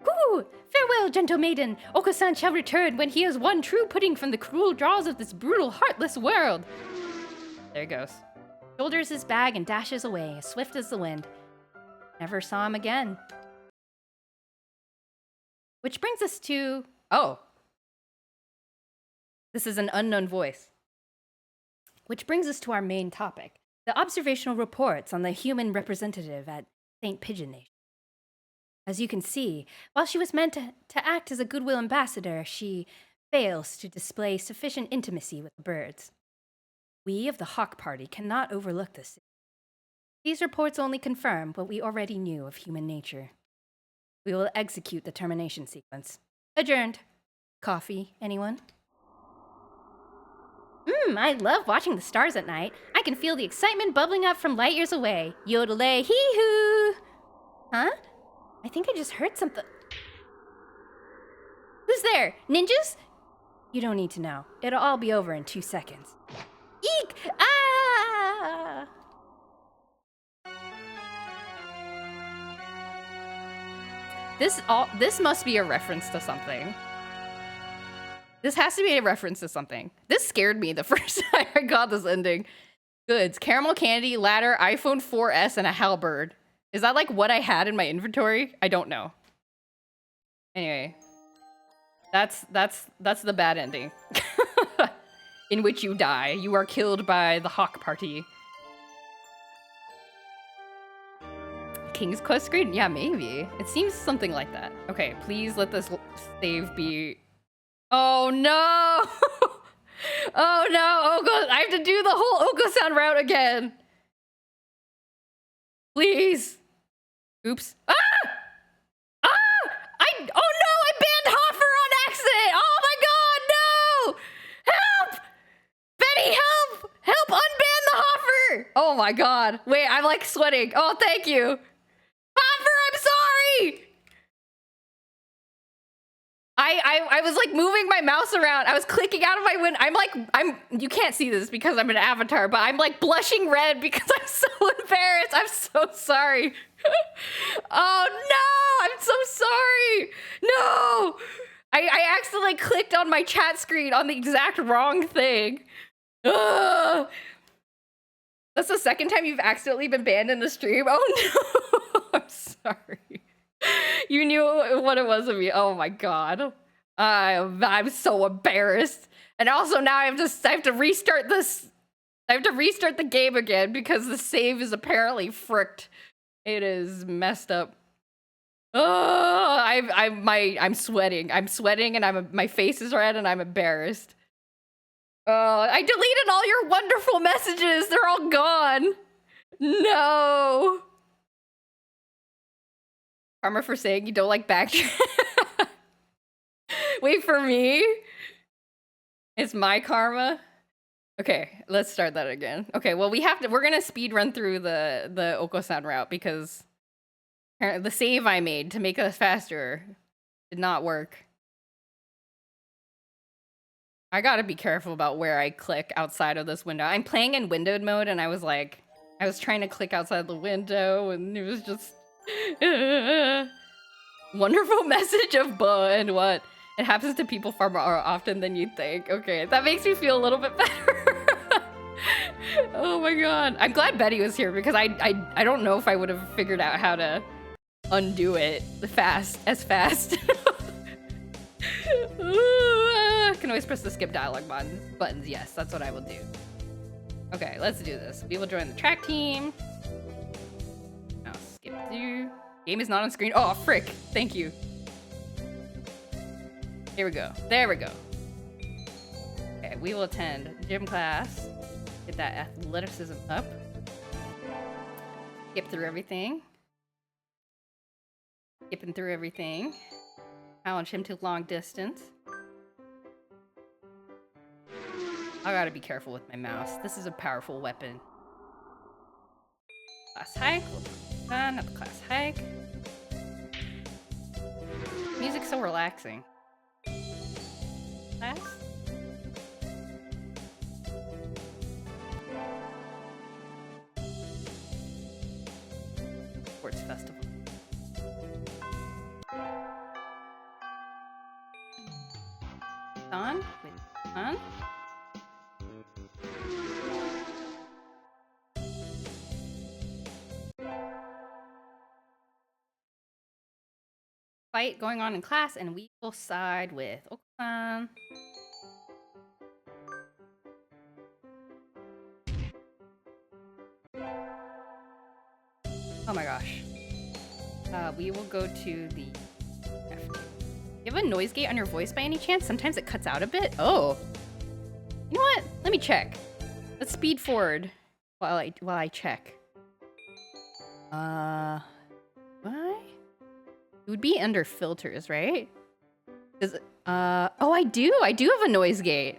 Woo! Farewell, gentle maiden. Okosan shall return when he has won true pudding from the cruel jaws of this brutal, heartless world. There he goes. Shoulders his bag and dashes away, as swift as the wind. Never saw him again. Which brings us to... Oh. This is an unknown voice. Which brings us to our main topic. The observational reports on the human representative at St. Pigeon Nation. As you can see, while she was meant to act as a goodwill ambassador, she fails to display sufficient intimacy with the birds. We of the Hawk Party cannot overlook this. These reports only confirm what we already knew of human nature. We will execute the termination sequence. Adjourned. Coffee, anyone? I love watching the stars at night. I can feel the excitement bubbling up from light years away. Yodelay hee-hoo! Huh? I think I just heard something. Who's there? Ninjas? You don't need to know. It'll all be over in 2 seconds. Eek! Ah! This must be a reference to something. This has to be a reference to something. This scared me the first time I got this ending. Goods, caramel candy, ladder, iPhone 4S, and a halberd. Is that like what I had in my inventory? I don't know. Anyway, that's the bad ending. In which you die. You are killed by the Hawk Party. King's Quest screen? Yeah, maybe. It seems something like that. Okay, please let this save be... Oh no! Oh no! I have to do the whole Okosan route again! Please! Oops. Ah! Ah! Oh no! I banned Hoffer on accident! Oh my god, no! Help! Betty, help! Help unban the Hoffer! Oh my god. Wait, I'm like sweating. Oh, thank you. Hoffer, I'm sorry! I was like moving my mouse around. I was clicking out of my window. You can't see this because I'm an avatar, but I'm like blushing red because I'm so embarrassed. I'm so sorry. Oh no, I'm so sorry. No, I accidentally clicked on my chat screen on the exact wrong thing. Ugh. That's the second time you've accidentally been banned in the stream. Oh no, I'm sorry. You knew what it was of me. Oh my god. I'm so embarrassed. And also now I have to restart this. I have to restart the game again because the save is apparently fricked. It is messed up. Oh, I'm sweating. I'm sweating and my face is red and I'm embarrassed. I deleted all your wonderful messages. They're all gone. No. Karma for saying you don't like backtrack. Wait for me. It's my karma. Okay, let's start that again. Okay, well we're gonna speed run through the Okosan route because the save I made to make us faster did not work. I gotta be careful about where I click outside of this window. I'm playing in windowed mode and I was trying to click outside the window and it was just wonderful message of buh and what? It happens to people far more often than you'd think. Okay, that makes me feel a little bit better. Oh my god. I'm glad Betty was here because I don't know if I would have figured out how to undo it fast. I can always press the skip dialogue buttons. Yes, that's what I will do. Okay, let's do this. We will join the track team. Now skip through. Game is not on screen. Oh, frick. Thank you. Here we go. There we go. Okay, we will attend gym class. Get that athleticism up. Skip through everything. Skipping through everything. Challenge him to long distance. I gotta be careful with my mouse. This is a powerful weapon. Class hike. Another class hike. Music's so relaxing. Class. on with on. Fight going on in class, and we will side with Okosan. Oh my gosh. We will go to the left. You have a noise gate on your voice by any chance? Sometimes it cuts out a bit. Oh. You know what? Let me check. Let's speed forward while I check. Why? It would be under filters, right? Oh, I do have a noise gate.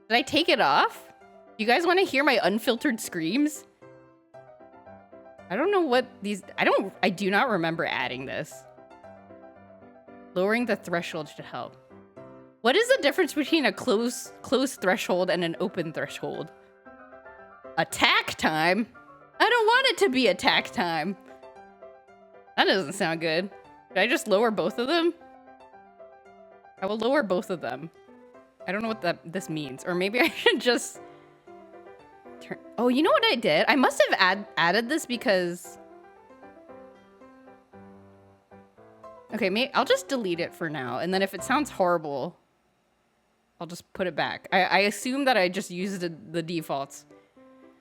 Did I take it off? You guys want to hear my unfiltered screams? I don't know what these, I do not remember adding this. Lowering the threshold should help. What is the difference between a closed threshold and an open threshold? Attack time? I don't want it to be attack time. That doesn't sound good. Should I just lower both of them? I will lower both of them. I don't know what this means. Or maybe I should just turn. Oh, you know what I did? I must have added this because... Okay, I'll just delete it for now. And then if it sounds horrible, I'll just put it back. I assume that I just used the defaults.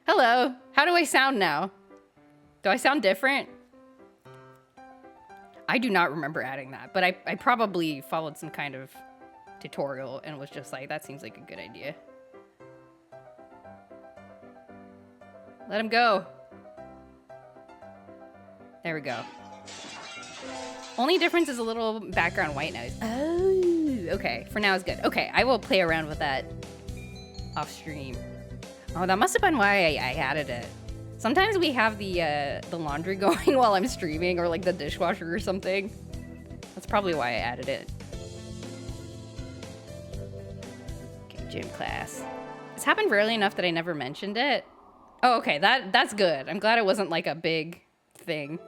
Hello. How do I sound now? Do I sound different? I do not remember adding that, but I probably followed some kind of tutorial and was just like, that seems like a good idea. Let him go. There we go. Only difference is a little background white noise. Oh, okay. For now it's good. Okay, I will play around with that off stream. Oh, that must have been why I added it. Sometimes we have the laundry going while I'm streaming, or like the dishwasher or something. That's probably why I added it. Okay, gym class. It's happened rarely enough that I never mentioned it. Oh, okay, that's good. I'm glad it wasn't like a big thing,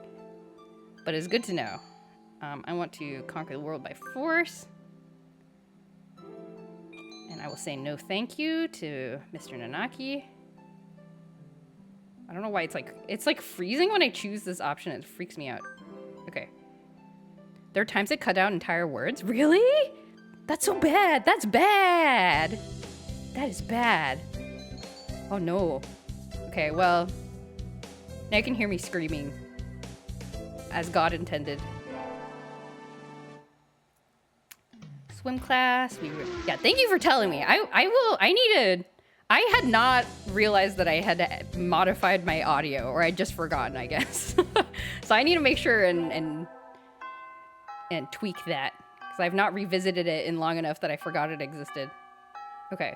but it's good to know. I want to conquer the world by force. And I will say no thank you to Mr. Nanaki. I don't know why it's like freezing when I choose this option. It freaks me out. Okay. There are times that cut out entire words. Really? That's so bad. That's bad. That is bad. Oh no. Okay, well, now you can hear me screaming as God intended. Swim class. Yeah, thank you for telling me. I had not realized that I had modified my audio, or I'd just forgotten, I guess. So I need to make sure and tweak that, because I've not revisited it in long enough that I forgot it existed. Okay.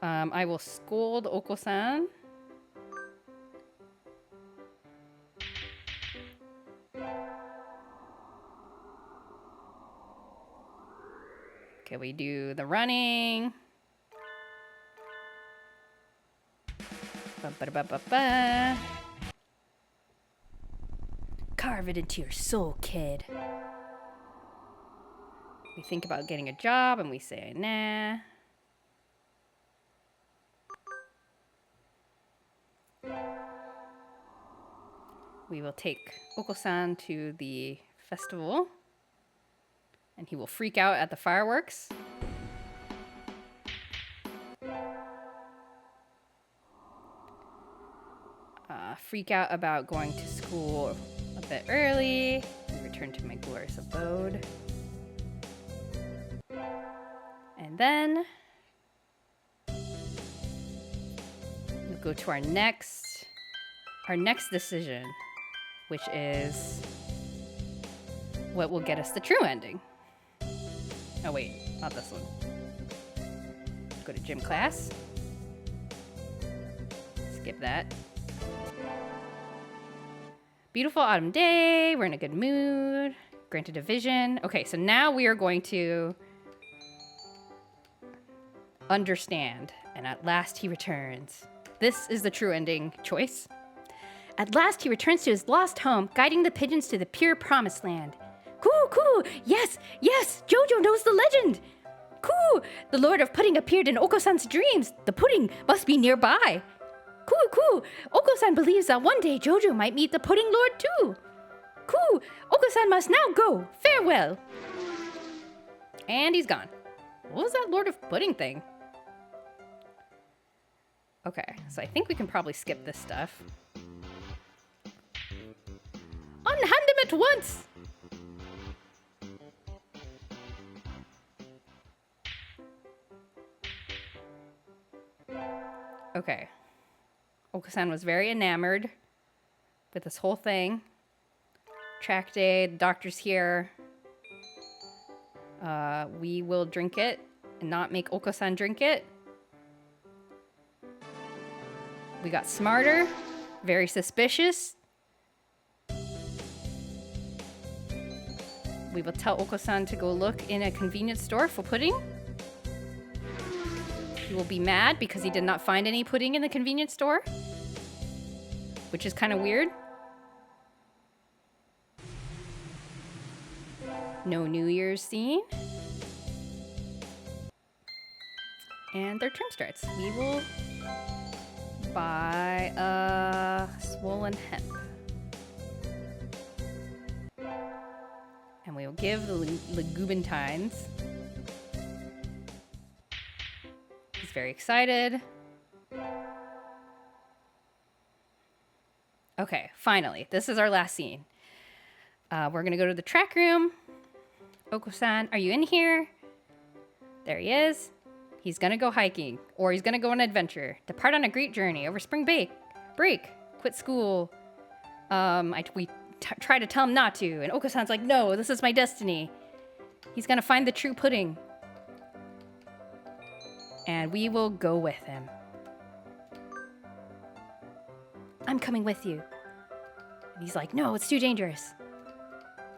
I will scold Okosan. Okay, we do the running. Ba-ba-ba-ba-ba. Carve it into your soul, kid. We think about getting a job and we say, nah. We will take Okosan to the festival, and he will freak out at the fireworks. Freak out about going to school a bit early, and return to my glorious abode. And then we'll go to our next decision, which is what will get us the true ending. Oh wait, not this one. Go to gym class. Skip that. Beautiful autumn day. We're in a good mood. Granted a vision. Okay, so now we are going to understand. And at last he returns. This is the true ending choice. At last he returns to his lost home, guiding the pigeons to the pure promised land. Cool. Yes. Jojo knows the legend. Cool. The Lord of Pudding appeared in Okosan's dreams. The pudding must be nearby. Cool. Okosan believes that one day Jojo might meet the Pudding Lord too. Cool. Okosan must now go. Farewell. And he's gone. What was that Lord of Pudding thing? Okay, so I think we can probably skip this stuff. Unhand him at once! Okay. Okosan was very enamored with this whole thing. Track day, the doctor's here. We will drink it and not make Okosan drink it. We got smarter, very suspicious. We will tell Okosan to go look in a convenience store for pudding. He will be mad because he did not find any pudding in the convenience store, which is kind of weird. No New Year's scene. And their term starts. We will buy a swollen hemp. And we will give the Legubentines. He's very excited. Okay, finally. This is our last scene. We're gonna go to the track room. Okosan, are you in here? There he is. He's gonna go hiking, or he's gonna go on an adventure. Depart on a great journey over spring break. Quit school. We try to tell him not to, and Okosan's like, no, this is my destiny. He's gonna find the true pudding. And we will go with him. I'm coming with you. And he's like, no, it's too dangerous.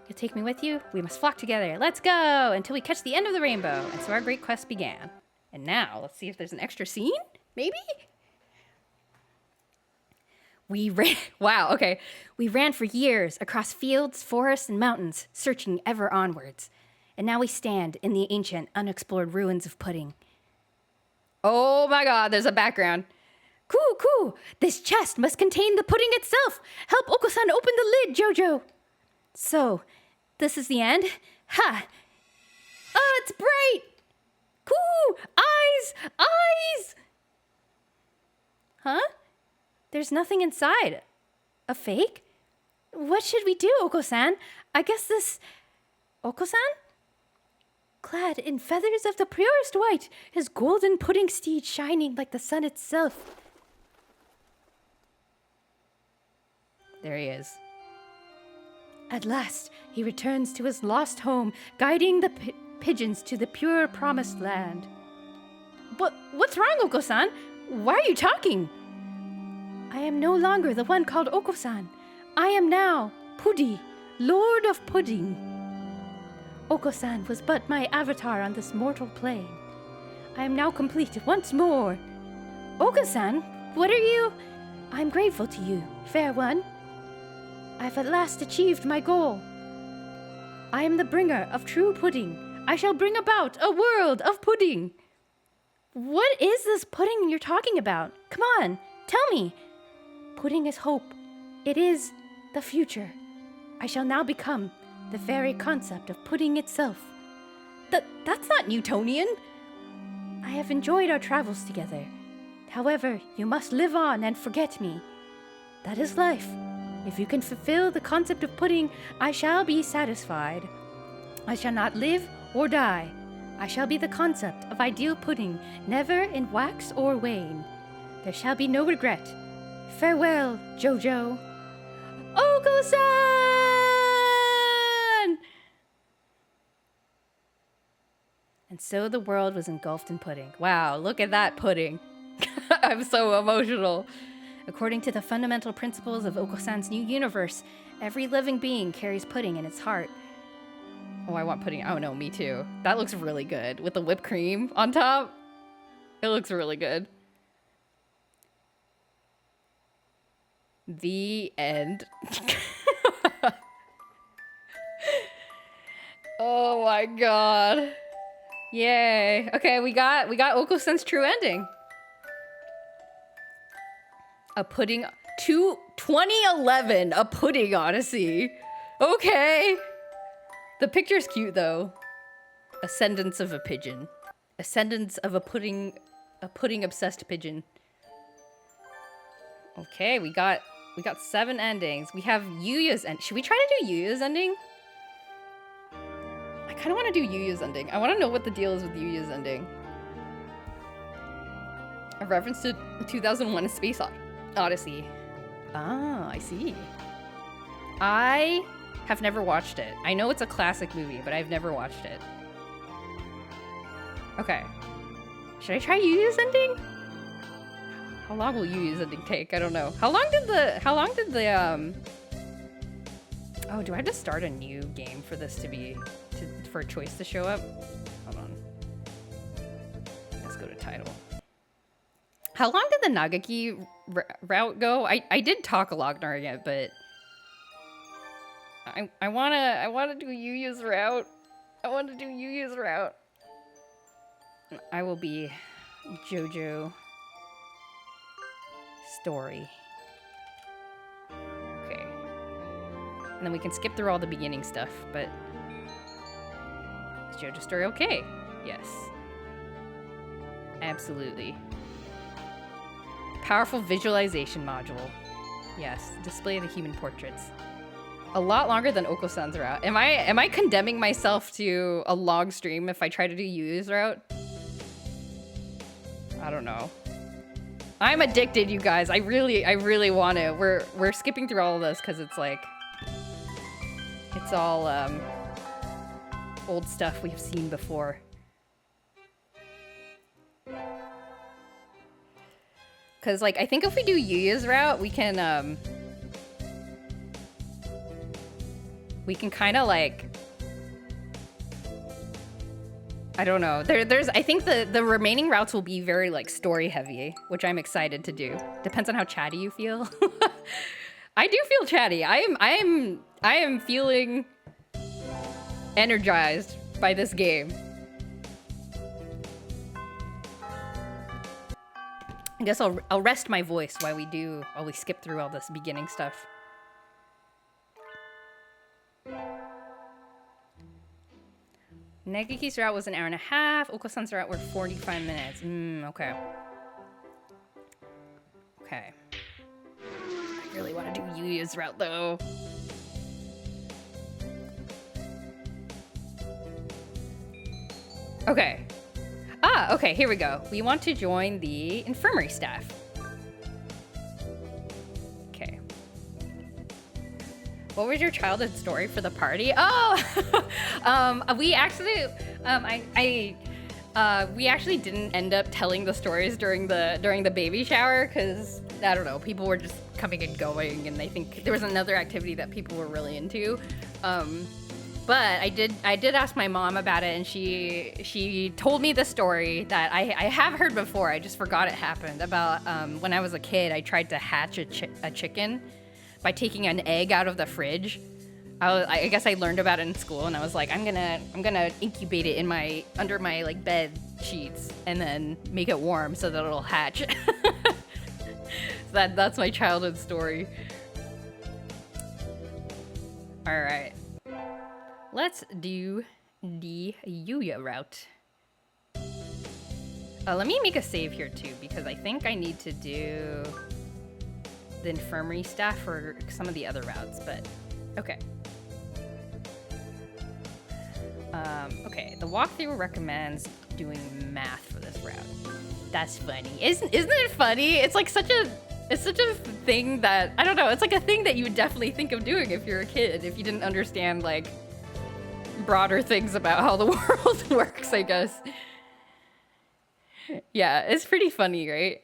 You'll take me with you? We must flock together. Let's go until we catch the end of the rainbow. And so our great quest began. And now, let's see if there's an extra scene? Maybe? We ran. Wow, okay. We ran for years across fields, forests, and mountains, searching ever onwards. And now we stand in the ancient, unexplored ruins of Pudding. Oh my god, there's a background. Cool. This chest must contain the pudding itself. Help Okosan open the lid, Jojo. So, this is the end? Ha! Oh, it's bright! Cool! Eyes! Huh? There's nothing inside. A fake? What should we do, Okosan? I guess this... Okosan? Clad in feathers of the purest white, his golden pudding steed shining like the sun itself. There he is. At last, he returns to his lost home, guiding the pigeons to the pure promised land. What's wrong, Okosan? Why are you talking? I am no longer the one called Okosan. I am now Pudi, Lord of Pudding. Okosan was but my avatar on this mortal plane. I am now complete once more. Okosan, what are you? I'm grateful to you, fair one. I've at last achieved my goal. I am the bringer of true pudding. I shall bring about a world of pudding. What is this pudding you're talking about? Come on, tell me. Pudding is hope. It is the future. I shall now become the very concept of pudding itself. That's not Newtonian. I have enjoyed our travels together. However, you must live on and forget me. That is life. If you can fulfill the concept of pudding, I shall be satisfied. I shall not live or die. I shall be the concept of ideal pudding, never in wax or wane. There shall be no regret. Farewell, Jojo. Okosan! And so the world was engulfed in pudding. Wow, look at that pudding. I'm so emotional. According to the fundamental principles of Okosan's new universe, every living being carries pudding in its heart. Oh, I want pudding. Oh no, me too. That looks really good with the whipped cream on top. It looks really good. The end. Oh my god. Yay. Okay, we got Okosan's true ending. A pudding 2011, a pudding odyssey. Okay. The picture's cute though. Ascendance of a pigeon. Ascendance of a pudding obsessed pigeon. Okay, we got 7 endings. We have Yuuya's end. Should we try to do Yuuya's ending? I kind of want to do Yuuya's ending. I want to know what the deal is with Yuuya's ending. A reference to 2001: A Space Odyssey. Ah, I see. I have never watched it. I know it's a classic movie, but I've never watched it. Okay. Should I try Yuuya's ending? How long will Yuuya's ending take? I don't know. How long did the Oh, do I have to start a new game for this for a choice to show up? Hold on. Let's go to title. How long did the Nageki route go? I did talk a lot during it, but I wanna do Yuuya's route. I want to do Yuuya's route. I will be JoJo Story. Okay. And then we can skip through all the beginning stuff, but is JoJo Story okay? Yes. Absolutely. Powerful visualization module. Yes. Display the human portraits. A lot longer than Okosan's route. Am I condemning myself to a long stream if I try to do Yuuya's route? I don't know. I'm addicted, you guys. I really want to. We're skipping through all of this because it's like it's all old stuff we have seen before. Because like I think if we do Yuuya's route, we can kind of like, I don't know. I think the remaining routes will be very like story heavy, which I'm excited to do. Depends on how chatty you feel. I do feel chatty. I am feeling energized by this game. I guess I'll rest my voice while we skip through all this beginning stuff. Nageki's route was an hour and a half. Okosan's route were 45 minutes. Okay. Okay. I really want to do Yuuya's route though. Okay. Okay, here we go. We want to join the infirmary staff. Okay. What was your childhood story for the party? Oh, we actually, we actually didn't end up telling the stories during the baby shower because I don't know, people were just coming and going, and I think there was another activity that people were really into. But I did ask my mom about it, and she told me the story that I have heard before. I just forgot it happened about when I was a kid. I tried to hatch a chicken by taking an egg out of the fridge. I guess I learned about it in school, and I was like, I'm gonna incubate it under my like bed sheets, and then make it warm so that it'll hatch. That's my childhood story. All right. Let's do the Yuuya route. Let me make a save here too, because I think I need to do the infirmary staff for some of the other routes, but okay. Okay, the walkthrough recommends doing math for this route. That's funny. Isn't it funny? It's like such a thing that, I don't know, it's like a thing that you would definitely think of doing if you're a kid, if you didn't understand like broader things about how the world works, I guess. Yeah, it's pretty funny, right?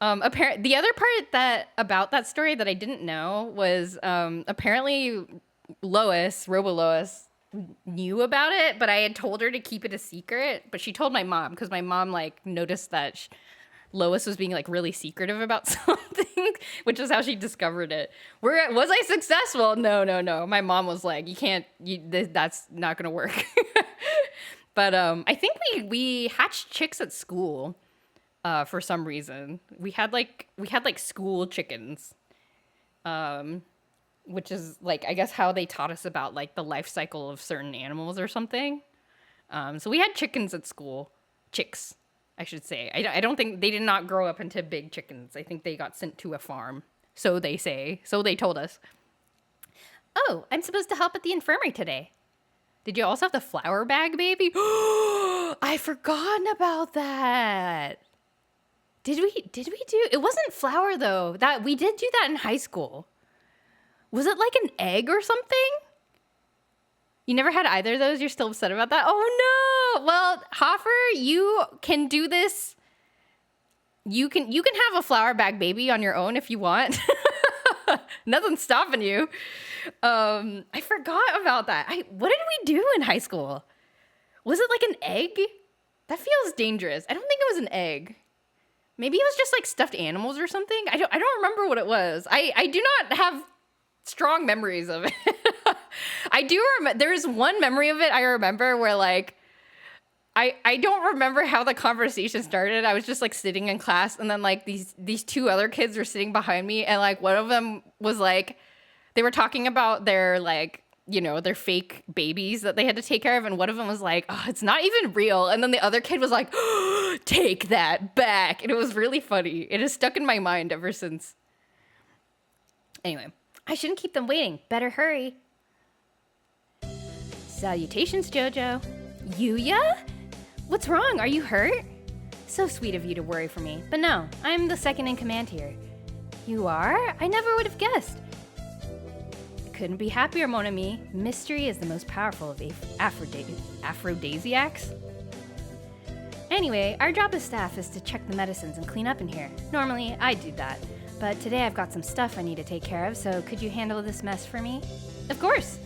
The other part about that story that I didn't know was apparently Robo-Lois knew about it, but I had told her to keep it a secret, but she told my mom because my mom like noticed that Lois was being like really secretive about something, which is how she discovered it. Was I successful? No. My mom was like, you can't, that's not gonna work. But I think we hatched chicks at school for some reason. We had like school chickens, which is like, I guess how they taught us about like the life cycle of certain animals or something. So we had chickens at school, chicks, I should say. I don't think they did not grow up into big chickens. I think they got sent to a farm. So they say. So they told us. Oh, I'm supposed to help at the infirmary today. Did you also have the flower bag baby? I forgotten about that. Did we do? It wasn't flour though. That we did do that in high school. Was it like an egg or something? You never had either of those? You're still upset about that? Oh no! Well, Hoffer, you can do this. You can have a flower bag baby on your own if you want. Nothing's stopping you. I forgot about that. What did we do in high school? Was it like an egg? That feels dangerous. I don't think it was an egg. Maybe it was just like stuffed animals or something. I don't remember what it was. I do not have strong memories of it. I do remember, there's one memory of it I remember where like, I don't remember how the conversation started. I was just like sitting in class and then like these two other kids were sitting behind me and like one of them was like, they were talking about their like, you know, their fake babies that they had to take care of. And one of them was like, oh, it's not even real. And then the other kid was like, oh, take that back. And it was really funny. It has stuck in my mind ever since. Anyway. I shouldn't keep them waiting. Better hurry. Salutations, Jojo. Yuuya? What's wrong? Are you hurt? So sweet of you to worry for me. But no, I'm the second in command here. You are? I never would have guessed. Couldn't be happier, mon ami. Mystery is the most powerful of aphrodisiacs. Anyway, our job as staff is to check the medicines and clean up in here. Normally, I do that. But today I've got some stuff I need to take care of, so could you handle this mess for me? Of course!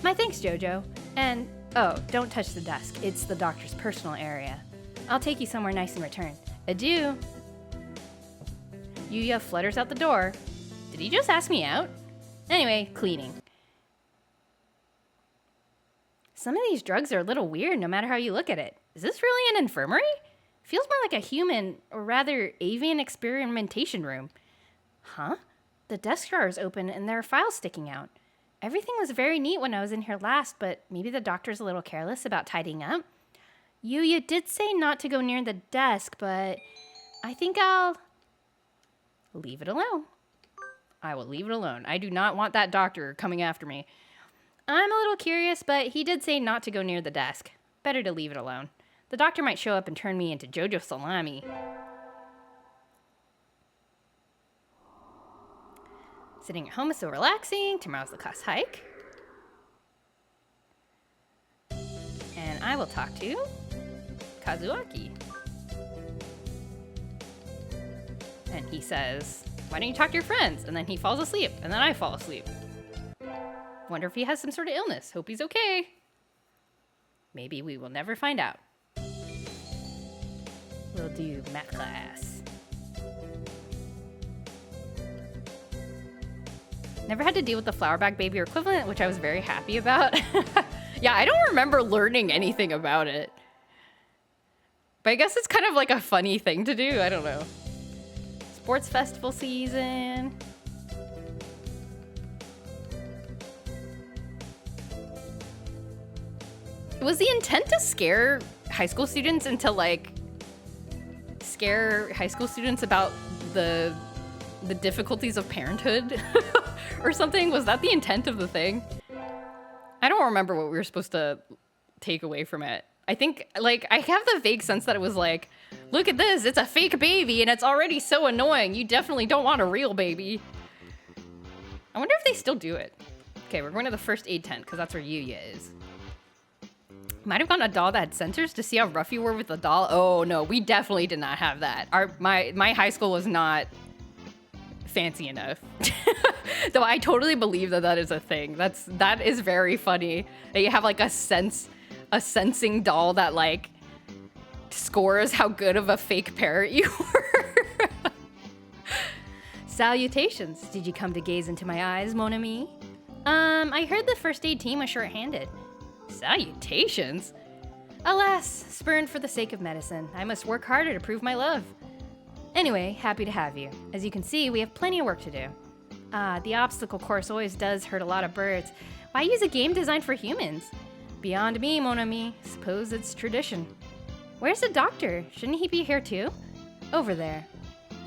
My thanks, Jojo. And, oh, don't touch the desk. It's the doctor's personal area. I'll take you somewhere nice in return. Adieu! Yuuya flutters out the door. Did he just ask me out? Anyway, cleaning. Some of these drugs are a little weird no matter how you look at it. Is this really an infirmary? Feels more like a human, or rather avian experimentation room. Huh? The desk drawer is open and there are files sticking out. Everything was very neat when I was in here last, but maybe the doctor's a little careless about tidying up. Yuuya did say not to go near the desk, but I think I'll leave it alone. I will leave it alone. I do not want that doctor coming after me. I'm a little curious, but he did say not to go near the desk. Better to leave it alone. The doctor might show up and turn me into Jojo Salami. Sitting at home is so relaxing. Tomorrow's the class hike. And I will talk to Kazuaki. And he says, why don't you talk to your friends? And then he falls asleep. And then I fall asleep. Wonder if he has some sort of illness. Hope he's okay. Maybe we will never find out. We'll do math class. Never had to deal with the flower bag baby or equivalent, which I was very happy about. Yeah, I don't remember learning anything about it. But I guess it's kind of like a funny thing to do. I don't know. Sports festival season. Was the intent to scare high school students into like scare high school students about the difficulties of parenthood or something? Was that the intent of the thing? I don't remember what we were supposed to take away from it. I think, like, I have the vague sense that it was like, look at this, it's a fake baby and it's already so annoying. You definitely don't want a real baby. I wonder if they still do it. Okay, we're going to the first aid tent because that's where Yuuya is. Might have gotten a doll that had sensors to see how rough you were with the doll. Oh no, we definitely did not have that. My high school was not fancy enough. Though I totally believe that is a thing. That is very funny. That you have like a sensing doll that like scores how good of a fake parent you were. Salutations. Did you come to gaze into my eyes, mon ami? I heard the first aid team was short-handed. Salutations? Alas, spurned for the sake of medicine. I must work harder to prove my love. Anyway, happy to have you. As you can see, we have plenty of work to do. The obstacle course always does hurt a lot of birds. Why use a game designed for humans? Beyond me, mon ami. Suppose it's tradition. Where's the doctor? Shouldn't he be here too? Over there.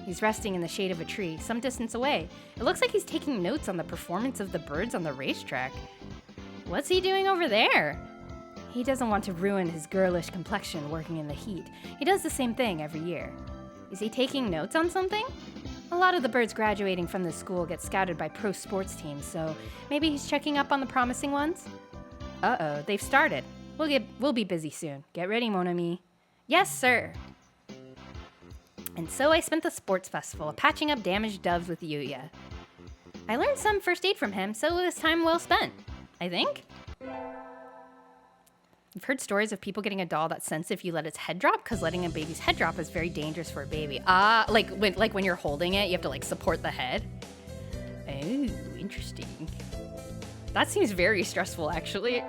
He's resting in the shade of a tree, some distance away. It looks like he's taking notes on the performance of the birds on the racetrack. What's he doing over there? He doesn't want to ruin his girlish complexion working in the heat. He does the same thing every year. Is he taking notes on something? A lot of the birds graduating from this school get scouted by pro sports teams, so maybe he's checking up on the promising ones? Uh-oh, they've started. We'll be busy soon. Get ready, mon ami. Yes, sir. And so I spent the sports festival patching up damaged doves with Yuuya. I learned some first aid from him, so it was time well spent, I think. I've heard stories of people getting a doll that's sensitive if you let its head drop, because letting a baby's head drop is very dangerous for a baby. Like when you're holding it, you have to like support the head. Oh, interesting. That seems very stressful, actually.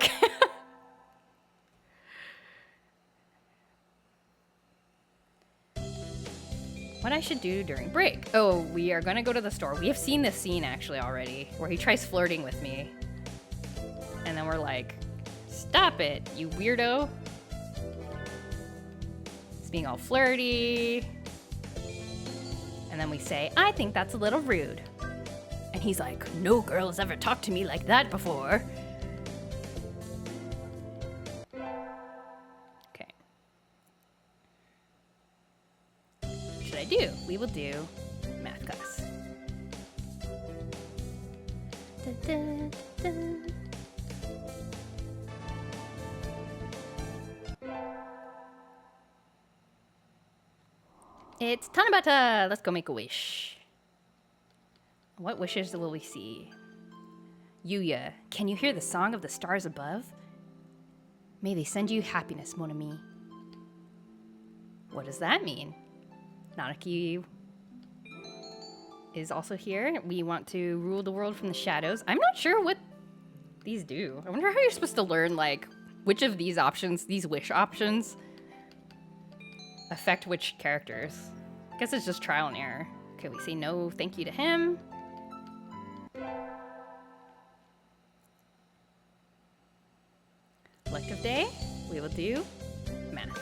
What I should do during break. Oh, we are gonna go to the store. We have seen this scene actually already, where he tries flirting with me. And then we're like, stop it, you weirdo. He's being all flirty. And then we say, I think that's a little rude. And he's like, no girl has ever talked to me like that before. Okay. What should I do? We will do math class. Dun, dun, dun. It's Tanabata! Let's go make a wish. What wishes will we see? Yuuya, can you hear the song of the stars above? May they send you happiness, mon ami. What does that mean? Nageki is also here. We want to rule the world from the shadows. I'm not sure what these do. I wonder how you're supposed to learn, like, which of these options, these wish options, affect which characters. I guess it's just trial and error. Okay, we say no thank you to him. Elective day, we will do math.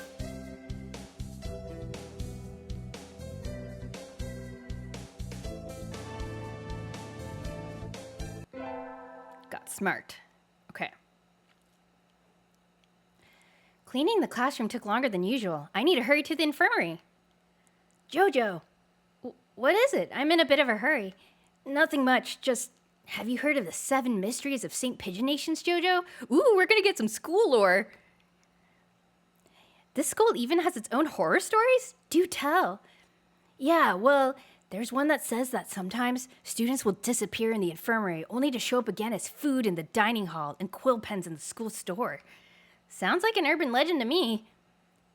Got smart. Okay. Cleaning the classroom took longer than usual. I need to hurry to the infirmary. Jojo, what is it? I'm in a bit of a hurry. Nothing much, just... Have you heard of the 7 mysteries of St. Pigeon Nations, Jojo? Ooh, we're gonna get some school lore. This school even has its own horror stories? Do tell. Yeah, well, there's one that says that sometimes students will disappear in the infirmary only to show up again as food in the dining hall and quill pens in the school store. Sounds like an urban legend to me.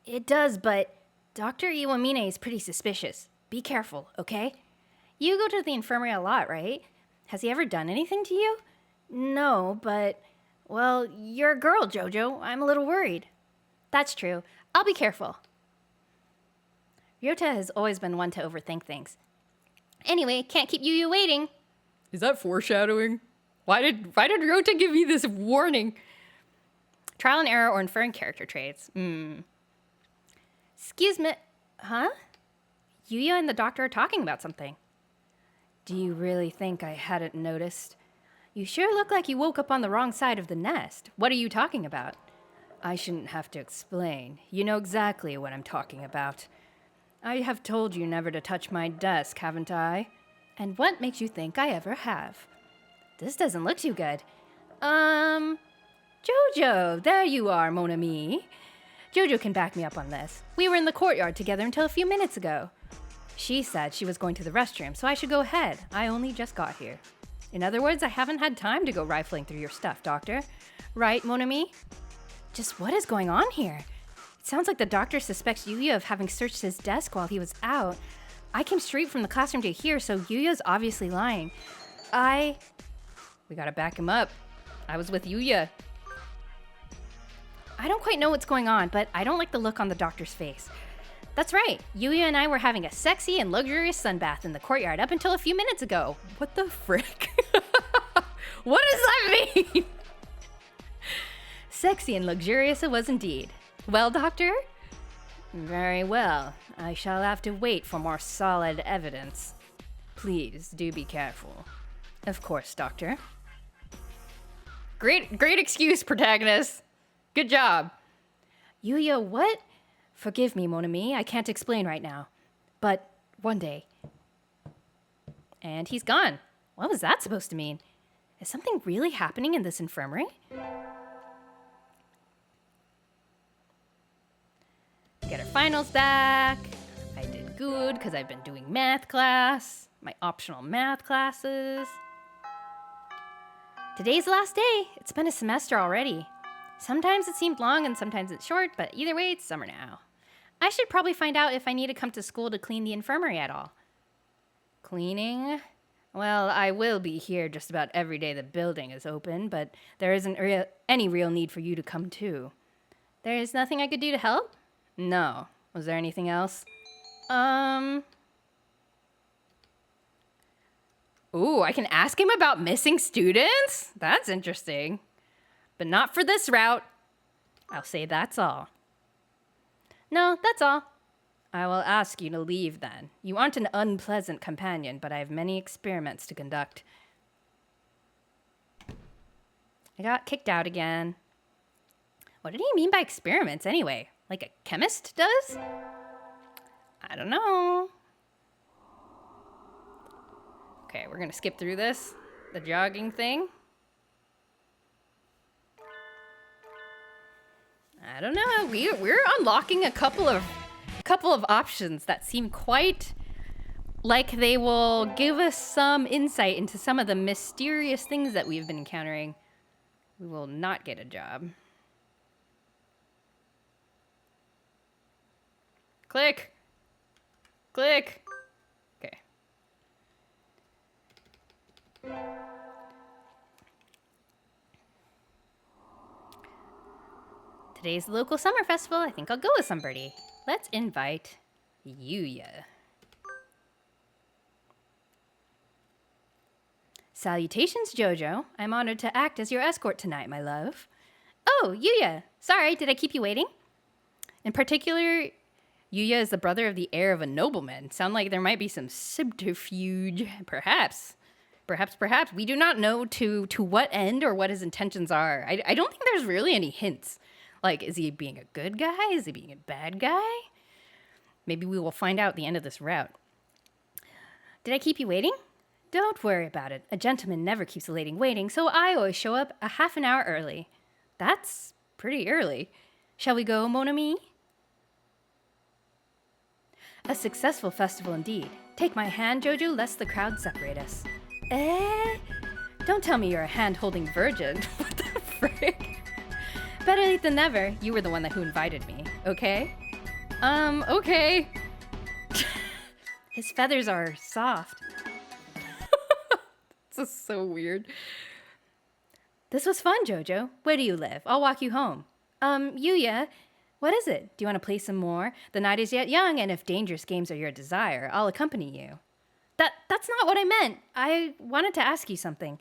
It does, but Dr. Iwamine is pretty suspicious. Be careful, okay? You go to the infirmary a lot, right? Has he ever done anything to you? No, but... Well, you're a girl, Jojo. I'm a little worried. That's true. I'll be careful. Ryota has always been one to overthink things. Anyway, can't keep you waiting. Is that foreshadowing? Why did Ryota give me this warning? Trial and error or inferring character traits. Excuse me. Huh? Yuuya and the doctor are talking about something. Do you really think I hadn't noticed? You sure look like you woke up on the wrong side of the nest. What are you talking about? I shouldn't have to explain. You know exactly what I'm talking about. I have told you never to touch my desk, haven't I? And what makes you think I ever have? This doesn't look too good. Jojo, there you are, mon ami. Jojo can back me up on this. We were in the courtyard together until a few minutes ago. She said she was going to the restroom, so I should go ahead. I only just got here. In other words, I haven't had time to go rifling through your stuff, Doctor. Right, mon ami? Just what is going on here? It sounds like the doctor suspects Yuuya of having searched his desk while he was out. I came straight from the classroom to here, so Yuya's obviously lying. We gotta back him up. I was with Yuuya. I don't quite know what's going on, but I don't like the look on the doctor's face. That's right, Yuuya and I were having a sexy and luxurious sunbath in the courtyard up until a few minutes ago. What the frick? What does that mean? Sexy and luxurious it was indeed. Well, Doctor? Very well. I shall have to wait for more solid evidence. Please do be careful. Of course, Doctor. Great excuse, protagonist. Good job. Yuuya, what? Forgive me, mon ami, I can't explain right now. But one day. And he's gone. What was that supposed to mean? Is something really happening in this infirmary? Get our finals back. I did good because I've been doing math class. My optional math classes. Today's the last day. It's been a semester already. Sometimes it seemed long and sometimes it's short, but either way, it's summer now. I should probably find out if I need to come to school to clean the infirmary at all. Cleaning? Well, I will be here just about every day the building is open, but there isn't any real need for you to come too. There is nothing I could do to help? No. Was there anything else? Ooh, I can ask him about missing students? That's interesting. But not for this route. I'll say that's all. No, that's all. I will ask you to leave then. You aren't an unpleasant companion, but I have many experiments to conduct. I got kicked out again. What did he mean by experiments anyway? Like a chemist does? I don't know. Okay, we're gonna skip through this. The jogging thing. I don't know. We're unlocking a couple of options that seem quite like they will give us some insight into some of the mysterious things that we've been encountering. We will not get a job. Click. Click. Okay. Today's the local summer festival. I think I'll go with somebody. Let's invite Yuuya. Salutations, Jojo. I'm honored to act as your escort tonight, my love. Oh, Yuuya. Sorry, did I keep you waiting? In particular, Yuuya is the brother of the heir of a nobleman. Sound like there might be some subterfuge. Perhaps. We do not know to what end or what his intentions are. I don't think there's really any hints. Like, is he being a good guy? Is he being a bad guy? Maybe we will find out at the end of this route. Did I keep you waiting? Don't worry about it. A gentleman never keeps a lady waiting, so I always show up a half an hour early. That's pretty early. Shall we go, mon ami? A successful festival indeed. Take my hand, Jojo, lest the crowd separate us. Don't tell me you're a hand-holding virgin. What the frick? Better late than never. You were the one who invited me, okay? Okay. His feathers are soft. This is so weird. This was fun, Jojo. Where do you live? I'll walk you home. Yuuya, what is it? Do you want to play some more? The night is yet young, and if dangerous games are your desire, I'll accompany you. That's not what I meant. I wanted to ask you something.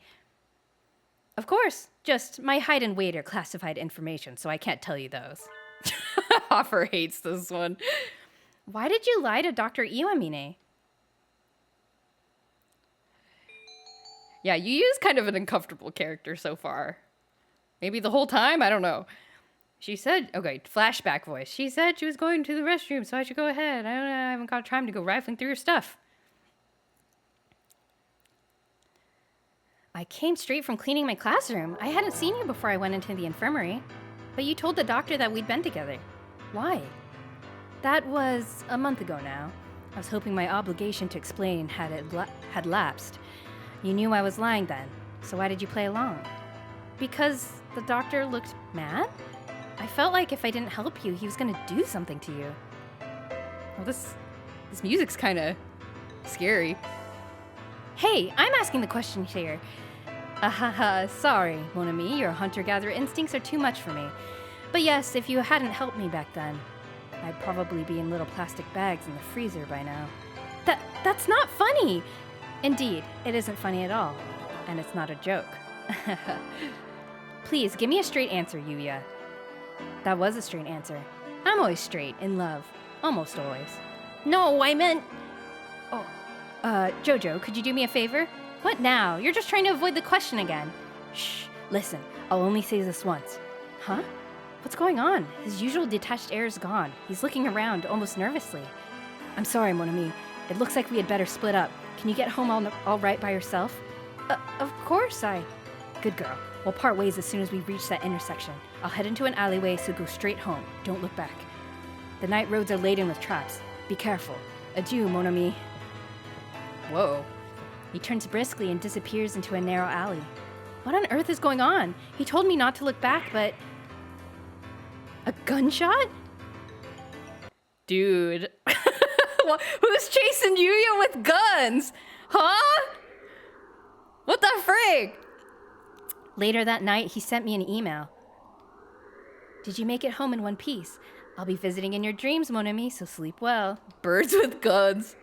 Of course, just my height and weight are classified information, so I can't tell you those. Hoffer hates this one. Why did you lie to Dr. Iwamine? Yeah, Yuuya's kind of an uncomfortable character so far. Maybe the whole time? I don't know. She said, okay, flashback voice. She said she was going to the restroom, so I should go ahead. I don't know, I haven't got time to go rifling through her stuff. I came straight from cleaning my classroom. I hadn't seen you before I went into the infirmary. But you told the doctor that we'd been together. Why? That was a month ago now. I was hoping my obligation to explain had lapsed. You knew I was lying then, so why did you play along? Because the doctor looked mad? I felt like if I didn't help you, he was gonna do something to you. Well, this music's kind of Scary. Hey, I'm asking the question here. Sorry, mon ami, your hunter-gatherer instincts are too much for me. But yes, if you hadn't helped me back then, I'd probably be in little plastic bags in the freezer by now. That's not funny! Indeed, it isn't funny at all. And it's not a joke. Please, give me a straight answer, Yuuya. That was a straight answer. I'm always straight, in love. Almost always. No, I meant... Oh, Jojo, could you do me a favor? What now? You're just trying to avoid the question again. Shh, listen, I'll only say this once. Huh? What's going on? His usual detached air is gone. He's looking around, almost nervously. I'm sorry, mon ami. It looks like we had better split up. Can you get home all right by yourself? Of course, Good girl. We'll part ways as soon as we reach that intersection. I'll head into an alleyway, so go straight home. Don't look back. The night roads are laden with traps. Be careful. Adieu, mon ami. Whoa. He turns briskly and disappears into a narrow alley. What on earth is going on? He told me not to look back, but... A gunshot? Dude. Who's chasing Yuuya with guns? Huh? What the frig? Later that night, he sent me an email. Did you make it home in one piece? I'll be visiting in your dreams, mon ami, so sleep well. Birds with guns.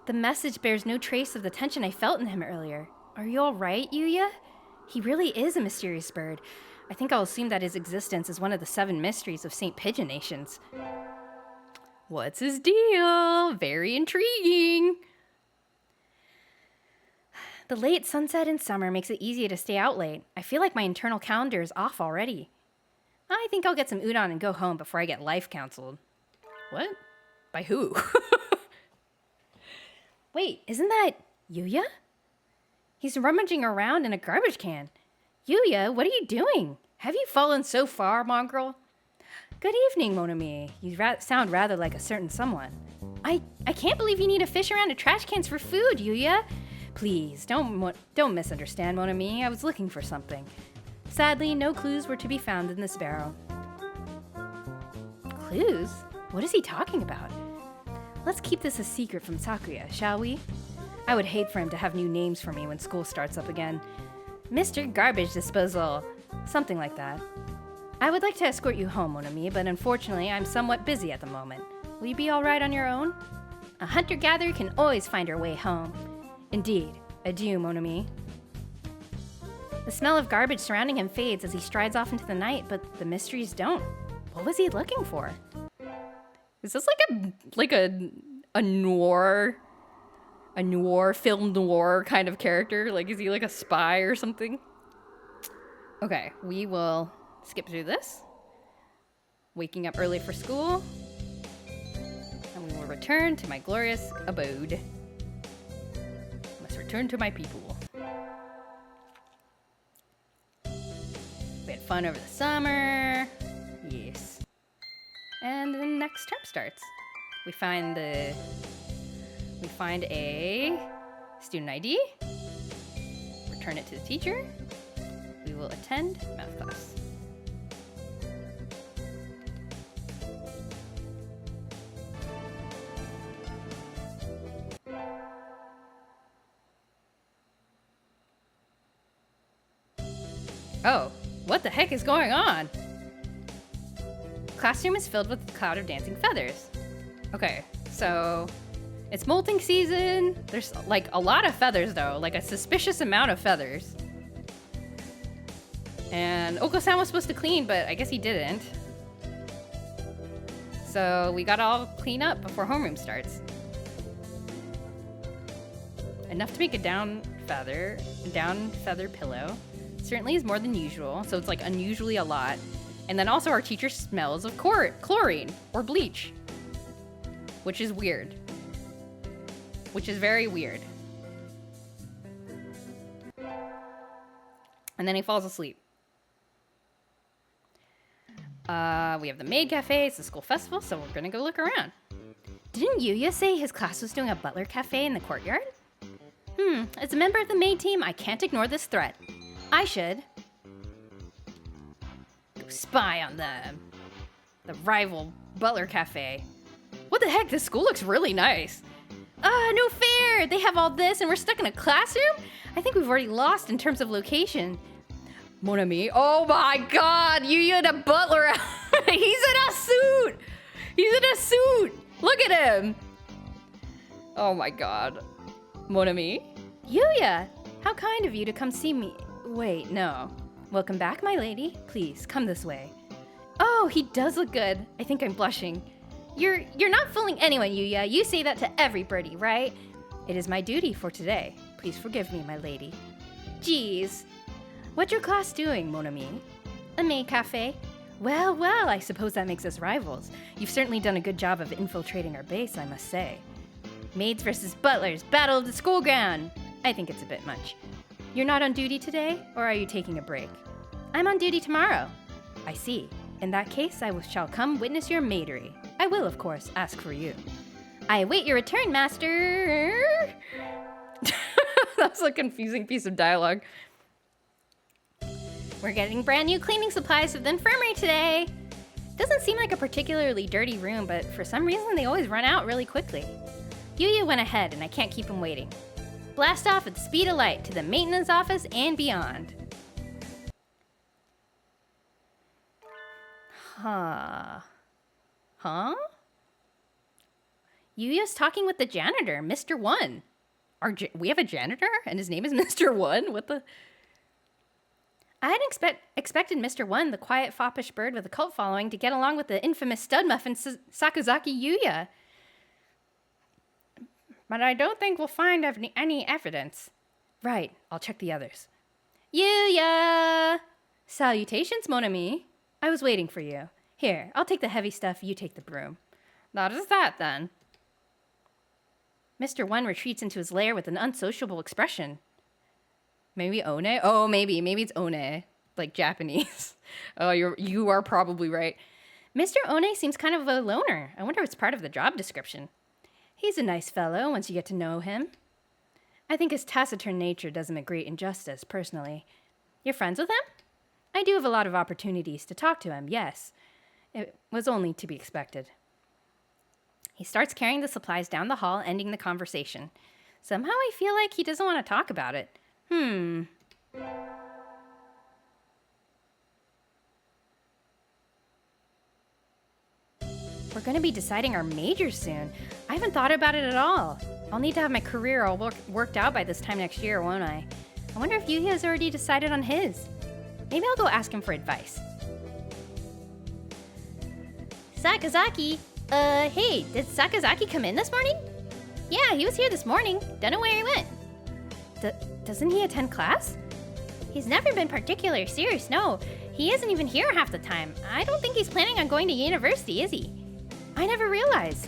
The message bears no trace of the tension I felt in him earlier. Are you all right, Yuuya? He really is a mysterious bird. I think I'll assume that his existence is one of the 7 mysteries of St. Pigeon Nations. What's his deal? Very intriguing. The late sunset in summer makes it easier to stay out late. I feel like my internal calendar is off already. I think I'll get some udon and go home before I get life counseled. What? By who? Wait, isn't that Yuuya? He's rummaging around in a garbage can. Yuuya, what are you doing? Have you fallen so far, mongrel? Good evening, mon ami. You sound rather like a certain someone. I can't believe you need to fish around in trash cans for food, Yuuya. Please, don't misunderstand, mon ami. I was looking for something. Sadly, no clues were to be found in this barrel. Clues? What is he talking about? Let's keep this a secret from Sakuya, shall we? I would hate for him to have new names for me when school starts up again. Mr. Garbage Disposal. Something like that. I would like to escort you home, mon ami, but unfortunately I'm somewhat busy at the moment. Will you be alright on your own? A hunter-gatherer can always find her way home. Indeed. Adieu, mon ami. The smell of garbage surrounding him fades as he strides off into the night, but the mysteries don't. What was he looking for? Is this like a noir film noir kind of character? Like, is he like a spy or something? Okay, we will skip through this. Waking up early for school. And we will return to my glorious abode. Must return to my people. We had fun over the summer. Yes. And then next term starts. We find a student ID. Return it to the teacher. We will attend math class. Oh, what the heck is going on? Classroom is filled with a cloud of dancing feathers. Okay, so it's molting season. There's like a lot of feathers though, like a suspicious amount of feathers. And Okosan was supposed to clean, but I guess he didn't. So we gotta all clean up before homeroom starts. Enough to make a down feather pillow. Certainly is more than usual, so it's like unusually a lot. And then also our teacher smells of chlorine or bleach, which is weird. Which is very weird. And then he falls asleep. We have the maid cafe. It's a school festival, so we're gonna go look around. Didn't Yuuya say his class was doing a butler cafe in the courtyard? As a member of the maid team, I can't ignore this threat. I should go spy on them. The rival butler cafe. What the heck? This school looks really nice. No fair! They have all this and we're stuck in a classroom? I think we've already lost in terms of location. Mon ami. Oh my god, Yuuya and a butler. He's in a suit. He's in a suit. Look at him. Oh my god. Mon ami. Yuuya, how kind of you to come see me. Wait, no. Welcome back, my lady. Please, come this way. Oh, he does look good. I think I'm blushing. You're not fooling anyone, Yuuya. You say that to every birdie, right? It is my duty for today. Please forgive me, my lady. Jeez. What's your class doing, mon ami? A maid cafe. Well, I suppose that makes us rivals. You've certainly done a good job of infiltrating our base, I must say. Maids versus butlers, battle of the school ground. I think it's a bit much. You're not on duty today, or are you taking a break? I'm on duty tomorrow. I see. In that case, shall come witness your maidery. I will, of course, ask for you. I await your return, master. That's a confusing piece of dialogue. We're getting brand new cleaning supplies for the infirmary today. Doesn't seem like a particularly dirty room, but for some reason they always run out really quickly. Yuuya went ahead and I can't keep him waiting. Blast off at the speed of light to the maintenance office and beyond. Huh? Yuya's talking with the janitor, Mr. One. We have a janitor and his name is Mr. One? What the? I had expected Mr. One, the quiet, foppish bird with a cult following, to get along with the infamous stud muffin Sakazaki Yuuya. But I don't think we'll find any evidence. Right, I'll check the others. Yuuya! Salutations, mon ami. I was waiting for you. Here, I'll take the heavy stuff, you take the broom. That is that, then. Mr. One retreats into his lair with an unsociable expression. Maybe One? Oh, maybe it's One, like Japanese. Oh, you are probably right. Mr. One seems kind of a loner. I wonder if it's part of the job description. He's a nice fellow once you get to know him. I think his taciturn nature does him a great injustice, personally. You're friends with him? I do have a lot of opportunities to talk to him, yes. It was only to be expected. He starts carrying the supplies down the hall, ending the conversation. Somehow I feel like he doesn't want to talk about it. We're going to be deciding our majors soon. I haven't thought about it at all. I'll need to have my career all worked out by this time next year, won't I? I wonder if Yuuya has already decided on his. Maybe I'll go ask him for advice. Sakazaki! Hey, did Sakazaki come in this morning? Yeah, he was here this morning. Don't know where he went. Doesn't he attend class? He's never been particularly serious, no. He isn't even here half the time. I don't think he's planning on going to university, is he? I never realized.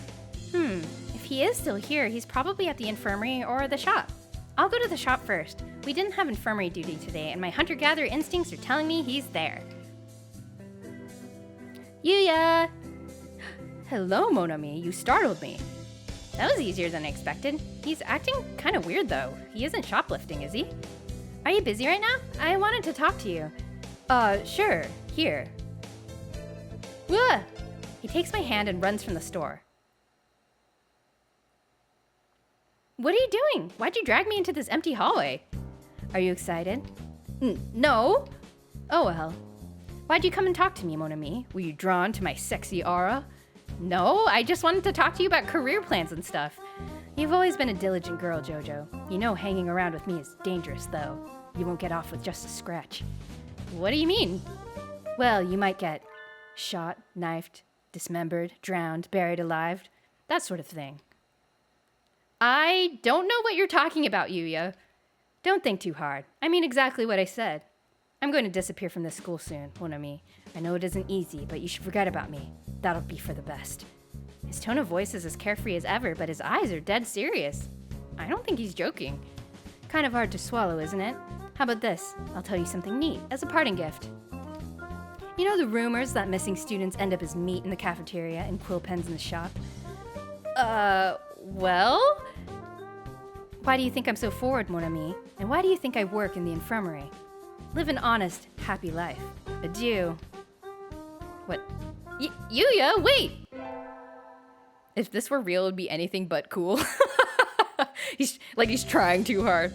If he is still here, he's probably at the infirmary or the shop. I'll go to the shop first. We didn't have infirmary duty today, and my hunter-gatherer instincts are telling me he's there. Yuuya! Hello, mon ami. You startled me. That was easier than I expected. He's acting kind of weird, though. He isn't shoplifting, is he? Are you busy right now? I wanted to talk to you. Sure. Here. Whoa! He takes my hand and runs from the store. What are you doing? Why'd you drag me into this empty hallway? Are you excited? No. Oh well. Why'd you come and talk to me, mon ami? Were you drawn to my sexy aura? No, I just wanted to talk to you about career plans and stuff. You've always been a diligent girl, Jojo. You know hanging around with me is dangerous, though. You won't get off with just a scratch. What do you mean? Well, you might get shot, knifed, dismembered, drowned, buried alive, that sort of thing. I don't know what you're talking about, Yuuya. Don't think too hard. I mean exactly what I said. I'm going to disappear from this school soon, mon ami. I know it isn't easy, but you should forget about me. That'll be for the best. His tone of voice is as carefree as ever, but his eyes are dead serious. I don't think he's joking. Kind of hard to swallow, isn't it? How about this? I'll tell you something neat as a parting gift. You know the rumors that missing students end up as meat in the cafeteria and quill pens in the shop? Well? Why do you think I'm so forward, mon ami? And why do you think I work in the infirmary? Live an honest, happy life. Adieu. What? Yuuya, wait! If this were real, it would be anything but cool. he's trying too hard.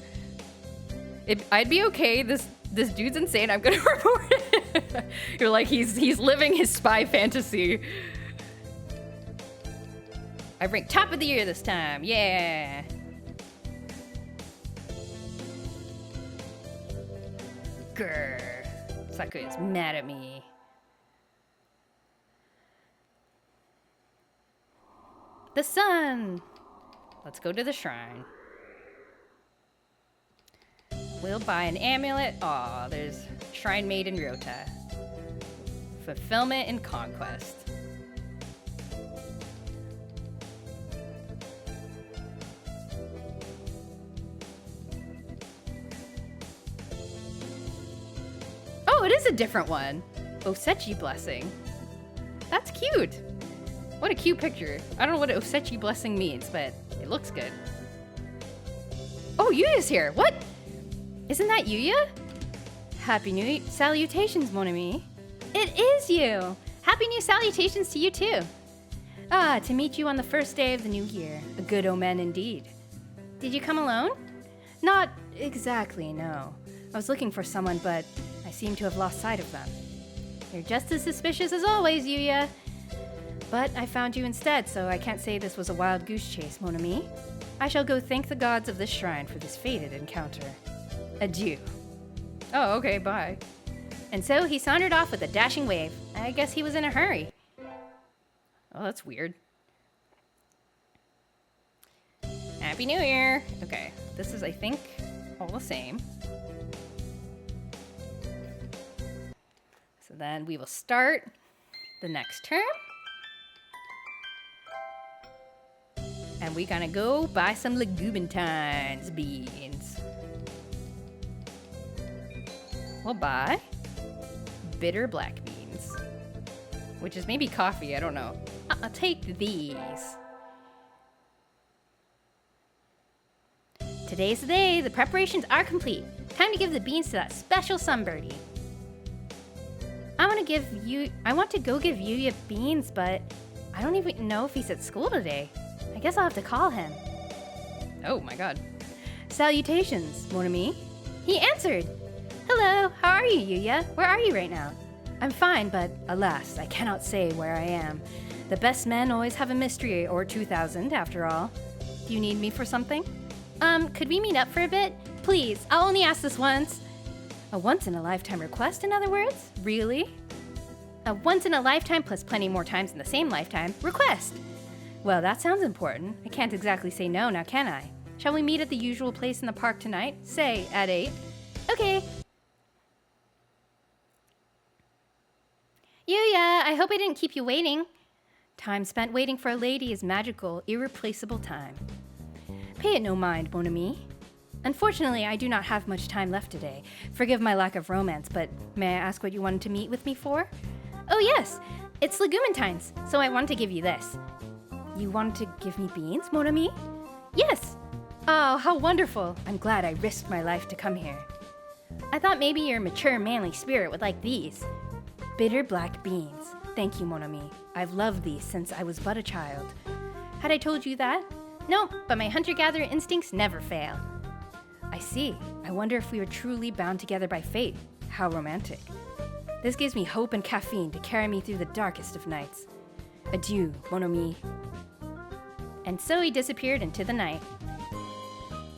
I'd be okay. This dude's insane. I'm gonna report it. You're like, he's living his spy fantasy. I ranked top of the year this time. Yeah. Grr. Sakuya is mad at me. The sun. Let's go to the shrine. We'll buy an amulet. Aw, there's Shrine Maiden Ryota. Fulfillment and conquest. Oh, it is a different one. Osechi Blessing. That's cute. What a cute picture. I don't know what Osechi Blessing means, but it looks good. Oh, Yuya's here. What? Isn't that Yuuya? Happy New Salutations, mon ami. It is you! Happy New Salutations to you too. Ah, to meet you on the first day of the new year. A good omen indeed. Did you come alone? Not exactly, no. I was looking for someone, but I seem to have lost sight of them. You're just as suspicious as always, Yuuya. But I found you instead, so I can't say this was a wild goose chase, mon ami. I shall go thank the gods of this shrine for this fated encounter. Adieu. Oh, okay, bye. And so he sauntered off with a dashing wave. I guess he was in a hurry. Oh, that's weird. Happy New Year. Okay, this is, I think, all the same. So then we will start the next term. And we're gonna go buy some legumentines beans. We'll buy bitter black beans, which is maybe coffee, I don't know. I'll take these. Today's the day. The preparations are complete. Time to give the beans to that special sunbirdie. I want to go give Yuuya beans, but I don't even know if he's at school today. I guess I'll have to call him. Oh my god. Salutations, mon ami. He answered. Hello, how are you, Yuuya? Where are you right now? I'm fine, but alas, I cannot say where I am. The best men always have a mystery or 2,000, after all. Do you need me for something? Could we meet up for a bit? Please, I'll only ask this once. A once-in-a-lifetime request, in other words? Really? A once-in-a-lifetime plus plenty more times in the same lifetime request. Well, that sounds important. I can't exactly say no, now can I? Shall we meet at the usual place in the park tonight? Say, at 8. Okay. Yuuya, I hope I didn't keep you waiting. Time spent waiting for a lady is magical, irreplaceable time. Pay it no mind, mon ami. Unfortunately, I do not have much time left today. Forgive my lack of romance, but may I ask what you wanted to meet with me for? Oh yes, it's legumentines, so I wanted to give you this. You wanted to give me beans, mon ami? Yes. Oh, how wonderful. I'm glad I risked my life to come here. I thought maybe your mature, manly spirit would like these. Bitter black beans. Thank you, mon ami. I've loved these since I was but a child. Had I told you that? Nope, but my hunter-gatherer instincts never fail. I see. I wonder if we were truly bound together by fate. How romantic. This gives me hope and caffeine to carry me through the darkest of nights. Adieu, mon ami. And so he disappeared into the night.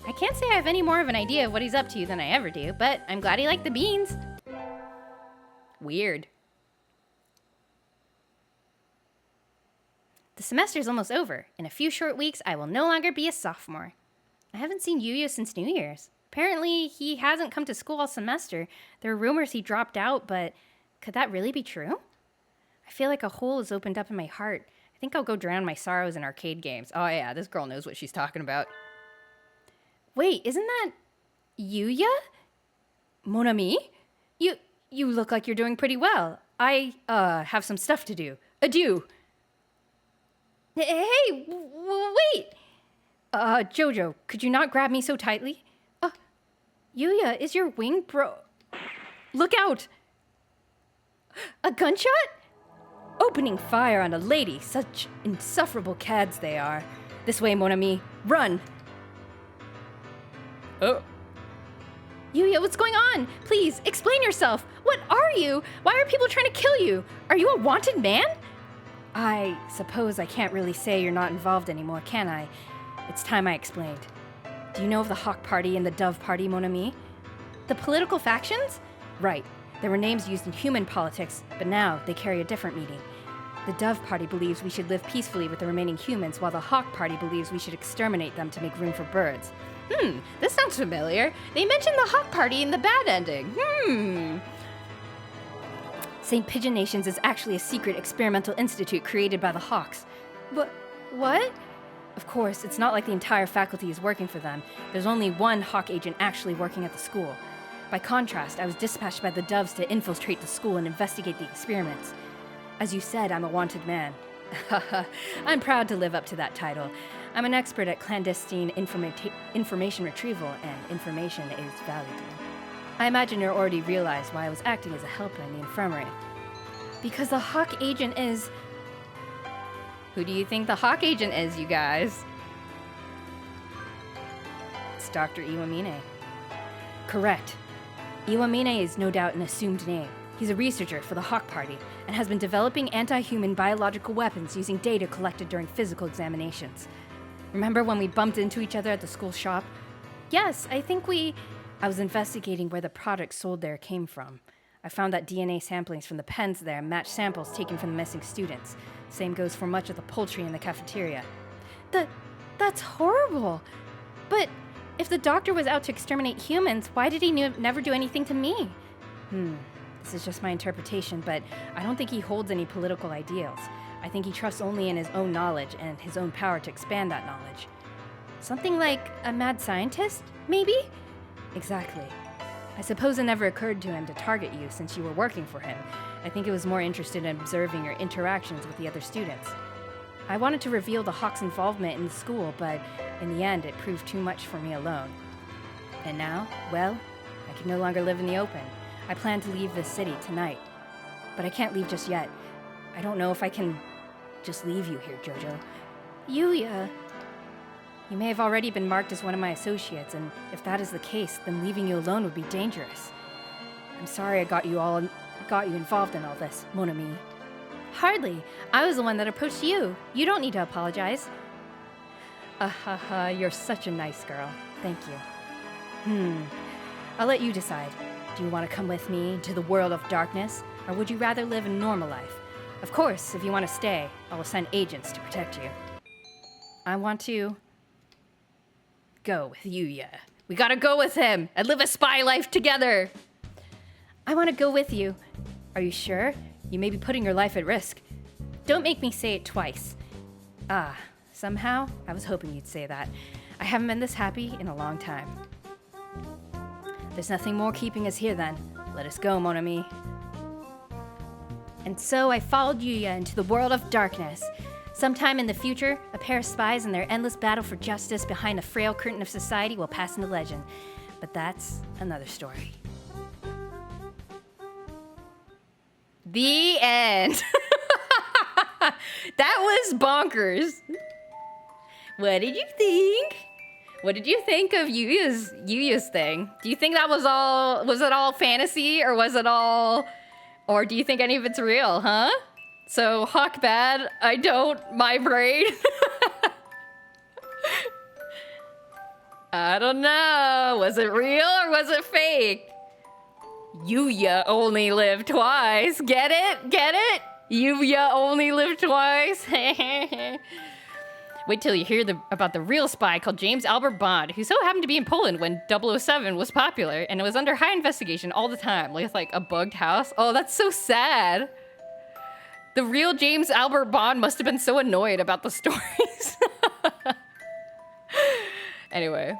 I can't say I have any more of an idea of what he's up to than I ever do, but I'm glad he liked the beans. Weird. The semester's almost over. In a few short weeks, I will no longer be a sophomore. I haven't seen Yuuya since New Year's. Apparently, he hasn't come to school all semester. There are rumors he dropped out, but could that really be true? I feel like a hole has opened up in my heart. I think I'll go drown my sorrows in arcade games. Oh yeah, this girl knows what she's talking about. Wait, isn't that Yuuya? Mon ami? You look like you're doing pretty well. I, have some stuff to do. Adieu. Hey, wait! Jojo, could you not grab me so tightly? Yuuya, is your wing Look out! A gunshot? Opening fire on a lady, such insufferable cads they are. This way, mon ami, run! Oh. Yuuya, what's going on? Please, explain yourself. What are you? Why are people trying to kill you? Are you a wanted man? I suppose I can't really say you're not involved anymore, can I? It's time I explained. Do you know of the Hawk Party and the Dove Party, mon ami? The political factions? Right. There were names used in human politics, but now they carry a different meaning. The Dove Party believes we should live peacefully with the remaining humans, while the Hawk Party believes we should exterminate them to make room for birds. This sounds familiar. They mentioned the Hawk Party in the bad ending. St. Pigeon Nations is actually a secret experimental institute created by the Hawks. But what? Of course, it's not like the entire faculty is working for them. There's only one Hawk agent actually working at the school. By contrast, I was dispatched by the Doves to infiltrate the school and investigate the experiments. As you said, I'm a wanted man. I'm proud to live up to that title. I'm an expert at clandestine information retrieval, and information is valuable. I imagine you already realized why I was acting as a helper in the infirmary. Because the Hawk agent is... Who do you think the Hawk agent is, you guys? It's Dr. Iwamine. Correct. Iwamine is no doubt an assumed name. He's a researcher for the Hawk Party and has been developing anti-human biological weapons using data collected during physical examinations. Remember when we bumped into each other at the school shop? Yes, I think I was investigating where the products sold there came from. I found that DNA samplings from the pens there match samples taken from the missing students. Same goes for much of the poultry in the cafeteria. That's horrible. But if the doctor was out to exterminate humans, why did he never do anything to me? This is just my interpretation, but I don't think he holds any political ideals. I think he trusts only in his own knowledge and his own power to expand that knowledge. Something like a mad scientist, maybe? Exactly. I suppose it never occurred to him to target you since you were working for him. I think he was more interested in observing your interactions with the other students. I wanted to reveal the Hawks' involvement in the school, but in the end it proved too much for me alone. And now, well, I can no longer live in the open. I plan to leave this city tonight. But I can't leave just yet. I don't know if I can just leave you here, Jojo. Yuuya. You may have already been marked as one of my associates, and if that is the case, then leaving you alone would be dangerous. I'm sorry I got you involved in all this, mon ami. Hardly. I was the one that approached you. You don't need to apologize. You're such a nice girl. Thank you. I'll let you decide. Do you want to come with me to the world of darkness, or would you rather live a normal life? Of course, if you want to stay, I will send agents to protect you. I want to go with Yuuya. We gotta go with him and live a spy life together. I want to go with you. Are you sure? You may be putting your life at risk. Don't make me say it twice. Somehow, I was hoping you'd say that. I haven't been this happy in a long time. There's nothing more keeping us here then. Let us go, mon ami. And so I followed Yuuya into the world of darkness. Sometime in the future, a pair of spies in their endless battle for justice behind the frail curtain of society will pass into legend. But that's another story. The end. That was bonkers. What did you think? What did you think of Yuuya's thing? Do you think that was it all fantasy, or or do you think any of it's real, huh? So, Hawk bad, I don't, my brain. I don't know. Was it real or was it fake? Yuuya only lived twice. Get it? Get it? Yuuya only lived twice. Wait till you hear about the real spy called James Albert Bond, who so happened to be in Poland when 007 was popular, and it was under high investigation all the time, with like a bugged house. Oh, that's so sad. The real James Albert Bond must have been so annoyed about the stories. Anyway.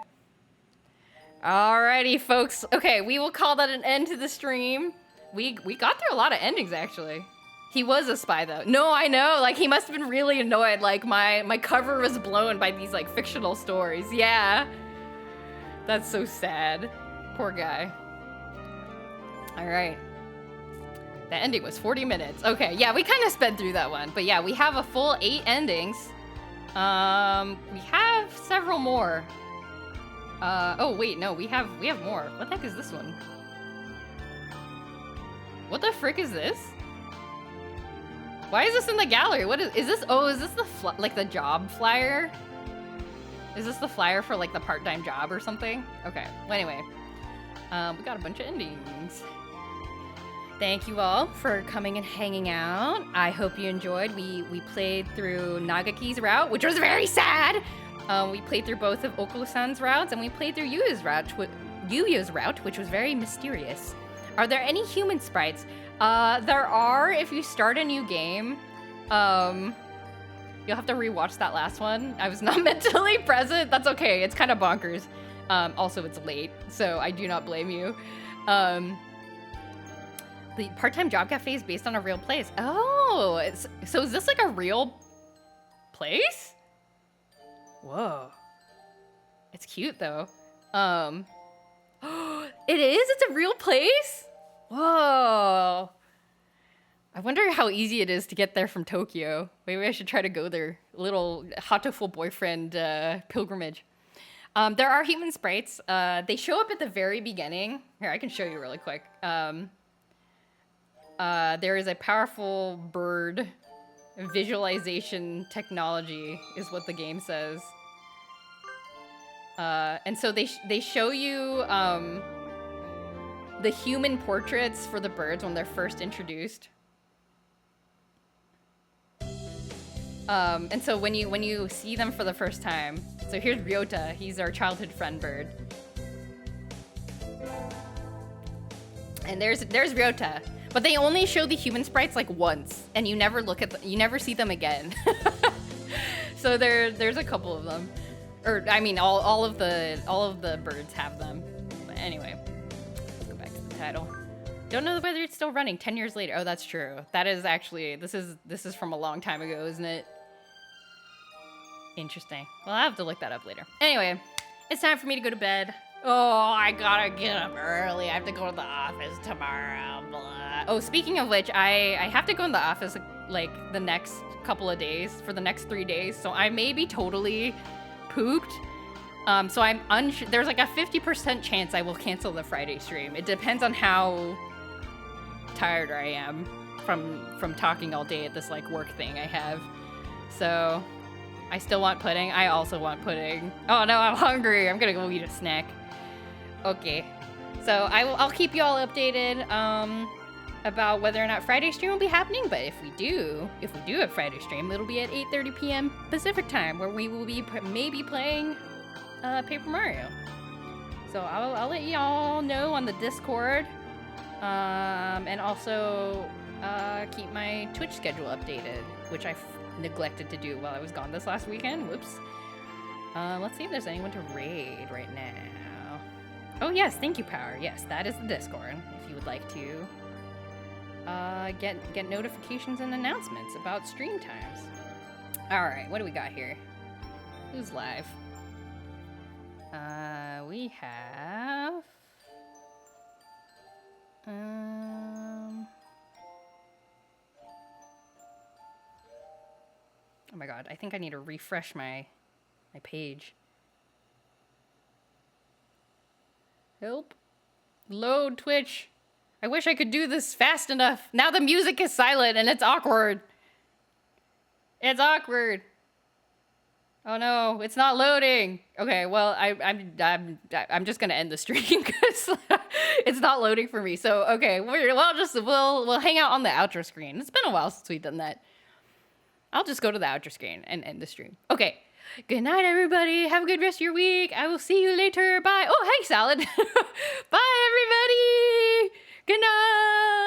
Alrighty, folks. Okay, we will call that an end to the stream. We got through a lot of endings, actually. He was a spy, though. No, I know. Like, he must have been really annoyed. Like, my cover was blown by these, like, fictional stories. Yeah. That's so sad. Poor guy. All right. The ending was 40 minutes. Okay, yeah, we kind of sped through that one. But yeah, we have a full 8 endings. We have several more. Oh wait, no, we have more. What the heck is this one? What the frick is this? Why is this in the gallery? What is this? Oh, is this the like the job flyer? Is this the flyer for like the part-time job or something? Okay. Well, anyway, we got a bunch of endings. Thank you all for coming and hanging out. I hope you enjoyed. We played through Nageki's route, which was very sad. We played through both of Okosan's routes, and we played through Yuuya's route, which was very mysterious. Are there any human sprites? There are. If you start a new game, you'll have to rewatch that last one. I was not mentally present. That's okay. It's kind of bonkers. Also, it's late, so I do not blame you. The part-time job cafe is based on a real place. Oh, so is this like a real place? Whoa. It's cute though. It is? It's a real place? Whoa. I wonder how easy it is to get there from Tokyo. Maybe I should try to go there. Little Hatoful boyfriend pilgrimage. There are human sprites. They show up at the very beginning. Here, I can show you really quick. There is a powerful bird visualization technology, is what the game says. And so they show you the human portraits for the birds when they're first introduced. And so when you see them for the first time, so here's Ryota. He's our childhood friend bird. And there's Ryota. But they only show the human sprites like once, and you never you never see them again. So there's a couple of them, or I mean all of the birds have them. But anyway, let's go back to the title. Don't know whether it's still running 10 years later. Oh, that's true. That is actually this is from a long time ago, isn't it? Interesting. Well, I'll have to look that up later. Anyway, it's time for me to go to bed. Oh, I gotta get up early. I have to go to the office tomorrow. Blah. Oh, speaking of which, I have to go in the office like the next couple of days, for the next 3 days. So I may be totally pooped. So I'm unsure. There's like a 50% chance I will cancel the Friday stream. It depends on how tired I am from talking all day at this like work thing I have. So I still want pudding. I also want pudding. Oh no, I'm hungry. I'm gonna go eat a snack. Okay, so I'll keep you all updated about whether or not Friday stream will be happening. But if we do have Friday stream, it'll be at 8:30 p.m. Pacific time, where we will be maybe playing Paper Mario. So I'll let y'all know on the Discord, and also keep my Twitch schedule updated, which I neglected to do while I was gone this last weekend. Whoops. Let's see if there's anyone to raid right now. Oh yes, thank you, Power. Yes, that is the Discord. If you would like to get notifications and announcements about stream times. All right, what do we got here? Who's live? We have. Oh my god, I think I need to refresh my page. Help. Load Twitch. I wish I could do this fast enough. Now the music is silent and it's awkward. It's awkward. Oh no, it's not loading. Okay, well I'm just gonna end the stream because it's not loading for me. So okay, we'll hang out on the outro screen. It's been a while since we've done that. I'll just go to the outro screen and end the stream. Okay. Good night, everybody. Have a good rest of your week. I will see you later. Bye. Oh, hey, Salad. Bye, everybody. Good night.